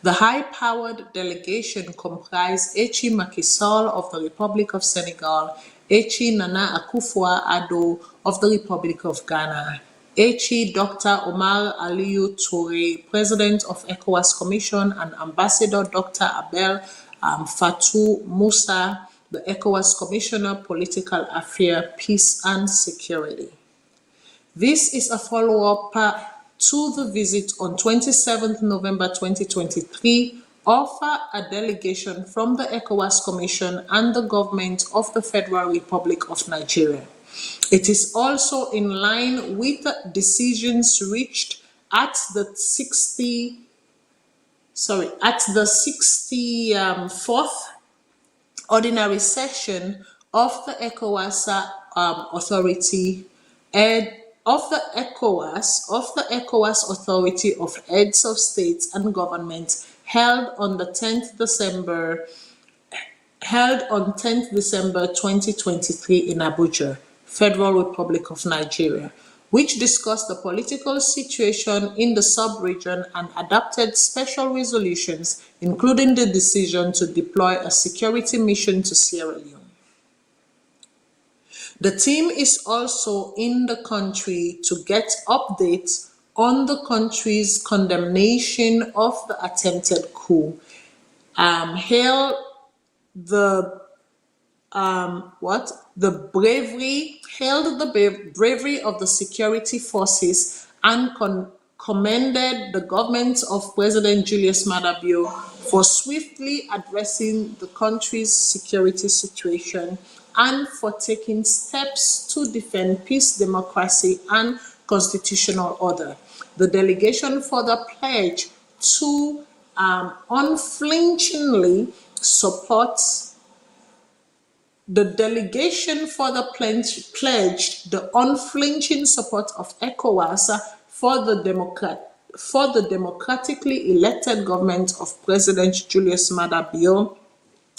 The high-powered delegation comprised H.E. Macky Sall of the Republic of Senegal, H.E. Nana Akufo-Addo of the Republic of Ghana, H.E. Dr. Omar Aliyu Toure, President of ECOWAS Commission, and Ambassador Dr. Abel Fatou Moussa, the ECOWAS Commissioner, Political Affairs, Peace and Security. This is a follow-up to the visit on 27th November 2023 of a delegation from the ECOWAS Commission and the government of the Federal Republic of Nigeria. It is also in line with the decisions reached at the 64th ordinary session of the ECOWAS Authority of the ECOWAS Authority of Heads of States and Governments held on 10th December 2023 in Abuja, Federal Republic of Nigeria, which discussed the political situation in the sub-region and adopted special resolutions, including the decision to deploy a security mission to Sierra Leone. The team is also in the country to get updates on the country's condemnation of the attempted coup, hailed the bravery of the security forces and commended the government of President Julius Maada Bio for swiftly addressing the country's security situation and for taking steps to defend peace, democracy, and constitutional order. The delegation further pledged to unflinchingly support. The delegation further pledged the unflinching support of ECOWAS for the democratically elected government of President Julius Maada Bio,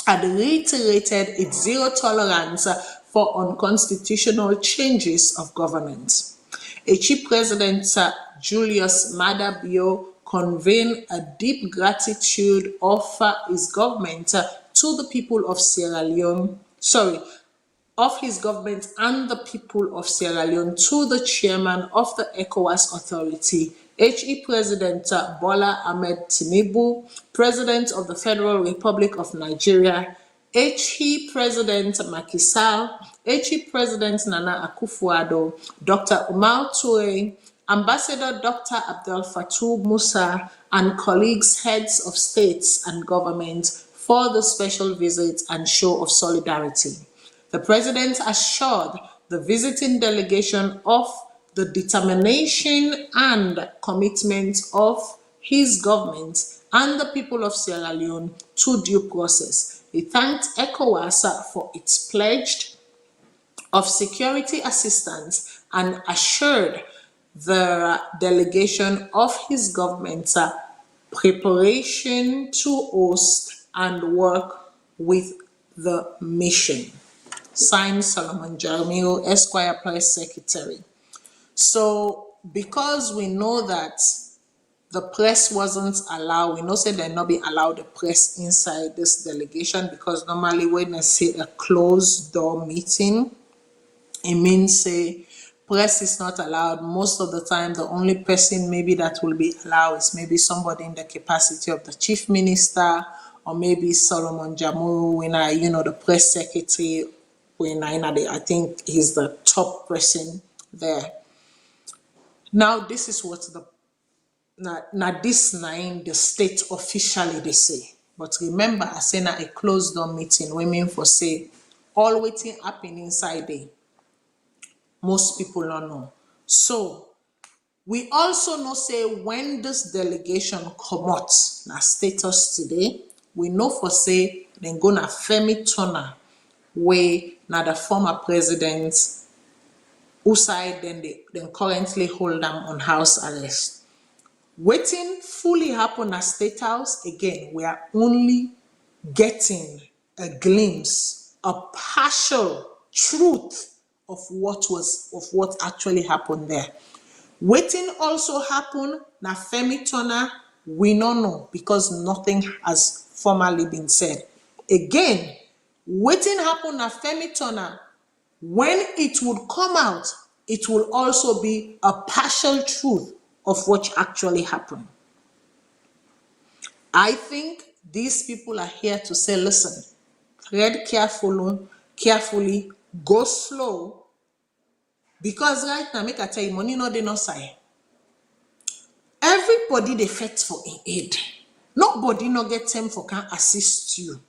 and reiterated its zero tolerance for unconstitutional changes of government. HE President Julius Maada Bio conveyed a deep gratitude of his government to the people of Sierra Leone, of his government and the people of Sierra Leone to the chairman of the ECOWAS Authority, HE President Bola Ahmed Tinubu, President of the Federal Republic of Nigeria, HE President Macky Sall, HE President Nana Akufo-Addo, Dr. Omar Toure, Ambassador Dr. Abdel Fattah Moussa, and colleagues, heads of states and government for the special visit and show of solidarity. The President assured the visiting delegation of the determination and commitment of his government and the people of Sierra Leone to due process. He thanked ECOWAS for its pledge of security assistance and assured the delegation of his government's preparation to host and work with the mission. Signed, Solomon Jeremiah, Esquire Press Secretary. So, because we know that the press wasn't allowed. We know say they not be allowed the press inside this delegation because normally when they say a closed door meeting, it means say press is not allowed. Most of the time, the only person maybe that will be allowed is maybe somebody in the capacity of the chief minister or maybe Solomon Jamuru, when the press secretary, I think he's the top person there. Now, this is what the state officially they say. But remember, I say na a closed door meeting, women for say all waiting happen inside there. Most people don't know. So we also know say when this delegation come out, na status today, we know for say then go na Femi Turner, where na the former president who side then they currently hold them on house arrest. Waiting fully happen at State House, again, we are only getting a glimpse, a partial truth of what actually happened there. Waiting also happened na Femi Turner, we don't know because nothing has formally been said. Again, waiting happened na Femi Turner, when it would come out, it will also be a partial truth of what actually happened. I think these people are here to say, listen, tread carefully, go slow, because right now, make I tell you, money no dey no side. Everybody they fight for in aid. Nobody no get time for can assist you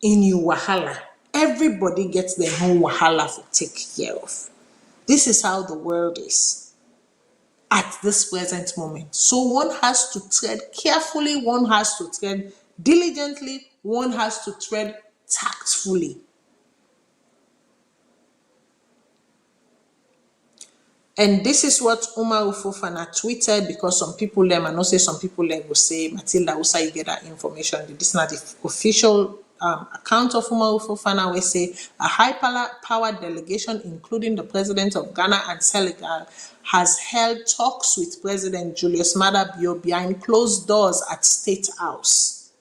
in your wahala. Everybody gets their own wahala to take care of. This is how the world is at this present moment. So one has to tread carefully, one has to tread diligently, one has to tread tactfully. And this is what Umaru Fofana tweeted, because some people them, and also some people them will say, Matilda, also you get that information. This is not the official account of Umaru Fofana. We say a high-powered delegation, including the president of Ghana and Senegal, has held talks with President Julius Maada Bio behind closed doors at State House.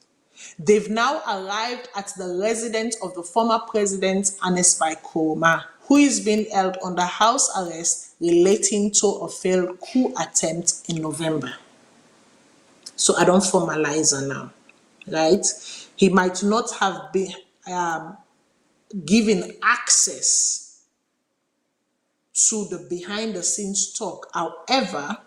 They've now arrived at the residence of the former president, Ernest Bai Koroma, who is being held under house arrest relating to a failed coup attempt in November. So I don't formalize her now, right? He might not have been given access to the behind the scenes talk. However,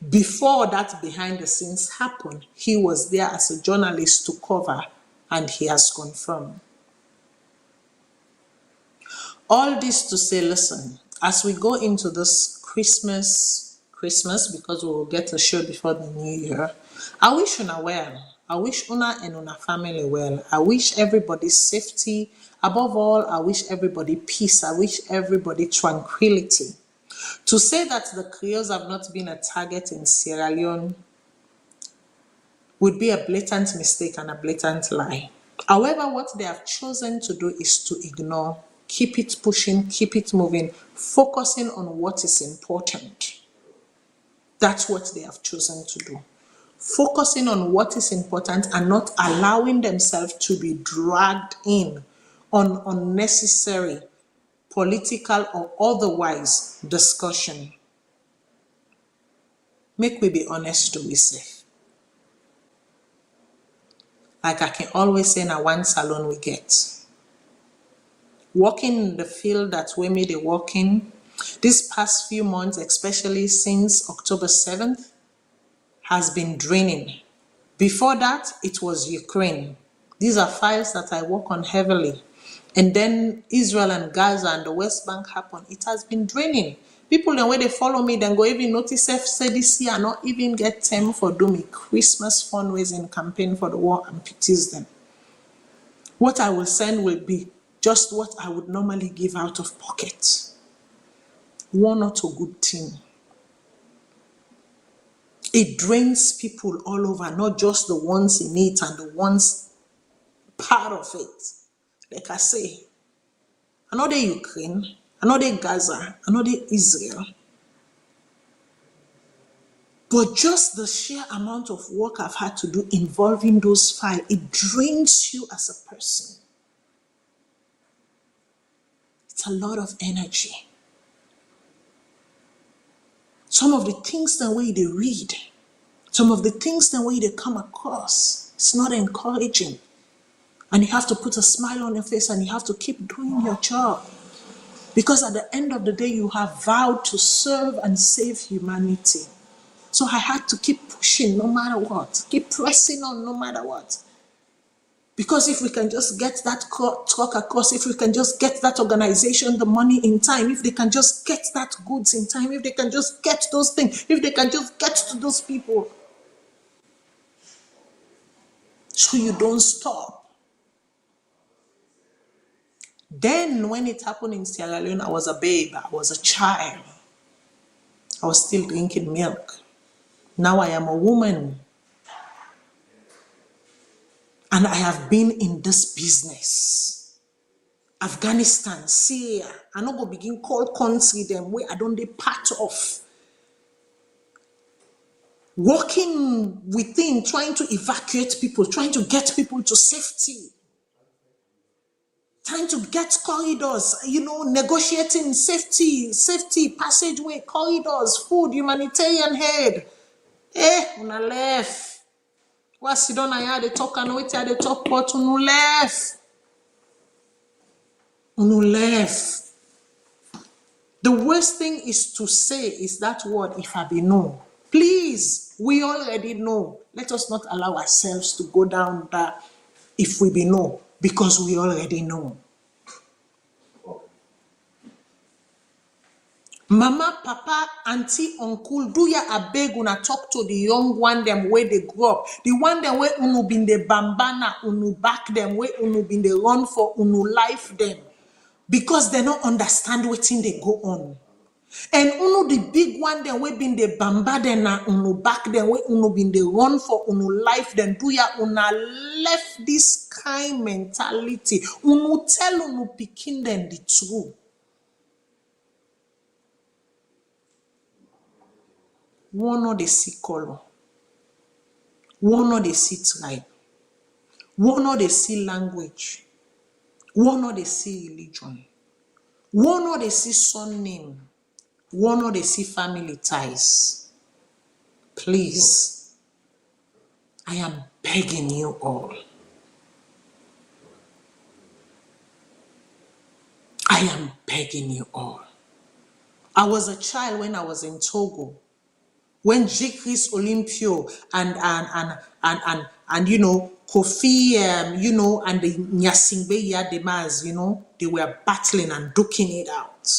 before that behind the scenes happened, he was there as a journalist to cover, and he has confirmed. All this to say, listen, as we go into this Christmas, because we will get a show before the new year, I wish una well. I wish una and una family well. I wish everybody safety. Above all, I wish everybody peace. I wish everybody tranquility. To say that the Creoles have not been a target in Sierra Leone would be a blatant mistake and a blatant lie. However, what they have chosen to do is to ignore, keep it pushing, keep it moving, focusing on what is important. That's what they have chosen to do. Focusing on what is important and not allowing themselves to be dragged in on unnecessary political or otherwise discussion. Make we be honest to ourselves. Like I can always say, now one salon we get. Working in the field that we made a work in, these past few months, especially since October 7th, has been draining. Before that, it was Ukraine. These are files that I work on heavily. And then Israel and Gaza and the West Bank happened. It has been draining. People, the way they follow me, then go even notice say this year, not even get time for doing a Christmas fundraising campaign for the war amputees them. What I will send will be just what I would normally give out of pocket. One or two good thing. It drains people all over, not just the ones in it and the ones part of it. Like I say, I know the Ukraine, I know the Gaza, I know the Israel. But just the sheer amount of work I've had to do involving those files, it drains you as a person. It's a lot of energy. Some of the things the way they read, some of the things the way they come across, it's not encouraging. And you have to put a smile on your face and you have to keep doing your job. Because at the end of the day, you have vowed to serve and save humanity. So I had to keep pushing no matter what, keep pressing on no matter what. Because if we can just get that talk across, if we can just get that organization the money in time, if they can just get that goods in time, if they can just get those things, if they can just get to those people. So you don't stop. Then when it happened in Sierra Leone, I was a babe, I was a child. I was still drinking milk. Now I am a woman. And I have been in this business. Afghanistan, Syria, I no go begin call country them where I don't be part of. Working within, trying to evacuate people, trying to get people to safety. Trying to get corridors, negotiating safety, passageway, corridors, food, humanitarian aid. Una left. What sit down here, they talk and wait here, they talk, but unu left. Unu left. The worst thing is to say is that word, if I be know. Please, we already know. Let us not allow ourselves to go down that if we be know, because we already know. Mama, papa, auntie, uncle, do ya abeg una talk to the young one them where they grow up. The one them where unu bin the bambana, unu back them, where unu bin the run for unu life them. Because they don't understand what in they go on. And unu the big one them where bin the bamba them na unu back them, where unu bin the run for unu life them. Do ya una left this kind mentality. Unu tell unu pikin them the truth. One or they see color, one or they see tribe, one or they see language, one or they see religion, one or they see surname, one or they see family ties. Please, I am begging you all. I am begging you all. I was a child when I was in Togo. When Jikris Olympio and Kofi, and the Nyasingbe Yademaz, they were battling and duking it out.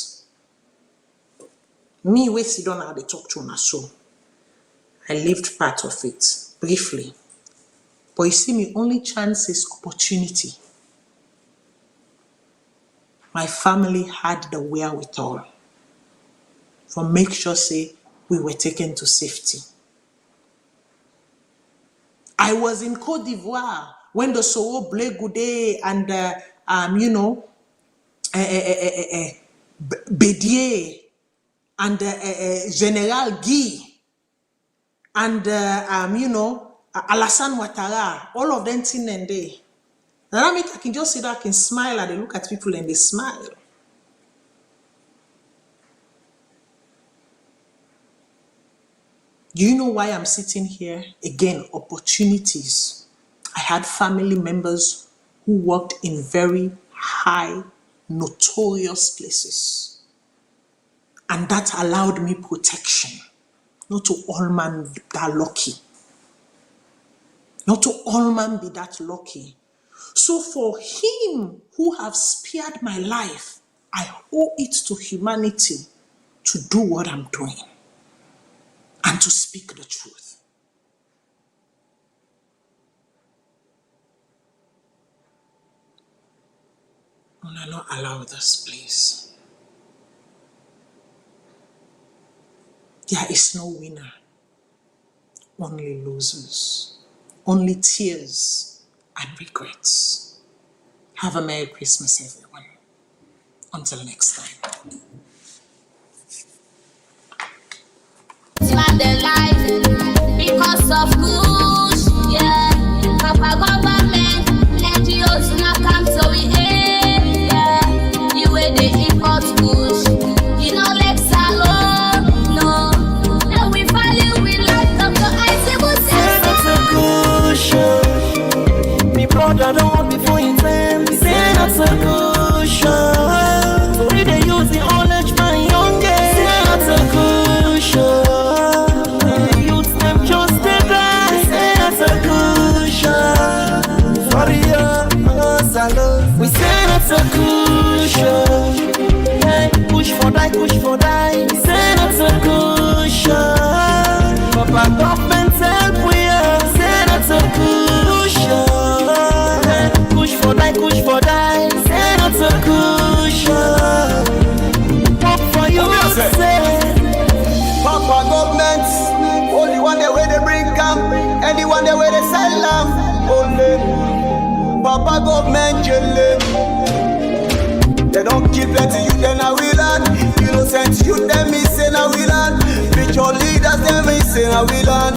Me, we sit down and they talk to una so. I lived part of it, briefly. But you see, my only chance is opportunity. My family had the wherewithal for make sure, say, we were taken to safety. I was in Côte d'Ivoire when the Soro Blé Goudé and Bédier and General Guy and Alassane Ouattara, all of them tin and day. And I can just sit there, I can smile and they look at people and they smile. Do you know why I'm sitting here? Again, opportunities. I had family members who worked in very high, notorious places. And that allowed me protection. Not to all man be that lucky. Not to all man be that lucky. So for him who have spared my life, I owe it to humanity to do what I'm doing. And to speak the truth. And I not allow this, please. There is no winner, only losers, only tears and regrets. Have a Merry Christmas, everyone. Until next time. of kush, yeah. Papa government, NGOs not come so we aim, yeah. You way they import kush, you know like salon, no. And we value we like Dr. Isaac would say That's a cushion. Me brother don't want before you time. Say that's a cushion. So we they use the knowledge my young girl. Say that's a cushion. The youth them just they die. Say that's a cushion. Sorry salon. We say that's a cushion. Hey, push for die. We say that's a cushion. Papa government help we are. Say that's a cushion. Hey, push for die. Say that's a cushion. Work for you, say. Papa government, only one the way they bring camp, anyone the way they sell them, only Papa government jelly. They don't keep letting you then I will learn. Innocent you them missing I will learn. Future leaders them missing I will learn.